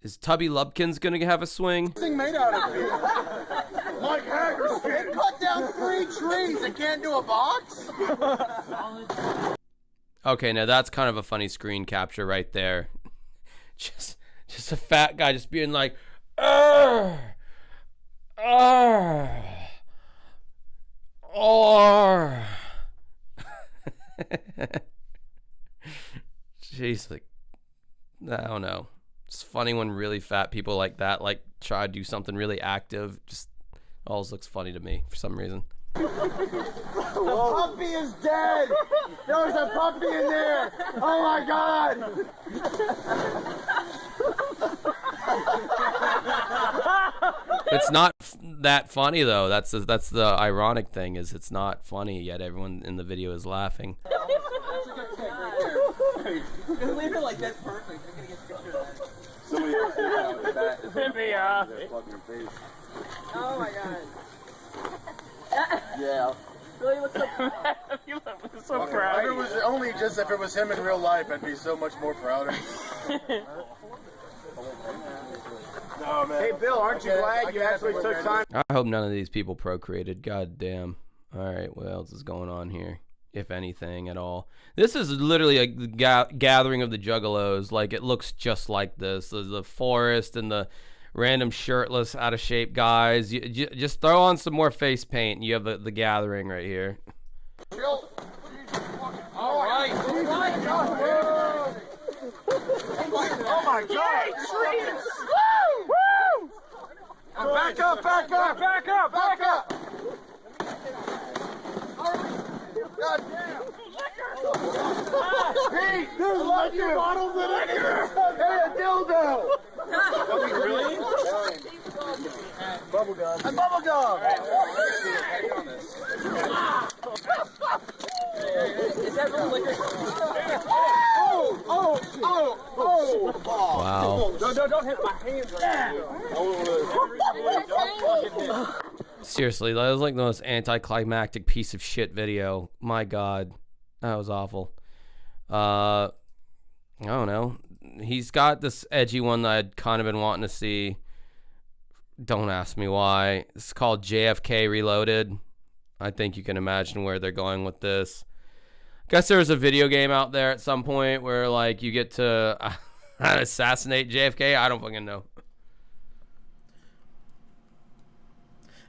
Is Tubby Lubkins gonna have a swing? Thing made out of it. Mike Haggers. They cut down 3 trees and can't do a box. Okay, now that's kind of a funny screen capture right there. Just a fat guy just being like, "Arr, arr, arr." Jeez, like, I don't know. It's funny when really fat people like that like try to do something really active. Just always looks funny to me for some reason. The puppy is dead. There was a puppy in there. Oh my god. It's not that funny though. That's the ironic thing, is it's not funny yet everyone in the video is laughing. Leave it like that's perfect. I'm gonna get a picture of that. Somebody else did that. Oh my god. Yeah. Billy looks so You look so proud. If it was only just if it was him in real life, I'd be so much more prouder. No, man. Hey, Bill, aren't you glad you actually took time? I hope none of these people procreated. God damn. All right, what else is going on here? If anything at all. This is literally a gathering of the Juggalos. Like, it looks just like this. There's the forest and the random shirtless, out of shape guys. You just throw on some more face paint and you have the gathering right here. All right. Oh my God! Woo! Back up! Back up! Back up! Back up! God damn! Pete, there's liquor bottles in liquor. Hey, a dildo. Really? Bubblegum. And bubblegum. Is that real liquor? Wow. Don't hit my hands right now. Seriously, that was like the most anticlimactic piece of shit video. My God, that was awful. I don't know. He's got this edgy one that I'd kind of been wanting to see. Don't ask me why. It's called JFK Reloaded. I think you can imagine where they're going with this. Guess there was a video game out there at some point where like you get to assassinate JFK. I don't fucking know.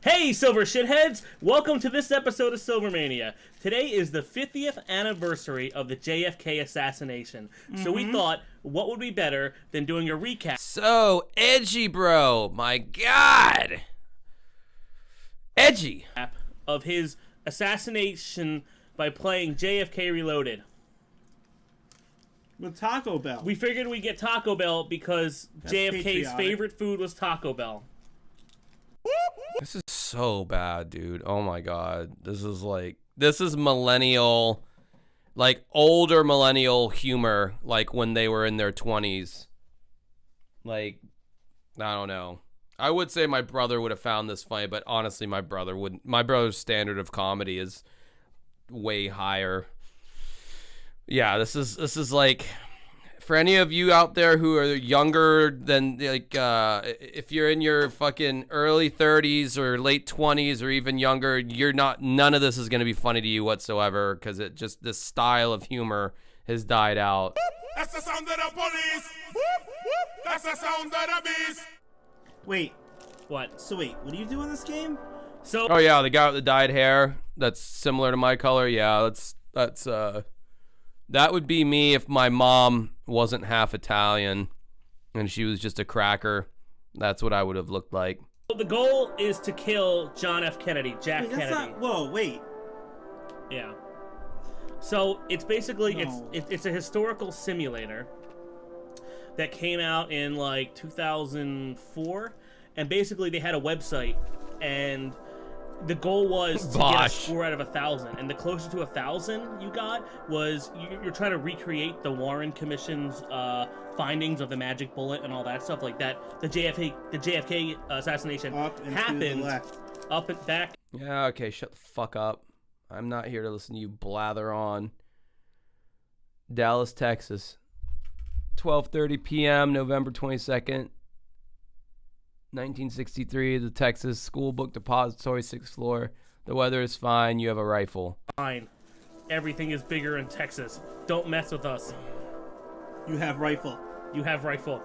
Hey, Silver Shitheads! Welcome to this episode of Silvermania. Today is the 50th anniversary of the JFK assassination. So we thought, what would be better than doing a recap? So edgy, bro. My God. Edgy. Of his assassination by playing JFK Reloaded. With Taco Bell. We figured we'd get Taco Bell because That's JFK's patriotic. favorite food was Taco Bell. This is so bad, dude. Oh my God. This is millennial, like older millennial humor, like when they were in their 20s. Like, I don't know. I would say my brother would have found this funny, but honestly, my brother wouldn't. My brother's standard of comedy is way higher. Yeah, this is like, for any of you out there who are younger than, like, if you're in your fucking early 30s or late 20s or even younger, none of this is going to be funny to you whatsoever, because this style of humor has died out. That's the sound of the police. That's the sound of the beast. Wait. What? So wait, what do you do in this game? So. Oh yeah, the guy with the dyed hair that's similar to my color. Yeah, that would be me if my mom wasn't half Italian and she was just a cracker. That's what I would have looked like. The goal is to kill John F. Kennedy, Jack Wait, Kennedy. Whoa, wait. Yeah. So it's basically No. it's a historical simulator that came out in like 2004, and basically they had a website, and the goal was to get a score out of 1,000, and the closer to 1,000 you got was you're trying to recreate the Warren Commission's findings of the magic bullet and all that stuff like that. The JFK assassination Up and happened to the left. up and back. Yeah, okay, shut the fuck up. I'm not here to listen to you blather on. Dallas, Texas. 12:30 p.m., November 22nd, 1963. The Texas School Book Depository, 6th floor. The weather is fine. You have a rifle. Fine. Everything is bigger in Texas. Don't mess with us. You have rifle. You have rifle.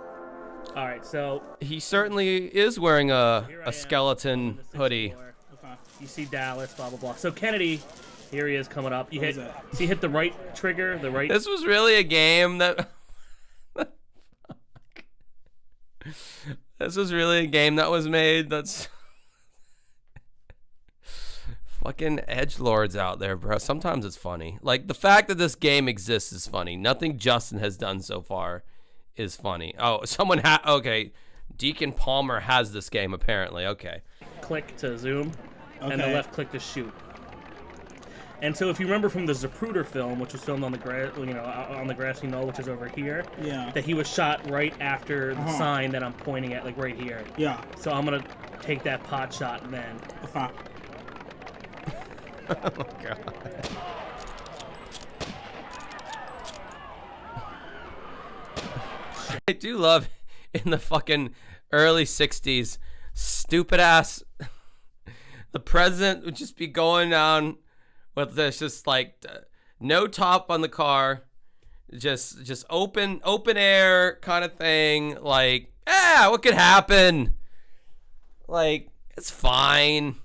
All right, so He certainly is wearing a skeleton hoodie. okay. You see Dallas, blah blah blah. So Kennedy, here he is coming up. You What hit. is that? See, hit the right trigger. The right. This was really a game that... This was really a game that was made. That's... Fucking edgelords out there, bro. Sometimes it's funny. Like, the fact that this game exists is funny. Nothing Justin has done so far is funny. Oh, someone okay. Deacon Palmer has this game, apparently. Okay. Click to zoom, and the Okay. left click to shoot. And so, if you remember from the Zapruder film, which was filmed on the on the grassy knoll, which is over here, Yeah. that he was shot right after the Uh-huh. sign that I'm pointing at, like right here. Yeah. So I'm gonna take that pot shot and then. Oh god. I do love in the fucking early 60s, stupid ass, the president would just be going down with this just like no top on the car, just open air kind of thing, like, what could happen? Like, it's fine.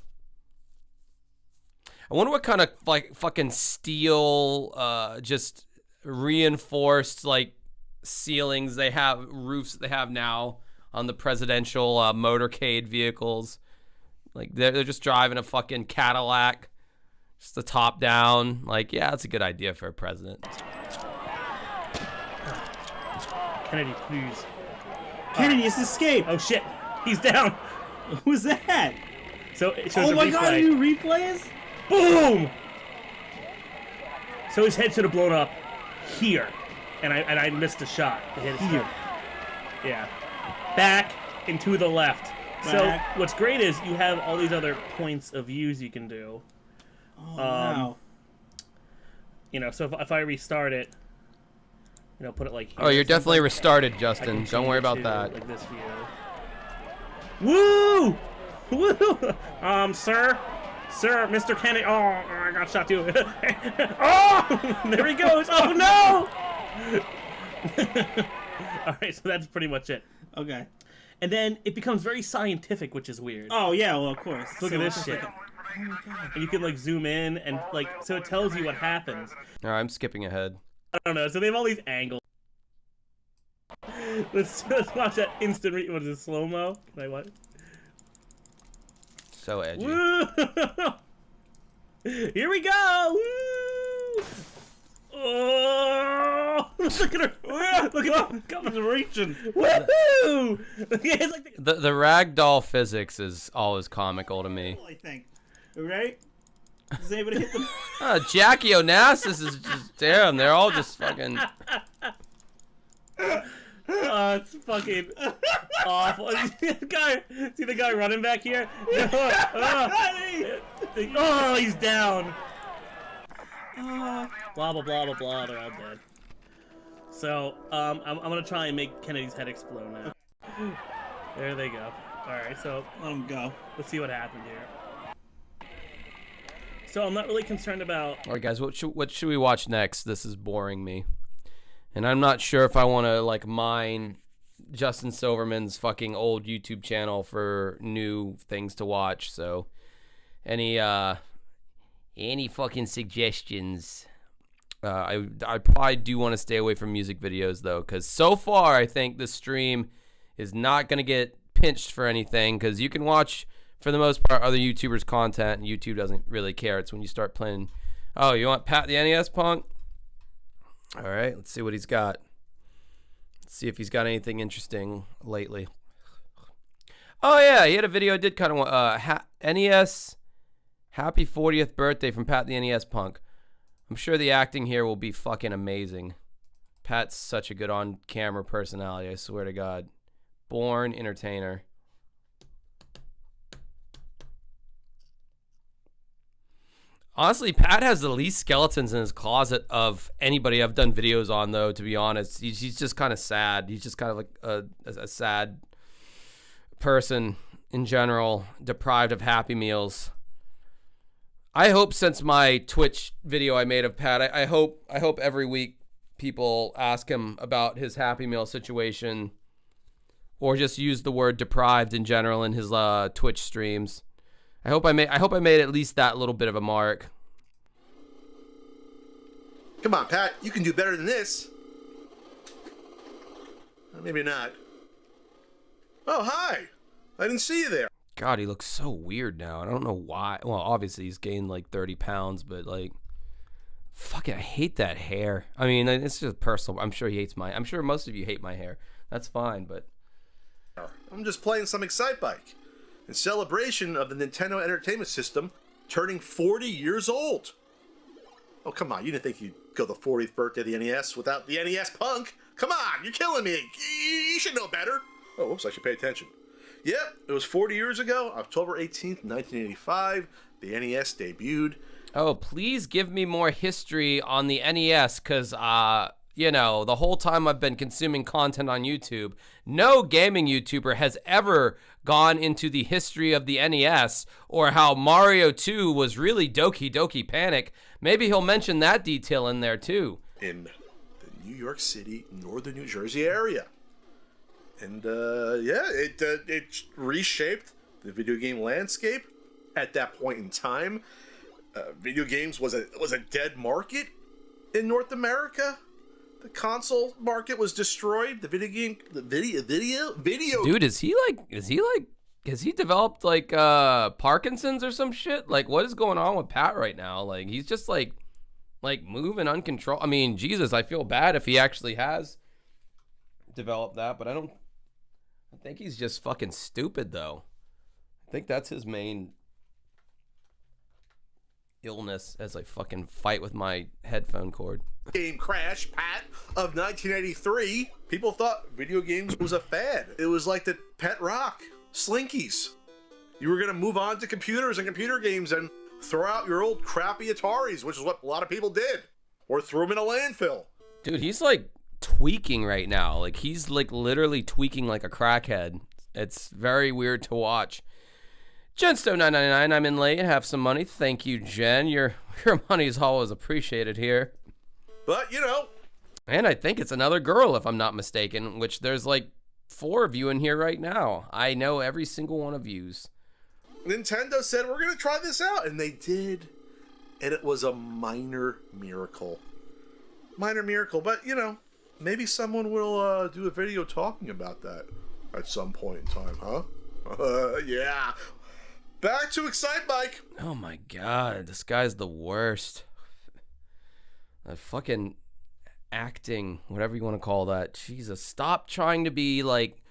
I wonder what kind of like fucking steel, just reinforced like ceilings they have, roofs they have now on the presidential motorcade vehicles. Like they're just driving a fucking Cadillac, just the top down. Like, yeah, that's a good idea for a president. Kennedy, please. Kennedy has escaped. Oh shit, he's down. Who's that? So it shows Oh a my replay. god, you replays? Boom! So his head should have blown up here, and I missed a shot to hit his head. Yeah. Back and to the left. Back. So what's great is you have all these other points of views you can do. Oh, wow. You know, so if I restart it, you know, put it like here. Oh, you're or definitely something, restarted, I Justin. can Don't worry change about to, that. Like this view. Woo! Woo! Sir, Mr. Kennedy. Oh, I got shot too. Oh, there he goes. Oh no! All right, so that's pretty much it. Okay. And then it becomes very scientific, which is weird. Oh yeah, well of course. Look So at this it's shit. like oh my god. And you can like zoom in and like, so it tells you what happens. All right, I'm skipping ahead. I don't know. So they have all these angles. Let's watch that instant. What is it? Slow mo? Can I what? So edgy. Woo! Here we go! Woo! Oh! Look at her! Look at her! Coming reaching! Woohoo! Yeah, it's like The ragdoll physics is always comical to me. I think. Right? Is able to hit them. Jackie Onassis is just damn. They're all just fucking. Oh, it's fucking awful. See the guy running back here? Oh, he's down. Blah, blah, blah, blah, blah. They're all dead. So, I'm gonna try and make Kennedy's head explode now. There they go. Alright, so let him go. Let's see what happened here. So, I'm not really concerned about... Alright, guys, what should we watch next? This is boring me. And I'm not sure if I want to, like, mine Justin Silverman's fucking old YouTube channel for new things to watch. So, any fucking suggestions? I probably do want to stay away from music videos, though, because so far I think this stream is not going to get pinched for anything, because you can watch, for the most part, other YouTubers' content, and YouTube doesn't really care. It's when you start playing... Oh, you want Pat the NES Punk? All right, let's see what he's got. Let's see if he's got anything interesting lately. Oh, yeah, he had a video I did kind of want. NES Happy 40th Birthday from Pat the NES Punk. I'm sure the acting here will be fucking amazing. Pat's such a good on-camera personality, I swear to God. Born entertainer. Honestly, Pat has the least skeletons in his closet of anybody I've done videos on, though, to be honest. He's just kind of sad. He's just kind of like a sad person in general, deprived of Happy Meals. I hope since my Twitch video I made of Pat, I hope every week people ask him about his Happy Meal situation, or just use the word deprived in general in his Twitch streams. I hope I made at least that little bit of a mark. Come on, Pat. You can do better than this. Maybe not. Oh, hi. I didn't see you there. God, he looks so weird now. I don't know why. Well, obviously he's gained like 30 pounds, but like, fuck it, I hate that hair. I mean, it's just personal. I'm sure he hates I'm sure most of you hate my hair. That's fine, but I'm just playing some Excitebike in celebration of the Nintendo Entertainment System turning 40 years old. Oh, come on. You didn't think you'd go the 40th birthday of the NES without the NES Punk? Come on. You're killing me. You should know better. Oh, whoops. I should pay attention. Yep. It was 40 years ago, October 18th, 1985. The NES debuted. Oh, please give me more history on the NES, because, you know, the whole time I've been consuming content on YouTube, no gaming YouTuber has ever gone into the history of the NES or how Mario 2 was really Doki Doki Panic. Maybe he'll mention that detail in there, too. In the New York City, northern New Jersey area. And, yeah, it reshaped the video game landscape at that point in time. Video games was a dead market in North America. The console market was destroyed. The video. Dude, has he developed like Parkinson's or some shit? Like, what is going on with Pat right now? Like, he's just like moving uncontrolled. I mean, Jesus, I feel bad if he actually has developed that, but I think he's just fucking stupid though. I think that's his main illness as I fucking fight with my headphone cord. Game Crash, Pat, of 1983. People thought video games was a fad. It was like the pet rock, Slinkies. You were going to move on to computers and computer games and throw out your old crappy Ataris, which is what a lot of people did. Or throw them in a landfill. Dude, he's like tweaking right now. Like, he's like literally tweaking like a crackhead. It's very weird to watch. Jensto999, I'm in late. Have some money. Thank you, Jen. Your money is always appreciated here. But, you know. And I think it's another girl, if I'm not mistaken, which there's like 4 of you in here right now. I know every single one of yous. Nintendo said, we're going to try this out. And they did. And it was a minor miracle. Minor miracle. But, you know, maybe someone will do a video talking about that at some point in time, huh? Yeah. Back to Excitebike. Oh my god, this guy's the worst. That fucking acting, whatever you want to call that. Jesus, stop trying to be like,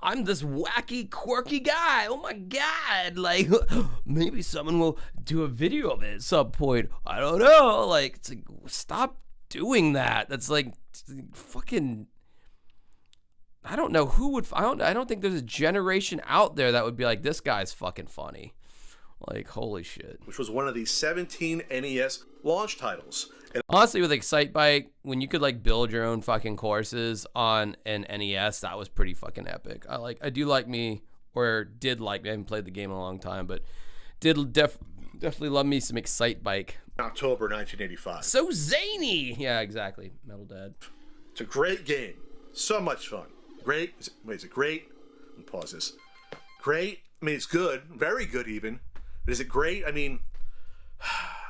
I'm this wacky, quirky guy. Oh my god. Like, maybe someone will do a video of it at some point. I don't know. Like, it's like, stop doing that. That's like fucking... I don't know who would... I don't think there's a generation out there that would be like, this guy's fucking funny. Like, holy shit. Which was one of the 17 NES launch titles. And honestly, with Excitebike, when you could like build your own fucking courses on an NES, that was pretty fucking epic. I did like me, I haven't played the game in a long time, but definitely love me some Excitebike. October 1985. So zany! Yeah, exactly. Metal Dad. It's a great game. So much fun. Great. Is it great? Let me pause this. Great. I mean, it's good. Very good, even. But is it great? I mean,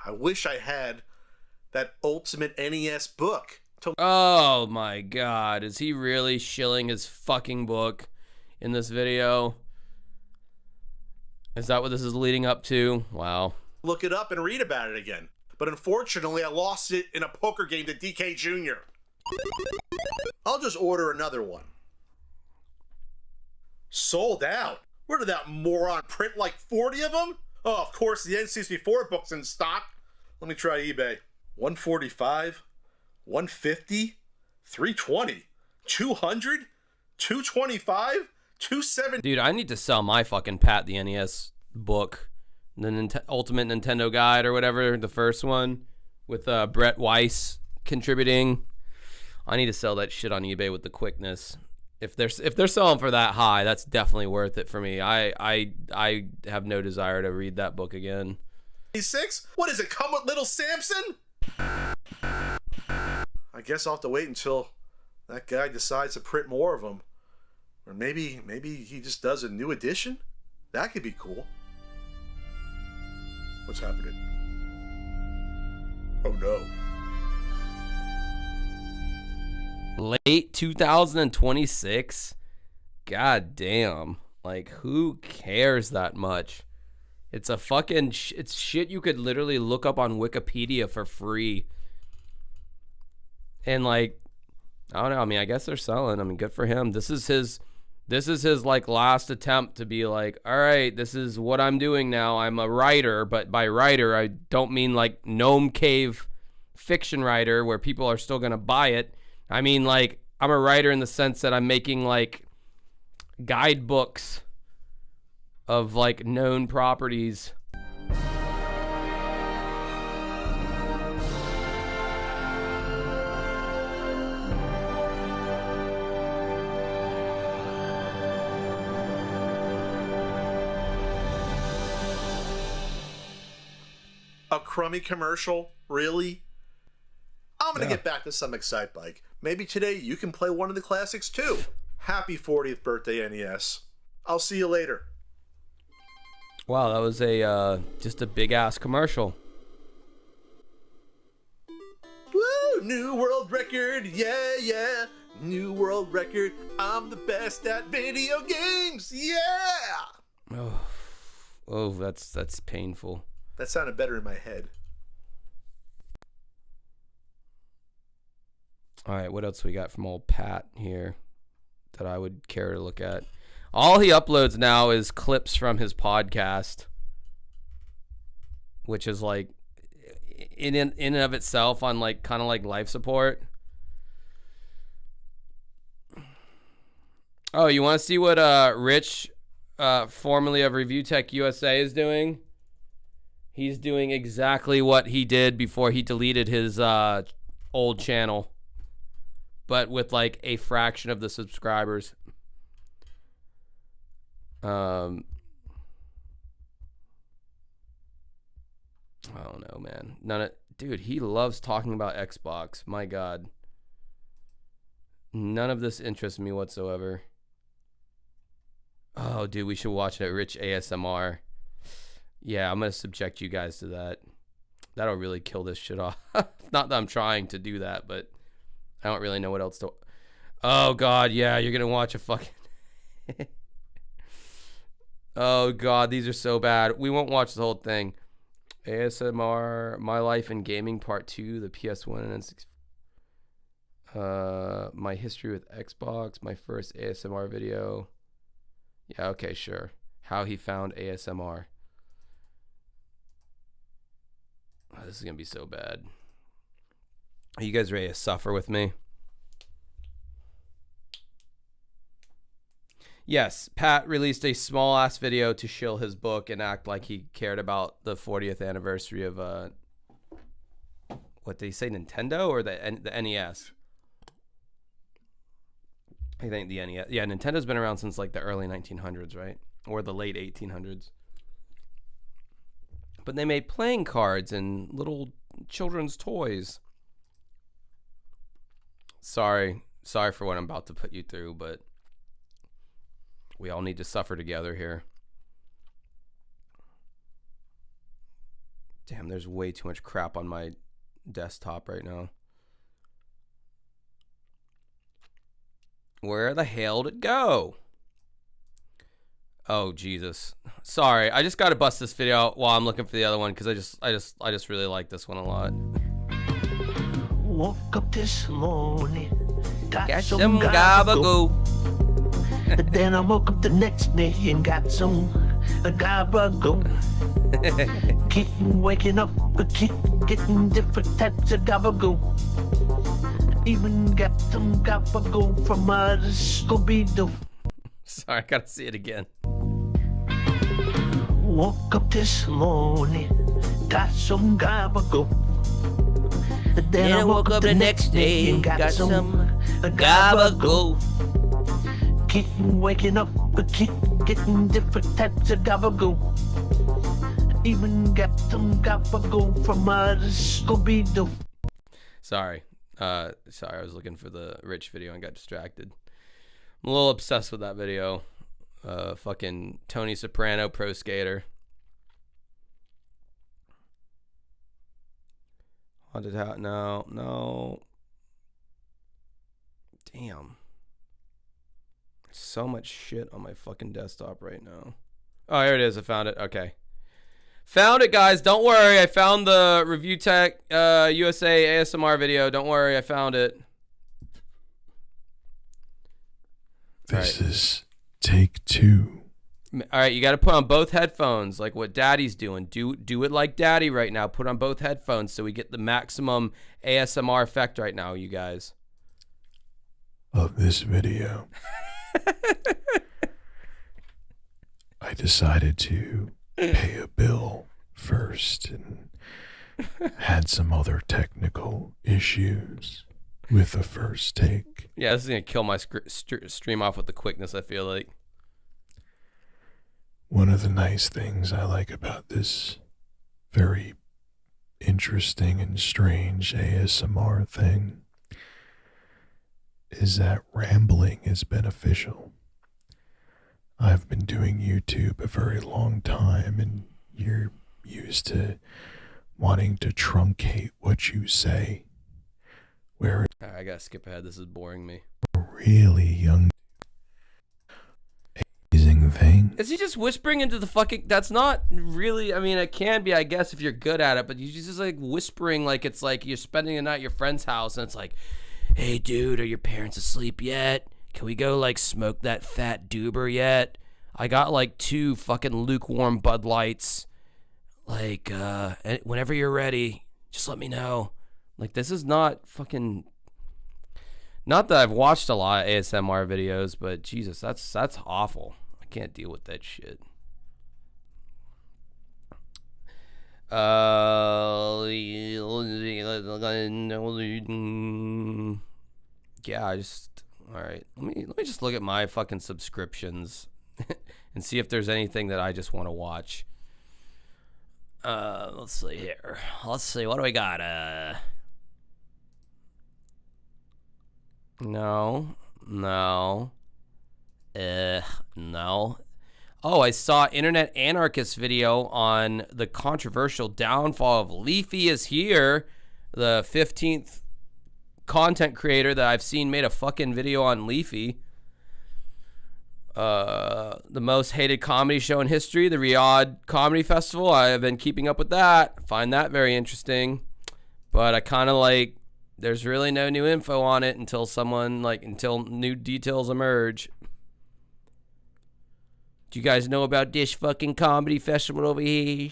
I wish I had that Ultimate NES book. Oh my god. Is he really shilling his fucking book in this video? Is that what this is leading up to? Wow. Look it up and read about it again. But unfortunately, I lost it in a poker game to DK Jr. I'll just order another one. Sold out. Where did that moron print like 40 of them? Oh, of course, the N64 book's in stock. Let me try eBay. 145, 150, 320, 200, 225, 270. Dude, I need to sell my fucking Pat the NES book. The Ultimate Nintendo Guide or whatever, the first one with Brett Weiss contributing. I need to sell that shit on eBay with the quickness. If they're selling for that high, that's definitely worth it for me. I have no desire to read that book again. 6? What does it come with, Little Samson? I guess I'll have to wait until that guy decides to print more of them. Or maybe he just does a new edition? That could be cool. What's happening? Oh no. Late 2026? God damn. Like, who cares that much? It's a fucking... it's shit you could literally look up on Wikipedia for free. And, like, I don't know. I mean, I guess they're selling. I mean, good for him. This is his This is his like last attempt to be like, all right, this is what I'm doing now. I'm a writer, but by writer, I don't mean like Gnome Cave fiction writer where people are still going to buy it. I mean, like, I'm a writer in the sense that I'm making like guidebooks of like known properties. A crummy commercial? Really? I'm going to get back to some Excitebike. Maybe today you can play one of the classics too. Happy 40th birthday, NES. I'll see you later. Wow, that was a just a big-ass commercial. Woo! New world record, yeah, yeah. New world record. I'm the best at video games, yeah! Oh, that's painful. That sounded better in my head. All right, what else we got from old Pat here that I would care to look at? All he uploads now is clips from his podcast, which is like in and of itself on like kind of like life support. Oh, you want to see what Rich, formerly of Review Tech USA, is doing? He's doing exactly what he did before he deleted his old channel, but with like a fraction of the subscribers. I don't know, man. Dude, he loves talking about Xbox. My God. None of this interests me whatsoever. Oh, dude, we should watch a Rich ASMR. Yeah, I'm going to subject you guys to that. That'll really kill this shit off. Not that I'm trying to do that, but I don't really know what else to... Oh, God, yeah, you're going to watch a fucking... Oh, God, these are so bad. We won't watch the whole thing. ASMR, My Life in Gaming Part 2, the PS1 and N64. My history with Xbox, my first ASMR video. Yeah, okay, sure. How he found ASMR. Oh, this is going to be so bad. Are you guys ready to suffer with me? Yes, Pat released a small-ass video to shill his book and act like he cared about the 40th anniversary of, what did he say, Nintendo or the NES? I think the NES. Yeah, Nintendo's been around since, like, the early 1900s, right? Or the late 1800s. But they made playing cards and little children's toys. Sorry for what I'm about to put you through, but we all need to suffer together here. Damn, there's way too much crap on my desktop right now. Where the hell did it go? Oh, Jesus. Sorry, I just got to bust this video out while I'm looking for the other one because I just really like this one a lot. Woke up this morning, got some gabagoo. Then I woke up the next day and got some gabagoo. Keep waking up, but keep getting different types of gabagoo. Even got some gabagoo from the Scooby-Doo. Sorry, I gotta see it again. Woke up this morning, got some gabagoo. Then I woke up the next day and got some gabagoo. Keep waking up, but keep getting different types of gabagoo. Even got some gabagoo from the Scooby-Doo. Sorry, I was looking for the Rich video and got distracted. I'm a little obsessed with that video. Fucking Tony Soprano Pro Skater. Haunted House. No. Damn. So much shit on my fucking desktop right now. Oh, here it is. I found it. Okay. Found it, guys. Don't worry. I found the Review Tech USA ASMR video. Don't worry. I found it. This is Take 2. All right, you got to put on both headphones like what Daddy's doing. Do it like Daddy right now. Put on both headphones so we get the maximum ASMR effect right now, you guys. Of this video. I decided to pay a bill first and had some other technical issues with the first take. Yeah, this is going to kill my stream off with the quickness, I feel like. One of the nice things I like about this very interesting and strange ASMR thing is that rambling is beneficial. I've been doing YouTube a very long time, and you're used to wanting to truncate what you say. Where All right, I got to skip ahead. This is boring me. a really young amazing thing. Is he just whispering into the fucking... That's not really... I mean, it can be, I guess, if you're good at it, but you're just like whispering like it's like you're spending the night at your friend's house, and it's like, hey, dude, are your parents asleep yet? Can we go, like, smoke that fat doober yet? I got, like, 2 fucking lukewarm Bud Lights. Like, whenever you're ready, just let me know. Like, this is not fucking... Not that I've watched a lot of ASMR videos, but Jesus, that's awful. I can't deal with that shit. Yeah, I just... All right, let me just look at my fucking subscriptions and see if there's anything that I just want to watch. Let's see here. Let's see, what do we got? No. No. Oh, I saw Internet Anarchist video on the controversial downfall of Leafy is here, the 15th content creator that I've seen made a fucking video on Leafy. The most hated comedy show in history, the Riyadh Comedy Festival. I have been keeping up with that. Find that very interesting. But I kind of like, there's really no new info on it until until new details emerge. Do you guys know about this fucking comedy festival over here?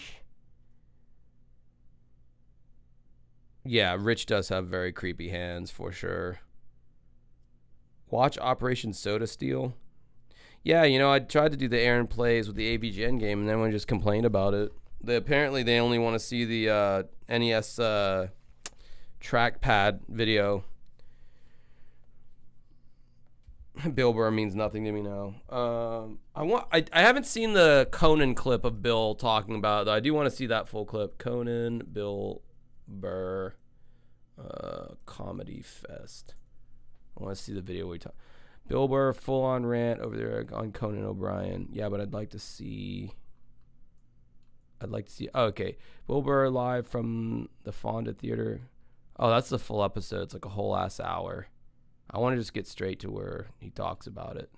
Yeah, Rich does have very creepy hands for sure. Watch Operation Soda Steel. Yeah, you know, I tried to do the Aaron Plays with the AVGN game, and everyone just complained about it. Apparently, they only want to see the NES trackpad video. Bill Burr means nothing to me now. I haven't seen the Conan clip of Bill talking about it, though. I do want to see that full clip. Conan, Bill Burr, Comedy Fest. I want to see the video where we talk. Bill Burr full on rant over there on Conan O'Brien. Yeah, but I'd like to see. Oh, okay. Bill Burr live from the Fonda Theater. Oh, that's the full episode. It's like a whole ass hour. I want to just get straight to where he talks about it.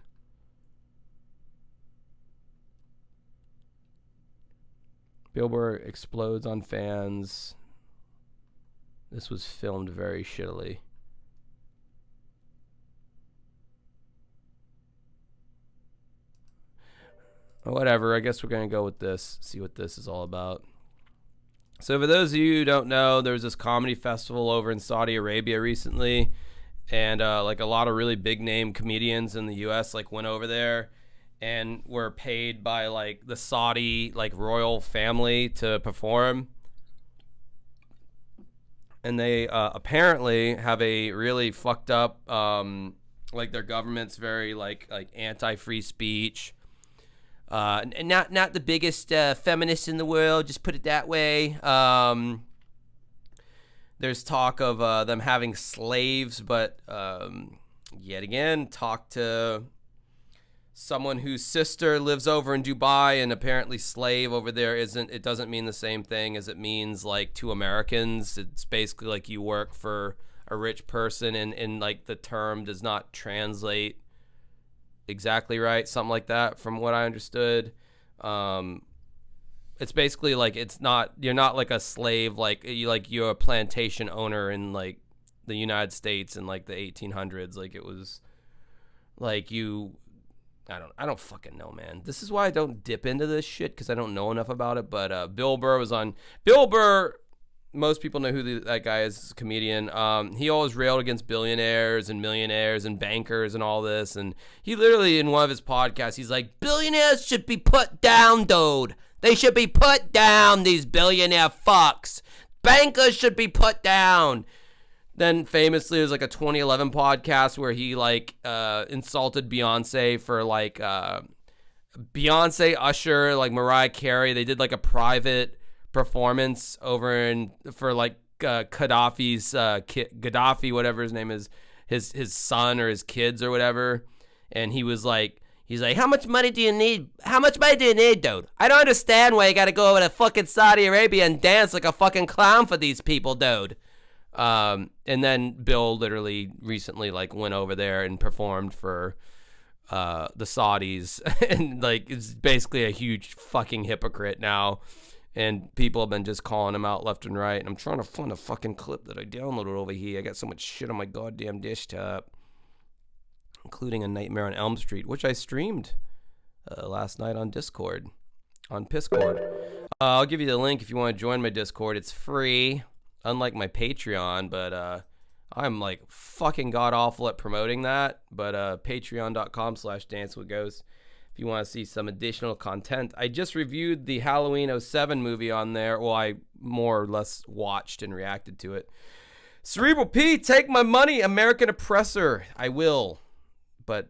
Bill Burr explodes on fans. This was filmed very shittily. Whatever, I guess we're going to go with this, see what this is all about. So for those of you who don't know, there was this comedy festival over in Saudi Arabia recently, and like a lot of really big name comedians in the US like went over there and were paid by like the Saudi like royal family to perform. And they apparently have a really fucked up like their government's very like anti-free speech. And not the biggest feminists in the world, just put it that way. There's talk of them having slaves, but yet again, talk to someone whose sister lives over in Dubai, and apparently slave over there it doesn't mean the same thing as it means like to Americans. It's basically like you work for a rich person, and like the term does not translate exactly right, something like that from what I understood. It's basically like you're not like a slave, like you're a plantation owner in like the United States in like the 1800s. Like it was like you I don't fucking know, man. This is why I don't dip into this shit, because I don't know enough about it. But Bill Burr was on. Bill Burr, most people know who that guy is, a comedian. He always railed against billionaires and millionaires and bankers and all this. And he literally, in one of his podcasts, he's like, billionaires should be put down, dude. They should be put down, these billionaire fucks. Bankers should be put down. Then famously, there's like a 2011 podcast where he like insulted Beyonce for like Beyonce, Usher, like Mariah Carey. They did like a private performance over for like Gaddafi's Gaddafi, whatever his name is, his son or his kids or whatever. And he's like, how much money do you need? How much money do you need, dude? I don't understand why you got to go over to fucking Saudi Arabia and dance like a fucking clown for these people, dude. And then Bill literally recently like went over there and performed for the Saudis, and like it's basically a huge fucking hypocrite now, and people have been just calling him out left and right. And I'm trying to find a fucking clip that I downloaded over here. I got so much shit on my goddamn desktop, including A Nightmare on Elm Street, which I streamed last night on Discord, on Piscord. I'll give you the link if you want to join my Discord. It's free. Unlike my Patreon, but I'm like fucking god awful at promoting that. But patreon.com/dancewithghosts if you want to see some additional content. I just reviewed the Halloween 07 movie on there. Well, I more or less watched and reacted to it. Cerebral P, take my money, American oppressor. I will, but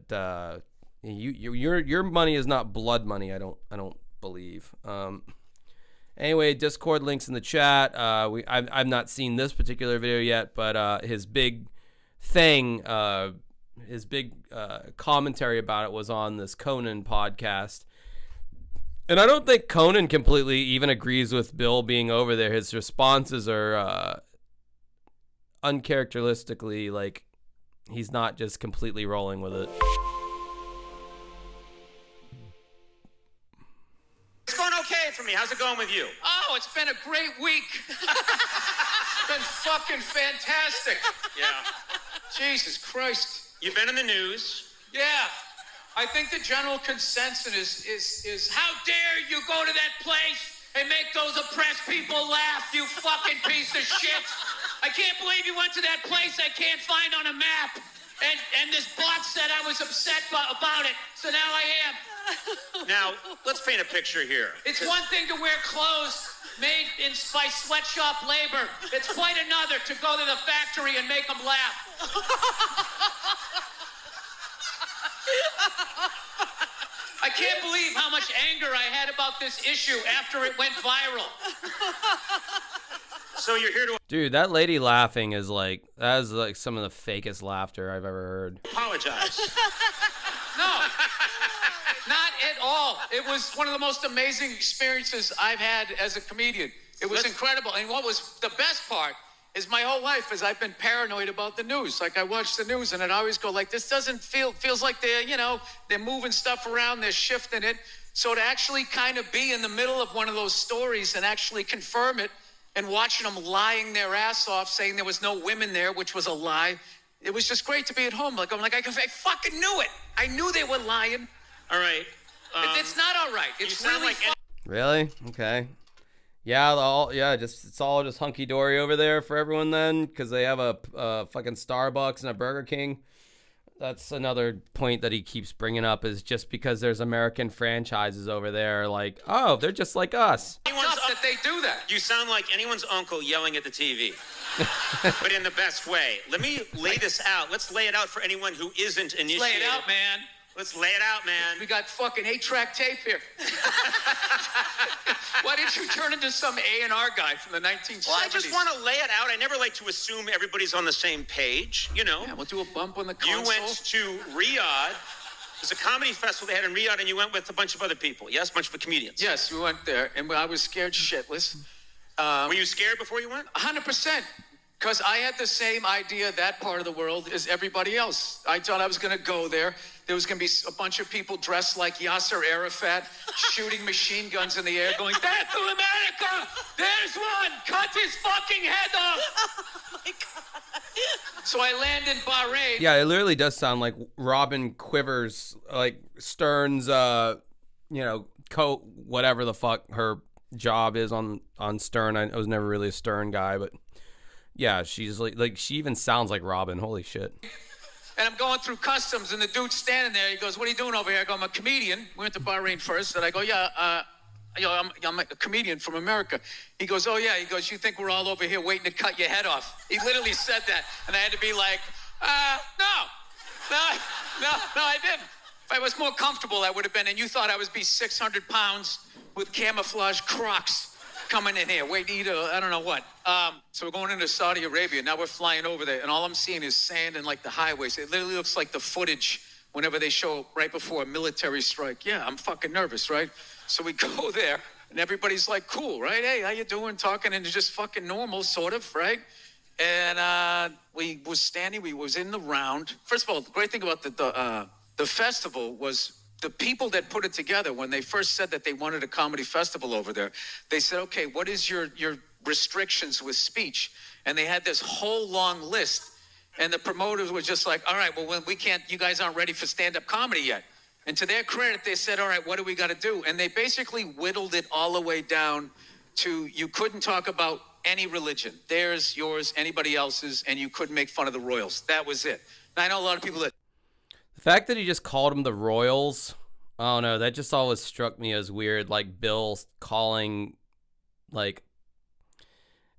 your money is not blood money. I don't believe. Anyway, Discord links in the chat. I've not seen this particular video yet, but his big thing, his big commentary about it was on this Conan podcast. And I don't think Conan completely even agrees with Bill being over there. His responses are uncharacteristically, like, he's not just completely rolling with it. It's going okay for me. How's it going with you? Oh, it's been a great week. It's been fucking fantastic. Yeah. Jesus Christ. You've been in the news. Yeah. I think the general consensus is how dare you go to that place and make those oppressed people laugh, you fucking piece of shit. I can't believe you went to that place I can't find on a map. And this bot said I was upset about it, so now I am. Now, let's paint a picture here. It's one thing to wear clothes made by sweatshop labor. It's quite another to go to the factory and make them laugh. I can't believe how much anger I had about this issue after it went viral. So you're here to... Dude, that lady laughing is like, that is like some of the fakest laughter I've ever heard. Apologize. No, not at all. It was one of the most amazing experiences I've had as a comedian. It was incredible. And what was the best part is my whole life is I've been paranoid about the news. Like I watch the news and I'd always go like, this doesn't feels like they're moving stuff around, they're shifting it. So to actually kind of be in the middle of one of those stories and actually confirm it, and watching them lying their ass off, saying there was no women there, which was a lie. It was just great to be at home. Like, I'm like, I fucking knew it. I knew they were lying. All right. It's not all right. It's really like Really? Okay. Yeah, it's all just hunky dory over there for everyone then, because they have a fucking Starbucks and a Burger King. That's another point that he keeps bringing up, is just because there's American franchises over there, like, oh, they're just like us. that they do that. You sound like anyone's uncle yelling at the TV, but in the best way. Let me lay this out. Let's lay it out for anyone who isn't initiated. Lay it out, man. Let's lay it out, man. We got fucking 8-track tape here. Why didn't you turn into some A&R guy from the 1970s? Well, I just want to lay it out. I never like to assume everybody's on the same page, you know. Yeah, we'll do a bump on the console. You went to Riyadh. There's a comedy festival they had in Riyadh, and you went with a bunch of other people. Yes, a bunch of comedians. Yes, we went there, and I was scared shitless. Were you scared before you went? 100%. Because I had the same idea, that part of the world, as everybody else. I thought I was going to go there. there was going to be a bunch of people dressed like Yasser Arafat, shooting machine guns in the air, going, "Death to America! There's one! Cut his fucking head off!" Oh my God. So I land in Bahrain. Yeah, it literally does sound like Robin Quivers, like Stern's, coat, whatever the fuck her job is on Stern. I was never really a Stern guy, but yeah, she's like she even sounds like Robin. Holy shit. And I'm going through customs, and the dude's standing there. He goes, "What are you doing over here?" I go, "I'm a comedian." We went to Bahrain first, and I go, "Yeah, I'm a comedian from America." He goes, "Oh yeah." He goes, "You think we're all over here waiting to cut your head off?" He literally said that, and I had to be like, no, I didn't. If I was more comfortable, I would have been. And you thought I was be 600 pounds with camouflage Crocs coming in here, waiting to eat I don't know what. So we're going into Saudi Arabia. Now we're flying over there, and all I'm seeing is sand and like the highways. It literally looks like the footage whenever they show right before a military strike. Yeah, I'm fucking nervous, right? So we go there, and everybody's like, cool, right? Hey, how you doing? Talking, and it's just fucking normal, sort of, right? And we was in the round. First of all, the great thing about the festival was the people that put it together. When they first said that they wanted a comedy festival over there, they said, okay, what is your restrictions with speech? And they had this whole long list. And the promoters were just like, all right, well, we can't, you guys aren't ready for stand-up comedy yet. And to their credit, they said, all right, what do we got to do? And they basically whittled it all the way down to you couldn't talk about any religion. Theirs, yours, anybody else's, and you couldn't make fun of the royals. That was it. And I know a lot of people that... The fact that he just called them the Royals, I don't know, that just always struck me as weird. Like Bill calling, like,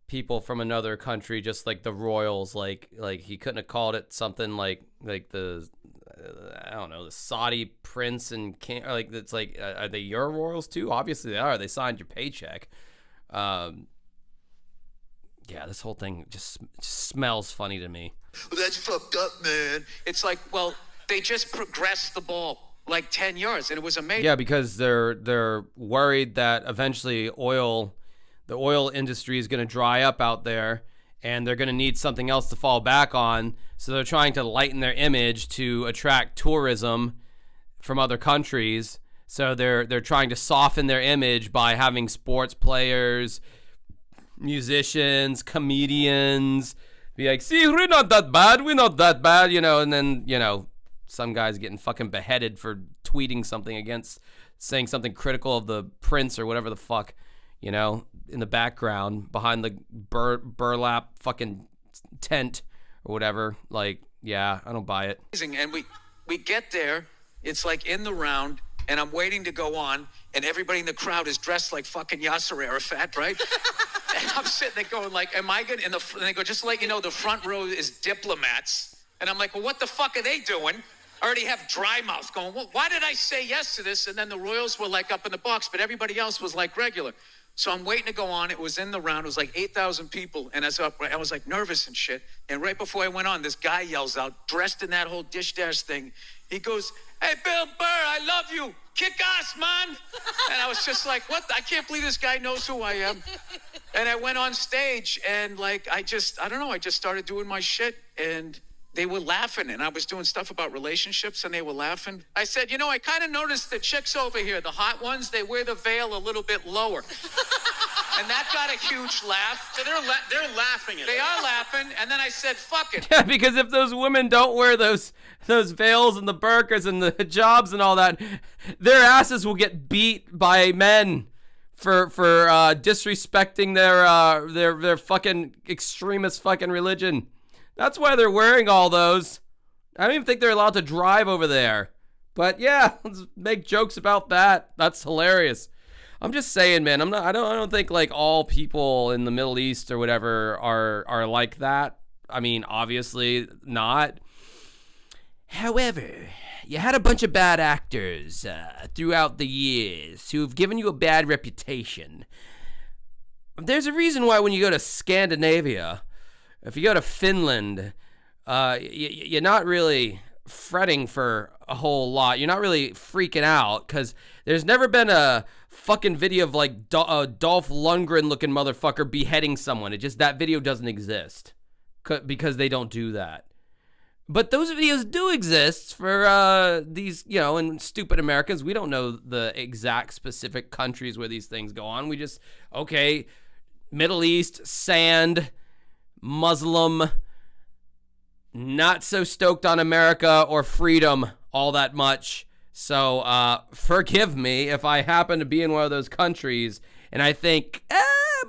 people from another country just like the Royals. Like he couldn't have called it something like the, I don't know, the Saudi prince and king. Like, it's like, are they your Royals too? Obviously they are. They signed your paycheck. Yeah, this whole thing just smells funny to me. Well, that's fucked up, man. It's like, well, they just progressed the ball like 10 yards, and it was amazing. Yeah, because they're worried that eventually the oil industry is going to dry up out there, and they're going to need something else to fall back on. So they're trying to lighten their image to attract tourism from other countries. So they're trying to soften their image by having sports players, musicians, comedians be like, see, we're not that bad, and then, some guy's getting fucking beheaded for tweeting something against, saying something critical of the prince or whatever the fuck, in the background behind the burlap fucking tent or whatever. Like, yeah, I don't buy it. And we get there, it's like in the round, and I'm waiting to go on, and everybody in the crowd is dressed like fucking Yasser Arafat, right? And I'm sitting there going like, am I good? And they go, just to let you know, the front row is diplomats. And I'm like, well, what the fuck are they doing? I already have dry mouth going, well, why did I say yes to this? And then the Royals were like up in the box, but everybody else was like regular. So I'm waiting to go on. It was in the round. It was like 8,000 people. And I was like nervous and shit. And right before I went on, this guy yells out, dressed in that whole dish dash thing. He goes, hey, Bill Burr, I love you. Kick ass, man. And I was just like, what? I can't believe this guy knows who I am. And I went on stage and like, I just started doing my shit, and they were laughing, and I was doing stuff about relationships, and they were laughing. I said, I kind of noticed the chicks over here, the hot ones, they wear the veil a little bit lower. And that got a huge laugh. So they're laughing at it. They are laughing, and then I said, fuck it. Yeah, because if those women don't wear those veils and the burqas and the hijabs and all that, their asses will get beat by men for disrespecting their fucking extremist fucking religion. That's why they're wearing all those. I don't even think they're allowed to drive over there. But yeah, let's make jokes about that. That's hilarious. I'm just saying, man. I don't think like all people in the Middle East or whatever are like that. I mean, obviously not. However, you had a bunch of bad actors throughout the years who've given you a bad reputation. There's a reason why when you go to Scandinavia, if you go to Finland, you're not really fretting for a whole lot. You're not really freaking out because there's never been a fucking video of like Dolph Lundgren looking motherfucker beheading someone. That video doesn't exist because they don't do that. But those videos do exist for these, and stupid Americans. We don't know the exact specific countries where these things go on. We just, okay, Middle East, sand, Muslim, not so stoked on America or freedom all that much. So forgive me if I happen to be in one of those countries and I think,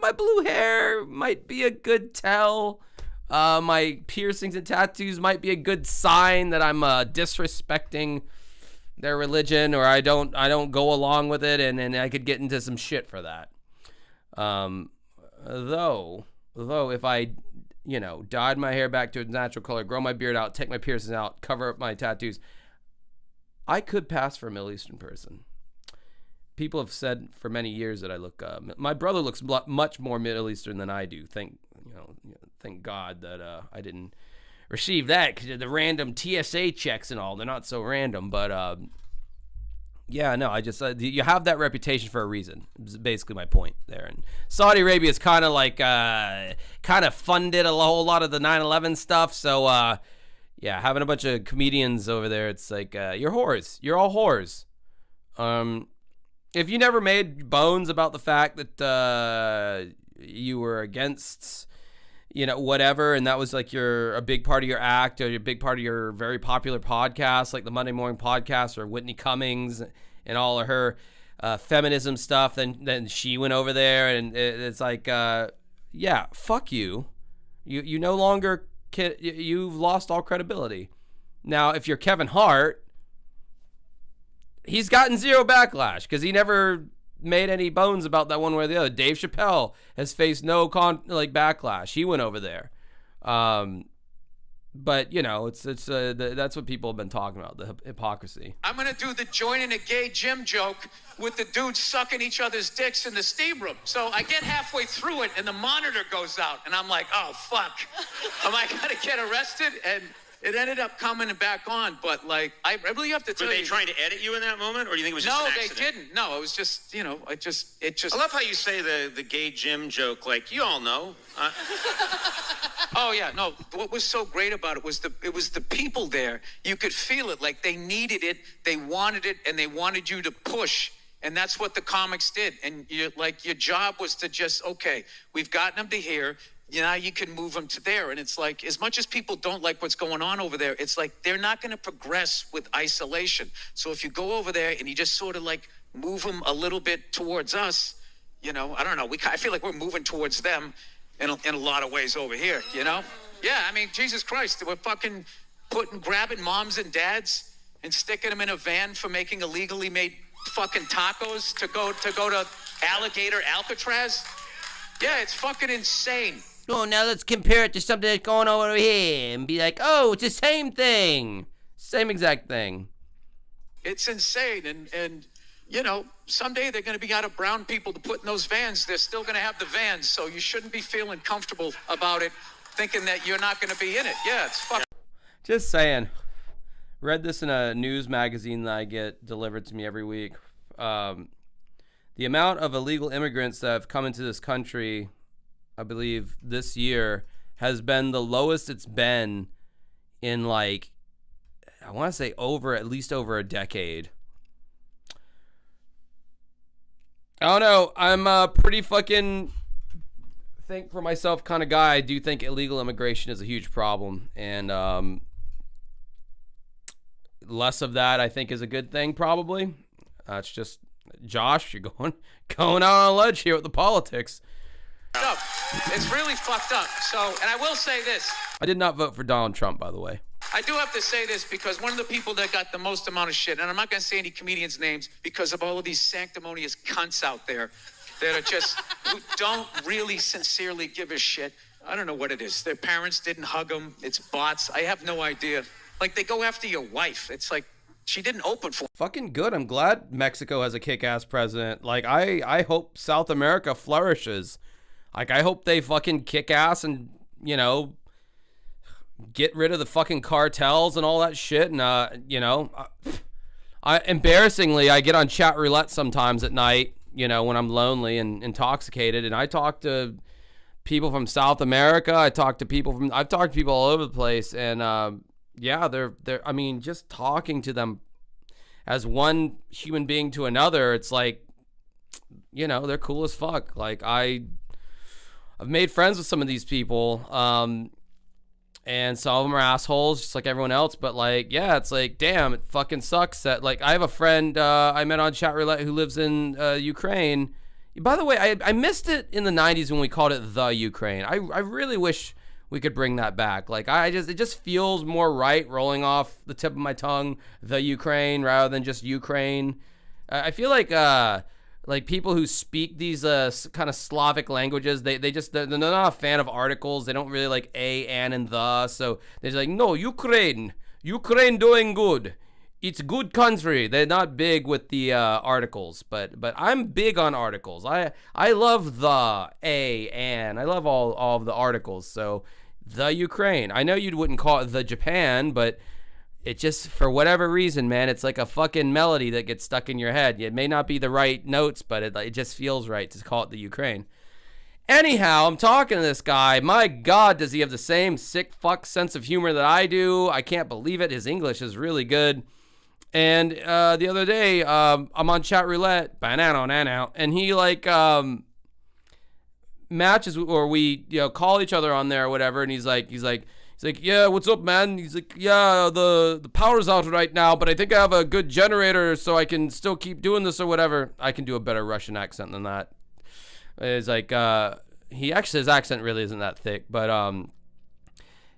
my blue hair might be a good tell. My piercings and tattoos might be a good sign that I'm disrespecting their religion, or I don't go along with it, and I could get into some shit for that. Though if I, dyed my hair back to its natural color, grow my beard out, take my piercings out, cover up my tattoos, I could pass for a Middle Eastern person. People have said for many years that I look. My brother looks much more Middle Eastern than I do. Thank God that I didn't receive that, because the random TSA checks and all, they're not so random. But yeah, no, I just you have that reputation for a reason. Is basically my point there. And Saudi Arabia is kind of like funded a whole lot of the 9/11 stuff. So yeah, having a bunch of comedians over there, it's like you're whores. You're all whores. If you never made bones about the fact that you were against, whatever, and that was like a big part of your act, or a big part of your very popular podcast, like the Monday Morning Podcast, or Whitney Cummings and all of her feminism stuff, then she went over there, and it's like, yeah, fuck you. You no longer you've lost all credibility. Now, if you're Kevin Hart, he's gotten zero backlash because he never made any bones about that one way or the other. Dave Chappelle has faced no backlash. He went over there. But it's that's what people have been talking about, the hypocrisy. I'm gonna do the joining a gay gym joke with the dudes sucking each other's dicks in the steam room. So I get halfway through it and the monitor goes out and I'm like, oh fuck, am I gonna get arrested? And it ended up coming back on, but I really have to tell you. Were they trying to edit you in that moment, or do you think it was just an accident? No, they didn't. No, it was just, it just. I love how you say the gay gym joke, like you all know. Oh yeah, no. What was so great about it was the people there. You could feel it, like they needed it, they wanted it, and they wanted you to push. And that's what the comics did. And your job was to just, okay, we've gotten them to here. Now you can move them to there. And it's like, as much as people don't like what's going on over there, it's like they're not going to progress with isolation. So if you go over there and you just sort of move them a little bit towards us, I don't know. I feel like we're moving towards them in a lot of ways over here, Yeah, I mean, Jesus Christ, we're fucking grabbing moms and dads and sticking them in a van for making illegally made fucking tacos to go to Alligator Alcatraz. Yeah, it's fucking insane. Oh, now let's compare it to something that's going on over here and be like, oh, it's the same thing. Same exact thing. It's insane. And someday they're going to be out of brown people to put in those vans. They're still going to have the vans, so you shouldn't be feeling comfortable about it, thinking that you're not going to be in it. Yeah, it's fucking. Just saying. Read this in a news magazine that I get delivered to me every week. The amount of illegal immigrants that have come into this country, I believe this year, has been the lowest it's been in I want to say at least over a decade. I don't know. I'm a pretty fucking think for myself kind of guy. I do think illegal immigration is a huge problem, and less of that I think is a good thing probably. It's just, Josh, you're going out on a ledge here with the politics. It's really fucked up. So, and I will say this. I did not vote for Donald Trump, by the way. I do have to say this because one of the people that got the most amount of shit, and I'm not going to say any comedians' names because of all of these sanctimonious cunts out there that are just, who don't really sincerely give a shit. I don't know what it is. Their parents didn't hug them. It's bots. I have no idea. They go after your wife. It's like, she didn't open for. Fucking good. I'm glad Mexico has a kick-ass president. I hope South America flourishes. I hope they fucking kick ass and, get rid of the fucking cartels and all that shit. And, embarrassingly, I get on chat roulette sometimes at night, when I'm lonely and intoxicated. And I talk to people from South America. I've talked to people all over the place. And, yeah, they're I mean, just talking to them as one human being to another, it's like, you know, they're cool as fuck. Like I've made friends with some of these people, and some of them are assholes just like everyone else, but like, yeah, it's like, damn, it fucking sucks that, like, I have a friend I met on Chat Roulette who lives in Ukraine. By the way, I missed it in the 90s when we called it the Ukraine. I really wish we could bring that back. Like, it just feels more right rolling off the tip of my tongue, the Ukraine, rather than just Ukraine. I feel like people who speak these kind of Slavic languages, they're not a fan of articles. They don't really like a, an, and the. So they're just like, no, Ukraine doing good. It's good country. They're not big with the articles, but I'm big on articles. I love the, a, and. I love all of the articles. So the Ukraine. I know you wouldn't call it the Japan, but it just, for whatever reason, man, it's like a fucking melody that gets stuck in your head. It may not be the right notes, but it just feels right to call it the Ukraine. Anyhow, I'm talking to this guy. My God, does he have the same sick fuck sense of humor that I do? I can't believe it. His English is really good. And the other day, I'm on Chat Roulette, and he like matches, or we call each other on there or whatever, and he's like, yeah, what's up, man? He's like, yeah, the power's out right now, but I think I have a good generator, so I can still keep doing this or whatever. I can do a better Russian accent than that. It's like, his accent really isn't that thick, but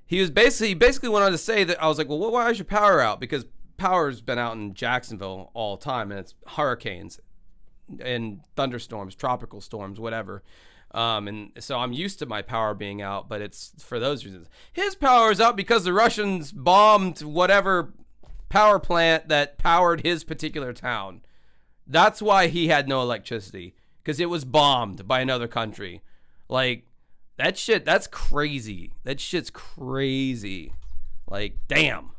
he basically went on to say that, I was like, well, why is your power out? Because power's been out in Jacksonville all the time, and it's hurricanes and thunderstorms, tropical storms, whatever. And so I'm used to my power being out, but it's for those reasons. His power is out because the Russians bombed whatever power plant that powered his particular town. That's why he had no electricity, because it was bombed by another country. Like, that shit, that's crazy. That shit's crazy. Like, damn.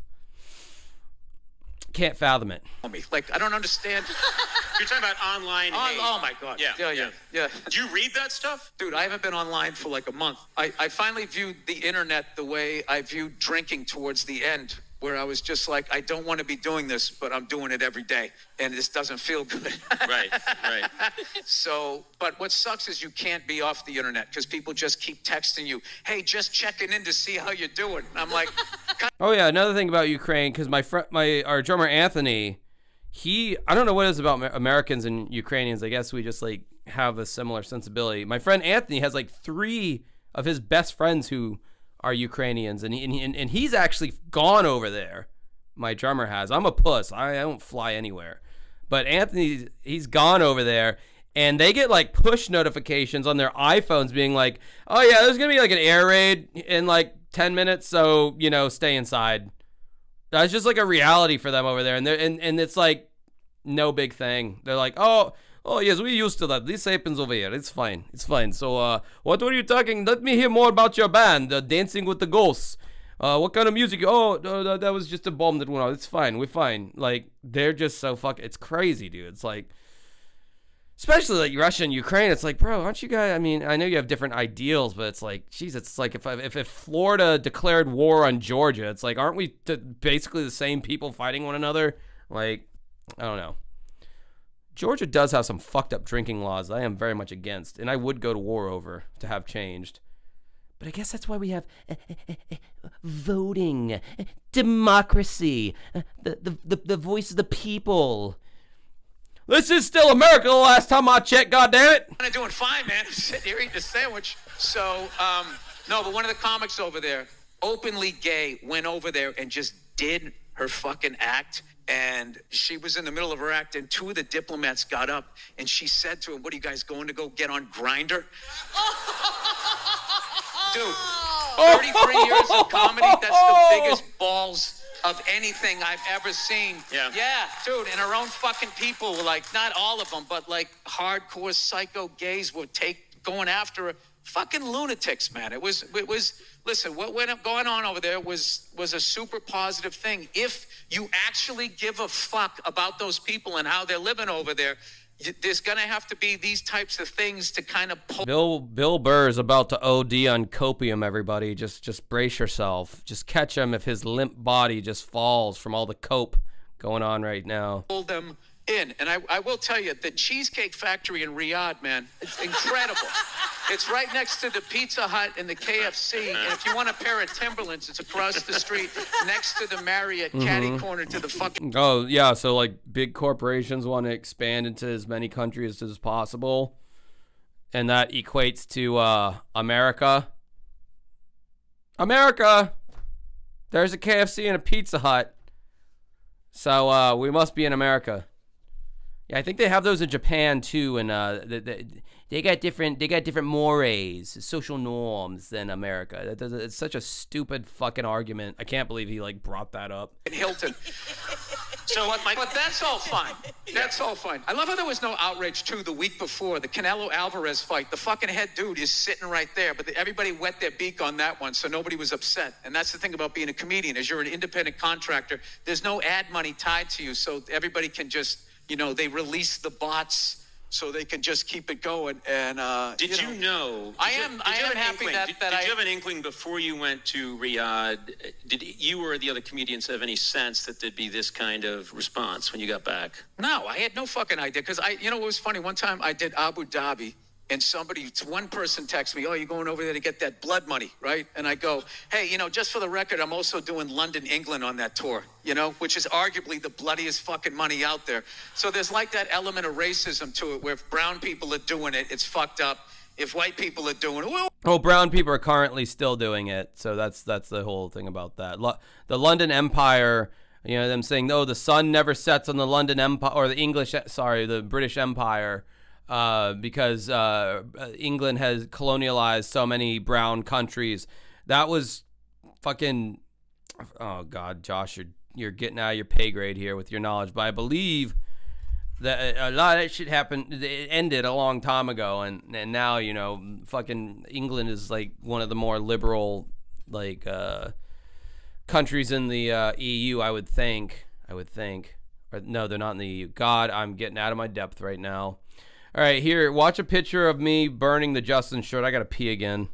Can't fathom it. Like, I don't understand. You're talking about online hate. Oh my God. Yeah. Do you read that stuff? Dude, I haven't been online for like a month. I finally viewed the internet the way I viewed drinking towards the end, where I was just like, I don't want to be doing this, but I'm doing it every day, and this doesn't feel good. Right. So, but what sucks is you can't be off the internet because people just keep texting you, hey, just checking in to see how you're doing. And I'm like... Oh yeah, another thing about Ukraine, because our drummer Anthony, I don't know what it is about Americans and Ukrainians. I guess we just like have a similar sensibility. My friend Anthony has like 3 of his best friends who are Ukrainians, and he's actually gone over there. My drummer has. I'm a puss. I don't fly anywhere. But Anthony, he's gone over there, and they get like push notifications on their iPhones being like, oh yeah, there's going to be like an air raid in like 10 minutes, so, stay inside. That's just like a reality for them over there, and it's like no big thing. They're like, oh yes, we used to that. This happens over here. It's fine. So, what were you talking? Let me hear more about your band, Dancing with the Ghosts. What kind of music? Oh, no, that was just a bomb that went off. It's fine. We're fine. Like, they're just so it's crazy, dude. It's like, especially like Russia and Ukraine. It's like, bro, aren't you guys? I mean, I know you have different ideals, but it's like, geez, it's like if Florida declared war on Georgia, it's like, aren't we basically the same people fighting one another? Like, I don't know. Georgia does have some fucked up drinking laws I am very much against, and I would go to war over to have changed. But I guess that's why we have voting, democracy, the voice of the people. This is still America the last time I checked, goddammit. I'm doing fine, man. I'm sitting here eating a sandwich. So, no, but one of the comics over there, openly gay, went over there and just did her fucking act. And she was in the middle of her act, and 2 of the diplomats got up, and she said to him, what are you guys going to go get on Grindr? Dude, 33 years of comedy, that's the biggest balls of anything I've ever seen. Yeah, dude, and her own fucking people were like, not all of them, but like hardcore psycho gays were going after her. Fucking lunatics, man. It was. Listen, what went going on over there was a super positive thing. If you actually give a fuck about those people and how they're living over there, there's gonna have to be these types of things to kind of pull. Bill Burr is about to OD on copium, everybody. Just brace yourself. Just catch him if his limp body just falls from all the cope going on right now. Pull them in. And I will tell you, the Cheesecake Factory in Riyadh, man, it's incredible. It's right next to the Pizza Hut and the KFC. And if you want a pair of Timberlands, it's across the street next to the Marriott, catty corner to the fucking... Oh, yeah, so like big corporations want to expand into as many countries as possible. And that equates to America. America! There's a KFC and a Pizza Hut. So we must be in America. Yeah, I think they have those in Japan too, and they got different mores, social norms than America. It's such a stupid fucking argument. I can't believe he like brought that up. Hilton. So, but that's all fine. That's all fine. I love how there was no outrage too the week before the Canelo Alvarez fight. The fucking head dude is sitting right there, but everybody wet their beak on that one, so nobody was upset. And that's the thing about being a comedian, is you're an independent contractor. There's no ad money tied to you, so everybody can just, you know, they release the bots so they can just keep it going. And did you know? I am happy that did you have an inkling before you went to Riyadh? Did you or the other comedians have any sense that there'd be this kind of response when you got back? No, I had no fucking idea. Because you know what was funny? One time I did Abu Dhabi, and one person texted me, "Oh, you're going over there to get that blood money, right?" And I go, "Hey, you know, just for the record, I'm also doing London, England on that tour, you know, which is arguably the bloodiest fucking money out there." So there's like that element of racism to it, where if brown people are doing it, it's fucked up. If white people are doing it, well... Oh, brown people are currently still doing it, so that's the whole thing about that. The London Empire, you know, them saying, "Oh, the sun never sets on the London Empire," or the British Empire. Because England has colonialized so many brown countries. That was fucking... Oh, God, Josh, you're getting out of your pay grade here with your knowledge. But I believe that a lot of that shit happened. It ended a long time ago. And now, you know, fucking England is like one of the more liberal, like, countries in the EU, I would think. Or, no, they're not in the EU. God, I'm getting out of my depth right now. All right, here, watch a picture of me burning the Justin shirt. I got to pee again.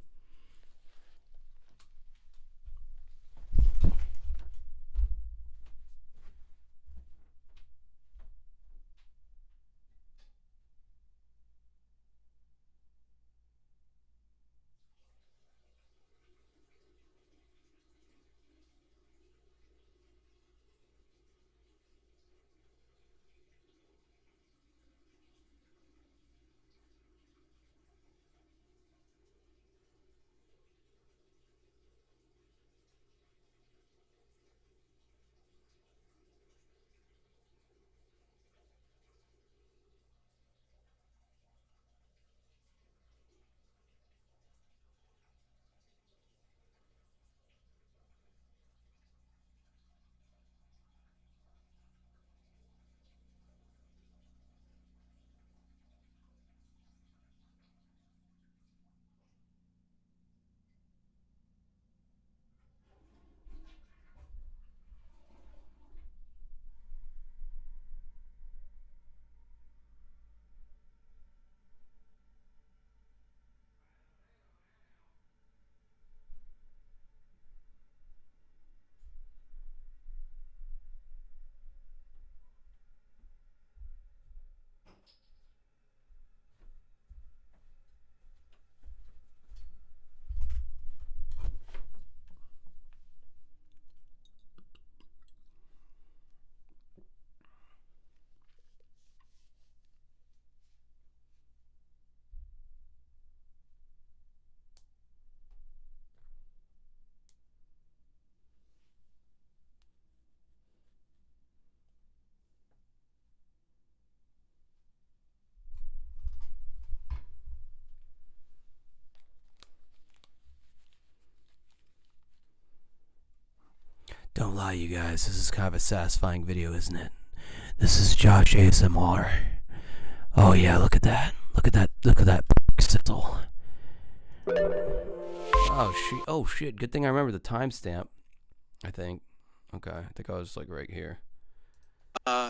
Don't lie, you guys. This is kind of a satisfying video, isn't it? This is Josh ASMR. Oh yeah, look at that. Look at that sizzle. Oh shit. Good thing I remember the timestamp. I think. Okay, I think I was like right here.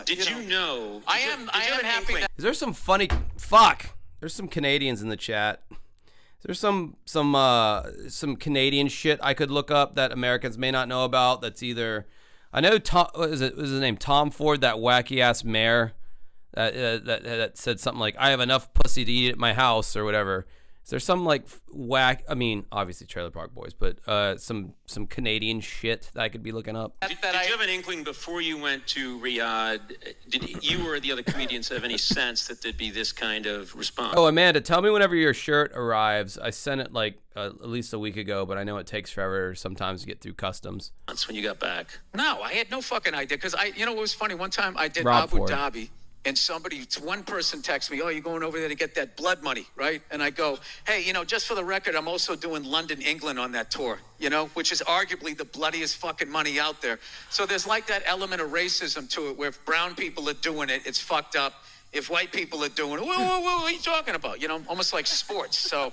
Did you know? I am happy that. Is there some funny fuck? There's some Canadians in the chat. Is there some Canadian shit I could look up that Americans may not know about? That's either I know Tom. What is his name? Tom Ford, that wacky ass mayor that said something like, "I have enough pussy to eat at my house" or whatever. Is there some like whack? I mean, obviously Trailer Park Boys, but some Canadian shit that I could be looking up. Did you have an inkling before you went to Riyadh? Did you or the other comedians have any sense that there'd be this kind of response? Oh, Amanda, tell me whenever your shirt arrives. I sent it like at least a week ago, but I know it takes forever sometimes to get through customs. That's when you got back. No, I had no fucking idea. Because it was funny. One time I did Rob Abu Ford. Dhabi. And one person texts me, "Oh, you're going over there to get that blood money, right?" And I go, "Hey, just for the record, I'm also doing London, England on that tour, which is arguably the bloodiest fucking money out there." So there's like that element of racism to it, where if brown people are doing it, it's fucked up. If white people are doing it, whoa, what are you talking about? Almost like sports. So,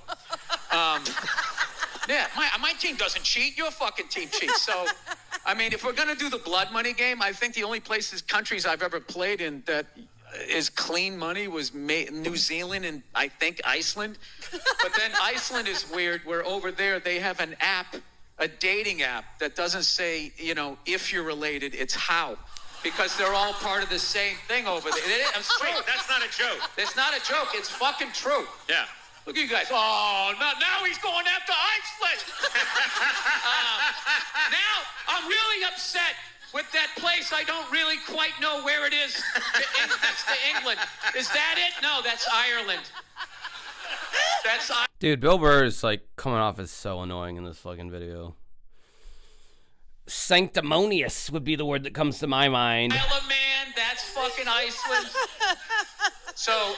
yeah, my team doesn't cheat. Your fucking team cheats. So, I mean, if we're gonna do the blood money game, I think the only countries I've ever played in that is clean money was New Zealand and I think Iceland. But then Iceland is weird, where over there they have an app, a dating app that doesn't say, if you're related, it's how. Because they're all part of the same thing over there. I'm straight. That's not a joke. It's not a joke. It's fucking true. Yeah. Look at you guys. Oh, now he's going after Iceland. Now I'm really upset with that place. I don't really quite know where it is. Next to England. Is that it? No, that's Ireland. Dude, Bill Burr is like coming off as so annoying in this fucking video. Sanctimonious would be the word that comes to my mind. Isle of Man, that's fucking Iceland. So,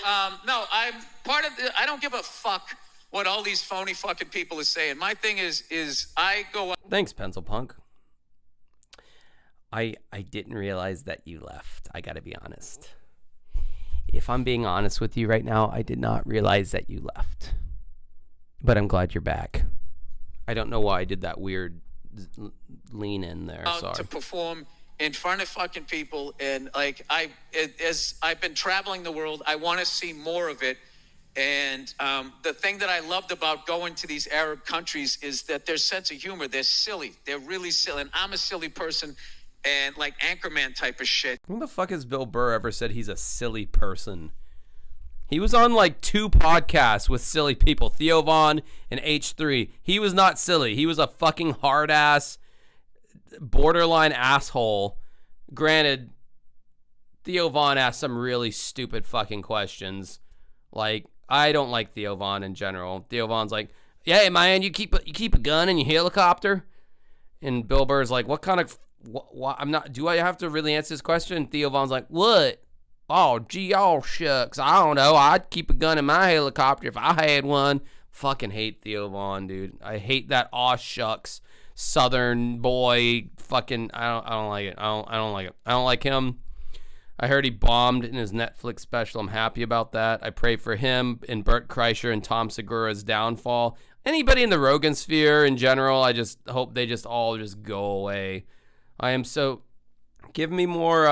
no, I'm part of I don't give a fuck what all these phony fucking people are saying. My thing is I go. Thanks, Pencil Punk. I didn't realize that you left. I gotta be honest. If I'm being honest with you right now, I did not realize that you left. But I'm glad you're back. I don't know why I did that weird lean in there. Sorry. To perform in front of fucking people, and like as I've been traveling the world, I want to see more of it. And the thing that I loved about going to these Arab countries is that their sense of humor. They're silly. They're really silly. And I'm a silly person. And like Anchorman type of shit. When the fuck has Bill Burr ever said he's a silly person? He was on like 2 podcasts with silly people, Theo Von and H3. He was not silly. He was a fucking hard ass, borderline asshole. Granted, Theo Von asked some really stupid fucking questions. Like, I don't like Theo Von in general. Theo Von's like, "Yeah, man, you keep a gun in your helicopter?" And Bill Burr's like, "What kind of I'm not. Do I have to really answer this question?" Theo Von's like, "What? Oh, gee, oh shucks. I don't know. I'd keep a gun in my helicopter if I had one." Fucking hate Theo Von, dude. I hate that aw shucks Southern boy. Fucking, I don't like it. I don't like it. I don't like him. I heard he bombed in his Netflix special. I'm happy about that. I pray for him and Bert Kreischer and Tom Segura's downfall. Anybody in the Rogan sphere in general, I just hope they just all just go away. I am so. Give me more.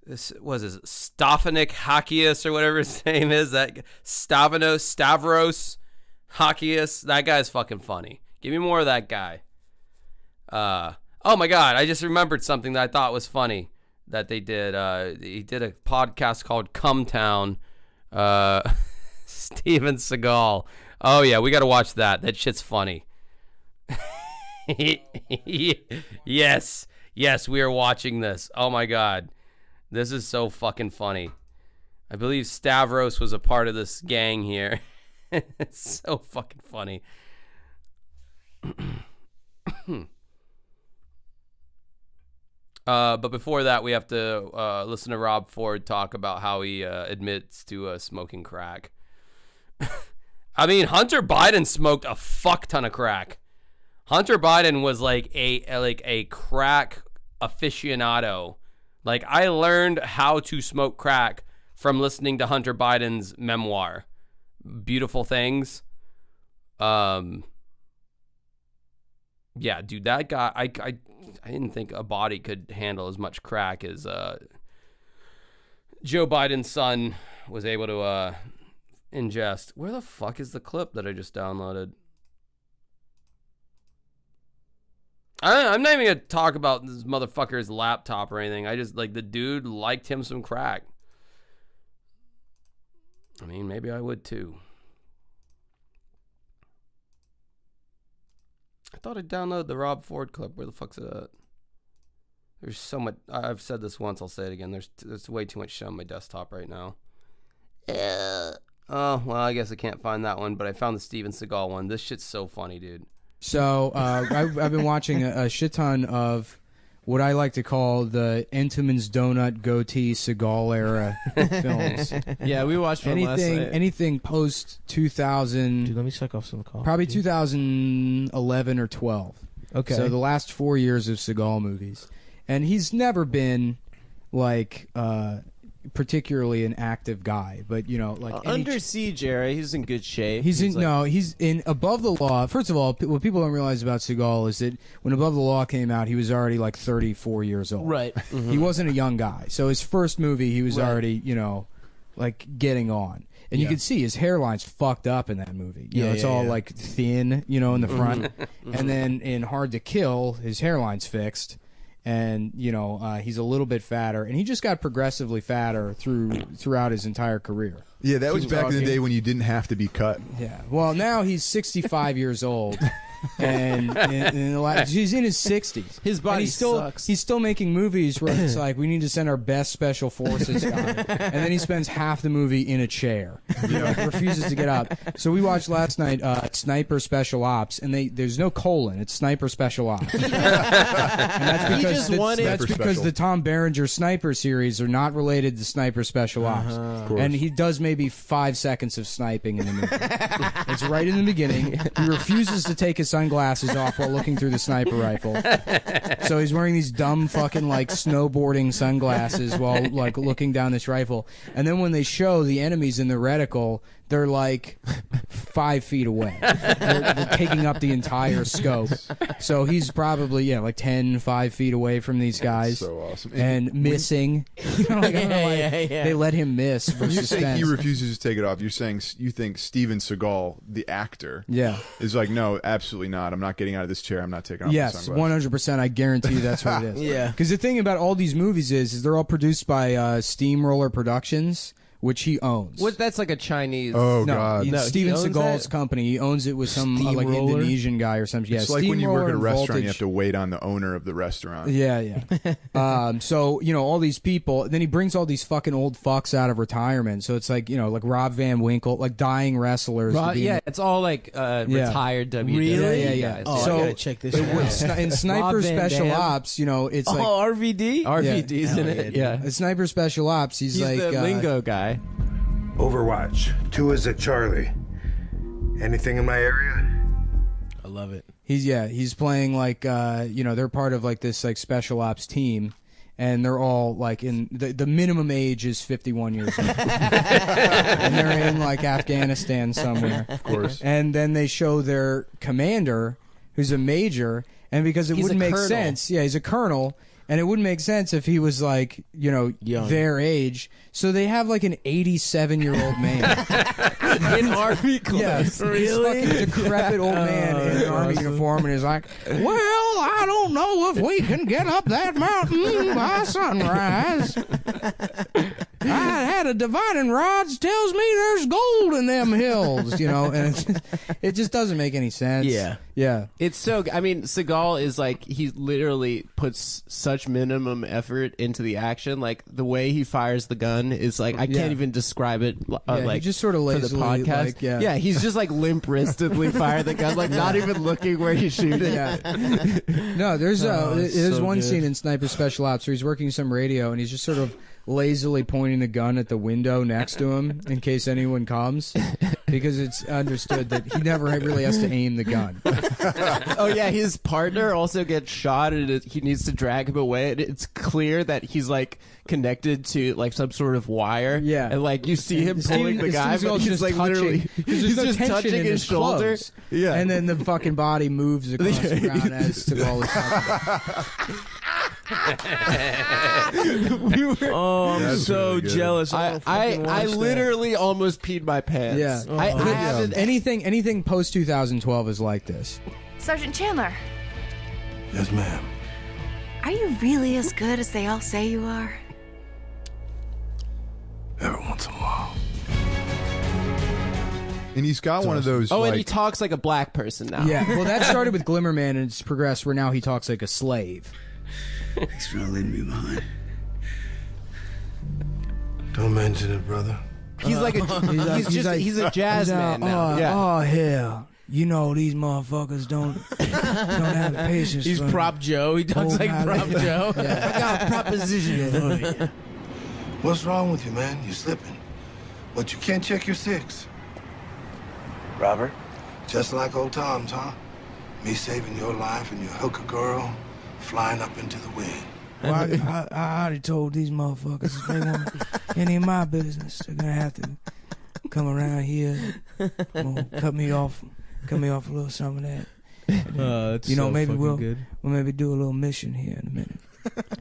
This was his Stefanik Hakius or whatever his name is. That Stavros Hakius. That guy's fucking funny. Give me more of that guy. Oh my god! I just remembered something that I thought was funny that they did. He did a podcast called Cumtown. Steven Seagal. Oh yeah, we got to watch that. That shit's funny. Yes, we are watching this. Oh my god, this is so fucking funny. I believe Stavros was a part of this gang here. It's so fucking funny. But before that, we have to listen to Rob Ford talk about how he admits to smoking crack. I mean, Hunter Biden smoked a fuck ton of crack. Hunter Biden was like a crack aficionado. Like, I learned how to smoke crack from listening to Hunter Biden's memoir, Beautiful Things. Yeah, dude, that guy, I didn't think a body could handle as much crack as Joe Biden's son was able to ingest. Where the fuck is the clip that I just downloaded? I'm not even gonna talk about this motherfucker's laptop or anything. I just like the dude liked him some crack. I mean, maybe I would too. I thought I downloaded the Rob Ford clip. Where the fuck's it at? There's so much. I've said this once. I'll say it again. There's way too much shit on my desktop right now. Oh, well, I guess I can't find that one, but I found the Steven Seagal one. This shit's so funny, dude. So I've been watching a shit ton of what I like to call the Entenmann's Donut Goatee Seagal era films. Yeah, we watched one last night. Anything post 2000. Dude, let me check off some coffee. Probably 2011 or 12. Okay. So the last 4 years of Seagal movies. And he's never been like particularly an active guy, but you know, like Under Siege era, he's in good shape. He's in Above the Law. First of all, what people don't realize about Seagal is that when Above the Law came out, he was already like 34 years old. Right. Mm-hmm. He wasn't a young guy. So his first movie, he was already, you know, like getting on. And you can see his hairline's fucked up in that movie. You know, it's all like thin, you know, in the front. And then in Hard to Kill, his hairline's fixed. And you know he's a little bit fatter, and he just got progressively fatter throughout his entire career. Yeah, that was back in the day when you didn't have to be cut. Yeah, well now he's 65 years old, and he's in his 60s. His body sucks. He's still making movies where it's like we need to send our best special forces guy, and then he spends half the movie in a chair. You know, refuses to get up. So we watched last night Sniper Special Ops, and there's no colon. It's Sniper Special Ops. And that's because the Tom Berenger Sniper series are not related to Sniper Special Ops. And he does maybe 5 seconds of sniping in the movie. It's right in the beginning. He refuses to take his sunglasses off while looking through the sniper rifle. So he's wearing these dumb fucking like snowboarding sunglasses while like looking down this rifle. And then when they show the enemies in the reticle, they're like 5 feet away. They're taking up the entire scope. So he's probably like 5 feet away from these guys. So awesome. And missing. You know, like, I don't know why they let him miss for You say suspense. he refuses to take it off. You're saying you think Steven Seagal, the actor, is like, no, absolutely not. I'm not getting out of this chair. I'm not taking off my Yes, sunglasses. 100%. I guarantee you that's what it is. Yeah. Because the thing about all these movies is they're all produced by Steamroller Productions, which he owns. What? That's like a Chinese. Oh No, God! it's Steven Seagal's company. He owns it with some like Steamroller? Indonesian guy or something. Yeah, It's like when you work at a Steamroller and restaurant, you Voltage. have to wait on the owner of the restaurant. Yeah. So, you know, all these people, then he brings all these fucking old fucks out of retirement. So it's like, you know, like Rob Van Winkle, like dying wrestlers. to be in Yeah, it's all like retired WWE Yeah. guys. Oh, So I gotta check this in Sniper Rob Van Special Dam. Ops, you know, it's like RVD? RVD's in it. Yeah. in Sniper Special Ops, he's like the lingo guy. Overwatch. 2 is at Charlie. Anything in my area? I love it. He's playing like you know, they're part of like this like special ops team, and they're all like in the minimum age is 51 years old. And they're in like Afghanistan somewhere. Of course. And then they show their commander, who's a major, and because it He's wouldn't a make colonel. sense. Yeah, he's a colonel. And it wouldn't make sense if he was like, you know, Young. their age. So they have like an 87-year-old man. In army clothes. Yes, Really? this fucking decrepit old man in an army uniform, and he's like, "Well, I don't know if we can get up that mountain by sunrise. I had a divining rods tells me there's gold in them hills, you know." And it just doesn't make any sense. Yeah. It's so. I mean, Seagal is like he literally puts such minimum effort into the action. Like the way he fires the gun is like I can't even describe it. He Like just sort of for the lazily, podcast. like, He's just like limp wristedly fire the gun, like not even looking where he's shooting. No, there's so one good. scene in Sniper Special Ops where he's working some radio and he's just sort of lazily pointing the gun at the window next to him in case anyone comes. because it's understood that he never really has to aim the gun. Oh yeah, his partner also gets shot, and he needs to drag him away. And it's clear that he's like connected to like some sort of wire. Yeah, and like you see him pulling the guy, but he's like literally he's just touching his shoulder. Clothes. Yeah, and then the fucking body moves across the ground as Seagal is touching. I'm so really jealous. I literally almost peed my pants. Yeah, I haven't. Anything post 2012 is like this. Sergeant Chandler, Yes, ma'am. are you really as good as they all say you are? Every once in a while. And he's got one of those. Oh, like, and he talks like a black person now. Yeah, well, that started with Glimmerman, and it's progressed where now he talks like a slave. Thanks for not leaving me behind. Don't mention it, brother. He's like he's a jazz man now. Oh hell, you know these motherfuckers don't have the patience. He's for Prop Joe. He talks like Prop Joe. Yeah. I got a proposition for you. What's wrong with you, man? You're slipping. But you can't check your 6. Robert? Just like old times, huh? Me saving your life and your hooker girl flying up into the wind. Well, I already told these motherfuckers if they want any of my business, they're gonna have to come around here, cut me off a little some of that. That's You know, so maybe fucking we'll good. maybe do a little mission here in a minute.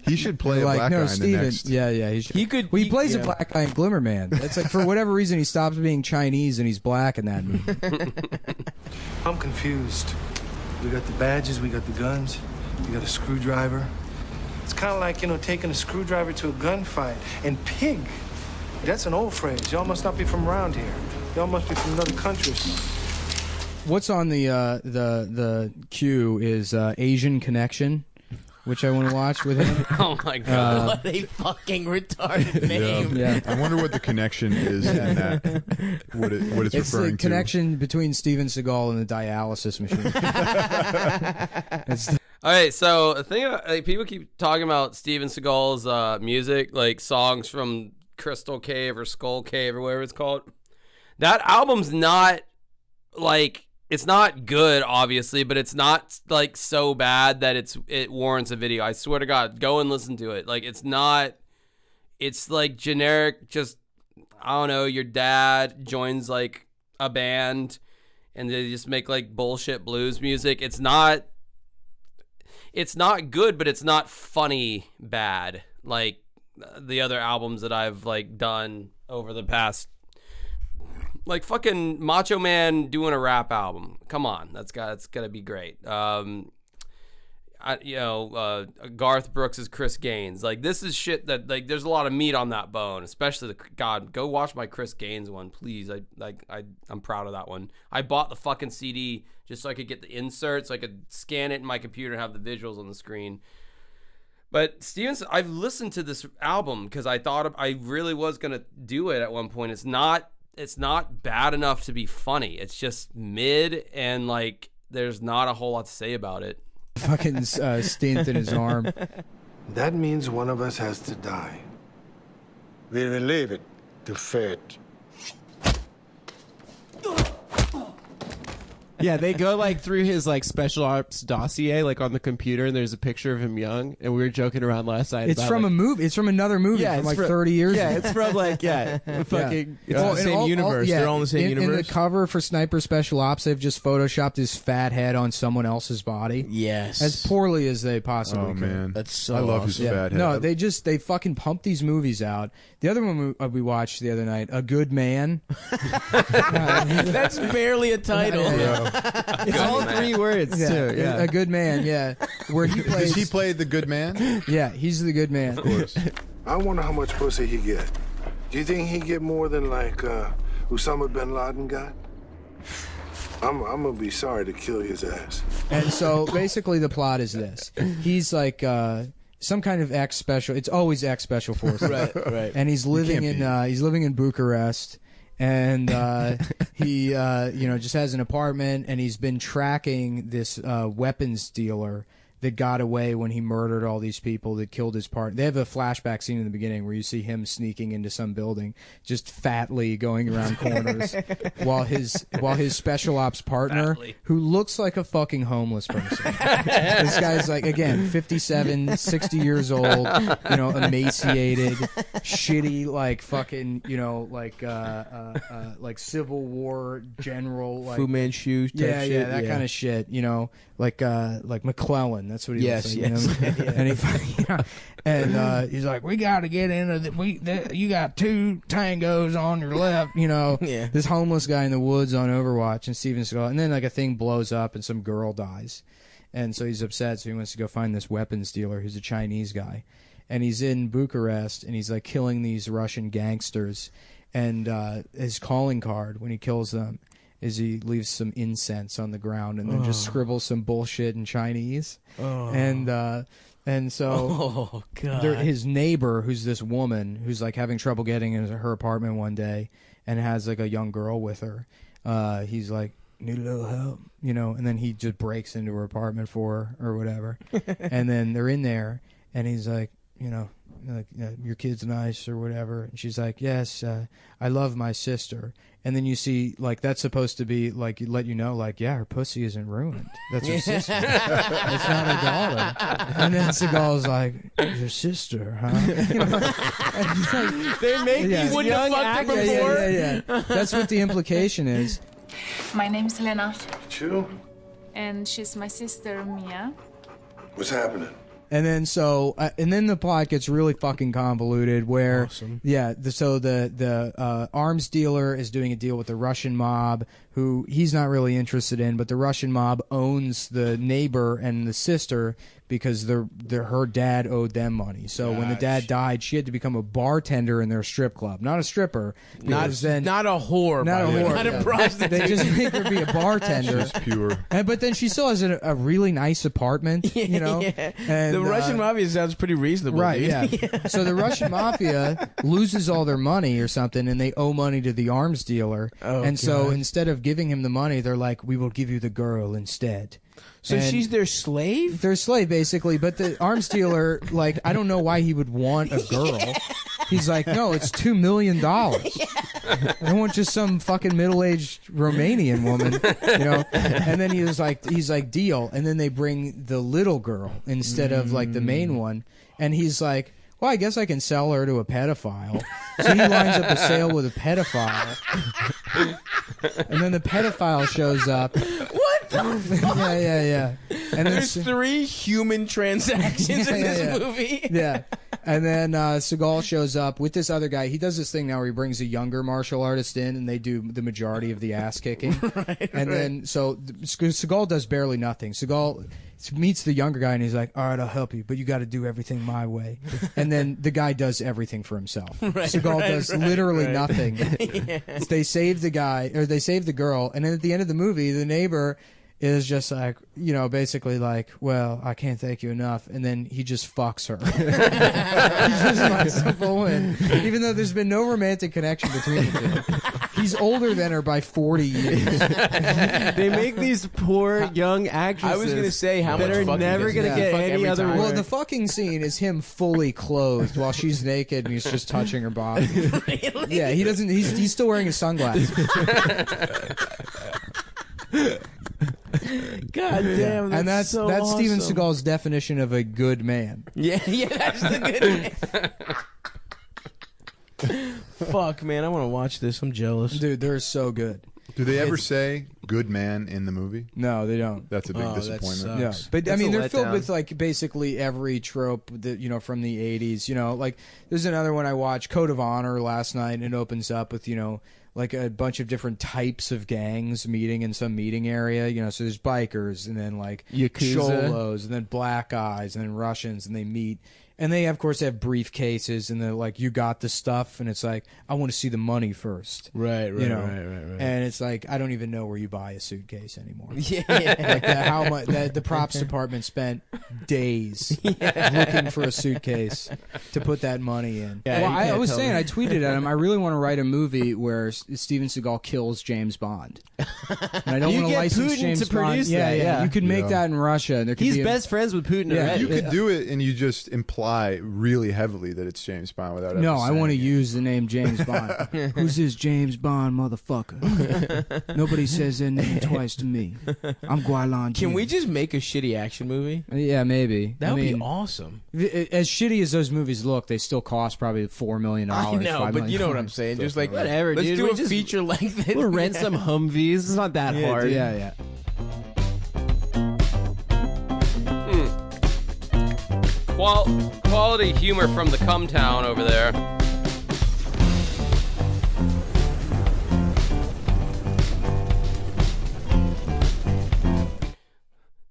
He should play a like, black no, guy in the Steven. next. Yeah, he should. Well, he plays a black guy in Glimmerman. That's like for whatever reason he stops being Chinese and he's black in that movie. I'm confused. We got the badges, we got the guns, we got a screwdriver. It's kind of like, taking a screwdriver to a gunfight. And pig, that's an old phrase. Y'all must not be from around here. Y'all must be from another country or something. What's on the queue is Asian Connection, which I want to watch with him. Oh my god! What a fucking retarded name. Yeah. I wonder what the connection is in that. What it's referring the to. connection between Steven Seagal and the dialysis machine. All right, so the thing about, like, people keep talking about Steven Seagal's music, like songs from Crystal Cave or Skull Cave or whatever it's called. That album's not like, it's not good, obviously, but it's not like so bad that it warrants a video. I swear to God, go and listen to it. Like, it's like generic, just, I don't know, your dad joins like a band and they just make like bullshit blues music. It's not good, but it's not funny bad like the other albums that I've like done over the past, like fucking Macho Man doing a rap album. Come on, that's gotta be great. Garth Brooks' Chris Gaines. Like, this is shit that, like, there's a lot of meat on that bone, especially God, go watch my Chris Gaines one, please. I'm proud of that one. I bought the fucking CD just so I could get the insert, so I could scan it in my computer and have the visuals on the screen. But Steven, I've listened to this album because I thought I really was gonna do it at one point. It's not bad enough to be funny. It's just mid, and like there's not a whole lot to say about it. Fucking stint in his arm. That means one of us has to die. We will leave it to fate. Yeah, they go like through his like special ops dossier, like on the computer, and there's a picture of him young. And we were joking around last night. It's about, from like, a movie. It's from another movie from like 30 years Yeah, ago. it's from like fucking. It's in the same universe. They're all in the same universe. In the cover for Sniper Special Ops, they've just photoshopped his fat head on someone else's body. Yes, as poorly as they possibly could. Man, that's so. I love awesome. his fat head. No, they fucking pump these movies out. The other one we watched the other night, A Good Man. That's barely a title. It's all 3 words too. Yeah, A Good Man. Yeah, where he plays. Does he play the good man? Yeah, he's the good man. Of course. I wonder how much pussy he get. Do you think he get more than like Osama bin Laden got? I'm gonna be sorry to kill his ass. And so basically the plot is this. He's like some kind of ex-special. It's always ex-special forces. right. And he's living in Bucharest. And he just has an apartment, and he's been tracking this weapons dealer that got away when he murdered all these people that killed his partner. They have a flashback scene in the beginning where you see him sneaking into some building, just fatly going around corners, while his special ops partner, who looks like a fucking homeless person. This guy's like, again, 57, 60 years old, you know, emaciated, shitty, like fucking, you know, like Civil War general, like Fu Manchu type yeah, shit. yeah, that kind of shit, you know, like McClellan. That's what he Yes, looks like. yes. You know? And he's like, we got to get into you got 2 tangos on your left, you know. Yeah. This homeless guy in the woods on Overwatch, and Steven Seagal, and then like a thing blows up and some girl dies, and so he's upset, so he wants to go find this weapons dealer who's a Chinese guy, and he's in Bucharest, and he's like killing these Russian gangsters, and his calling card when he kills them is he leaves some incense on the ground and then just scribbles some bullshit in Chinese. And so his neighbor, who's this woman who's like having trouble getting into her apartment one day and has like a young girl with her, he's like, need a little help, you know, and then he just breaks into her apartment for her or whatever. And then they're in there and he's like, you know, your kid's nice or whatever. And she's like, yes, I love my sister. And then you see, like, that's supposed to be, like, let you know, like, yeah, her pussy isn't ruined. That's her sister. It's not her daughter. And then Seagal's like, your sister, huh? You know? And he's like, they make these young actors. Yeah. That's what the implication is. My name's Lena. Chu? And she's my sister, Mia. What's happening? And then and then the plot gets really fucking convoluted. Where, the arms dealer is doing a deal with the Russian mob, who he's not really interested in, but the Russian mob owns the neighbor and the sister because her dad owed them money. So when the dad died, she had to become a bartender in their strip club, not a stripper, not a whore, not a prostitute. They just make her be a bartender. She's pure. But then she still has a really nice apartment, you know. Yeah. And, the Russian mafia sounds pretty reasonable, right? dude. Yeah. So the Russian mafia loses all their money or something, and they owe money to the arms dealer. So instead of giving him the money, they're like, "We will give you the girl instead." So she's their slave? Their slave, basically. But the arms dealer, like, I don't know why he would want a girl. He's like, no, it's $2 million. I want just some fucking middle-aged Romanian woman, you know. And then he's like, deal. And then they bring the little girl instead of like the main one. And he's like, well, I guess I can sell her to a pedophile. So he lines up a sale with a pedophile. And then the pedophile shows up. What the fuck? Yeah. And there's 3 human transactions in this movie. Yeah. And then Seagal shows up with this other guy. He does this thing now where he brings a younger martial artist in, and they do the majority of the ass kicking. Then, so Seagal does barely nothing. Seagal meets the younger guy, and he's like, all right, I'll help you, but you got to do everything my way. And then the guy does everything for himself. Seagal does literally nothing. They save the guy, or they save the girl, and then at the end of the movie, the neighbor is just like, you know, basically like, well, I can't thank you enough, and then he just fucks her. He just fucks the woman, even though there's been no romantic connection between the two. He's older than her by 40 years. They make these poor young actresses. I was gonna say how much that are fucking never gonna does get fuck any every other. time. Well, the fucking scene is him fully clothed while she's naked and he's just touching her body. Really? Yeah, he doesn't. He's still wearing his sunglasses. God damn, and that's so Steven awesome. Seagal's definition of a good man. Yeah, that's the good man. Fuck, man, I want to watch this. I'm jealous. Dude, they're so good. Do they ever say "good man" in the movie? No, they don't. That's a big disappointment. Yeah, but I mean, they're filled with like basically every trope that, you know, from the 80s. You know, like there's another one I watched, Code of Honor, last night, and it opens up with, you know, like a bunch of different types of gangs meeting in some meeting area. You know, so there's bikers, and then like Yakuza. cholos, and then black guys, and then Russians, and they meet. And they, of course, have briefcases, and they're like, you got the stuff, and it's like, I want to see the money first. Right. And it's like, I don't even know where you buy a suitcase anymore. Yeah. Like how much the props department spent days looking for a suitcase to put that money in. Yeah, well, you I can't was tell saying, me. I tweeted at him, I really want to write a movie where Steven Seagal kills James Bond. And I don't You want to get license Putin James to produce Bond. that, yeah. You could make Yeah. that in Russia. And there could He's be best friends with Putin already. You could do it, and you just imply really heavily that it's James Bond without. No, ever I saying want to it. use the name James Bond. Who's this James Bond motherfucker? Nobody says their name twice to me. I'm Guilan Jin. Can we just make a shitty action movie? Yeah, maybe. That would be awesome. As shitty as those movies look, they still cost probably $4 million. I know, $5 but million. you know what I'm saying. Just like Whatever, let's dude. do We a just- feature length. We'll rent some Humvees. It's not that Yeah, hard. yeah. Quality humor from the cum town over there.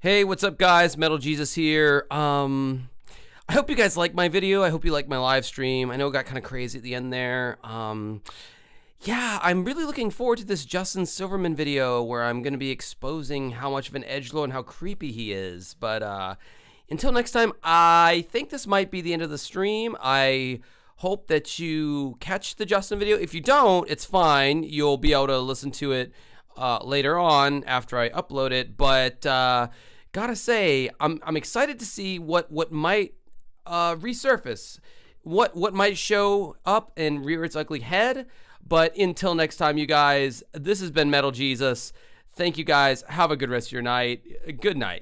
Hey, what's up, guys? Metal Jesus here. I hope you guys like my video. I hope you like my live stream. I know it got kind of crazy at the end there. Yeah, I'm really looking forward to this Justin Silverman video where I'm going to be exposing how much of an edgelord and how creepy he is. But until next time, I think this might be the end of the stream. I hope that you catch the Justin video. If you don't, it's fine. You'll be able to listen to it later on after I upload it. But gotta say, I'm excited to see what might resurface, what might show up and rear its ugly head. But until next time, you guys, this has been Metal Jesus. Thank you guys. Have a good rest of your night. Good night.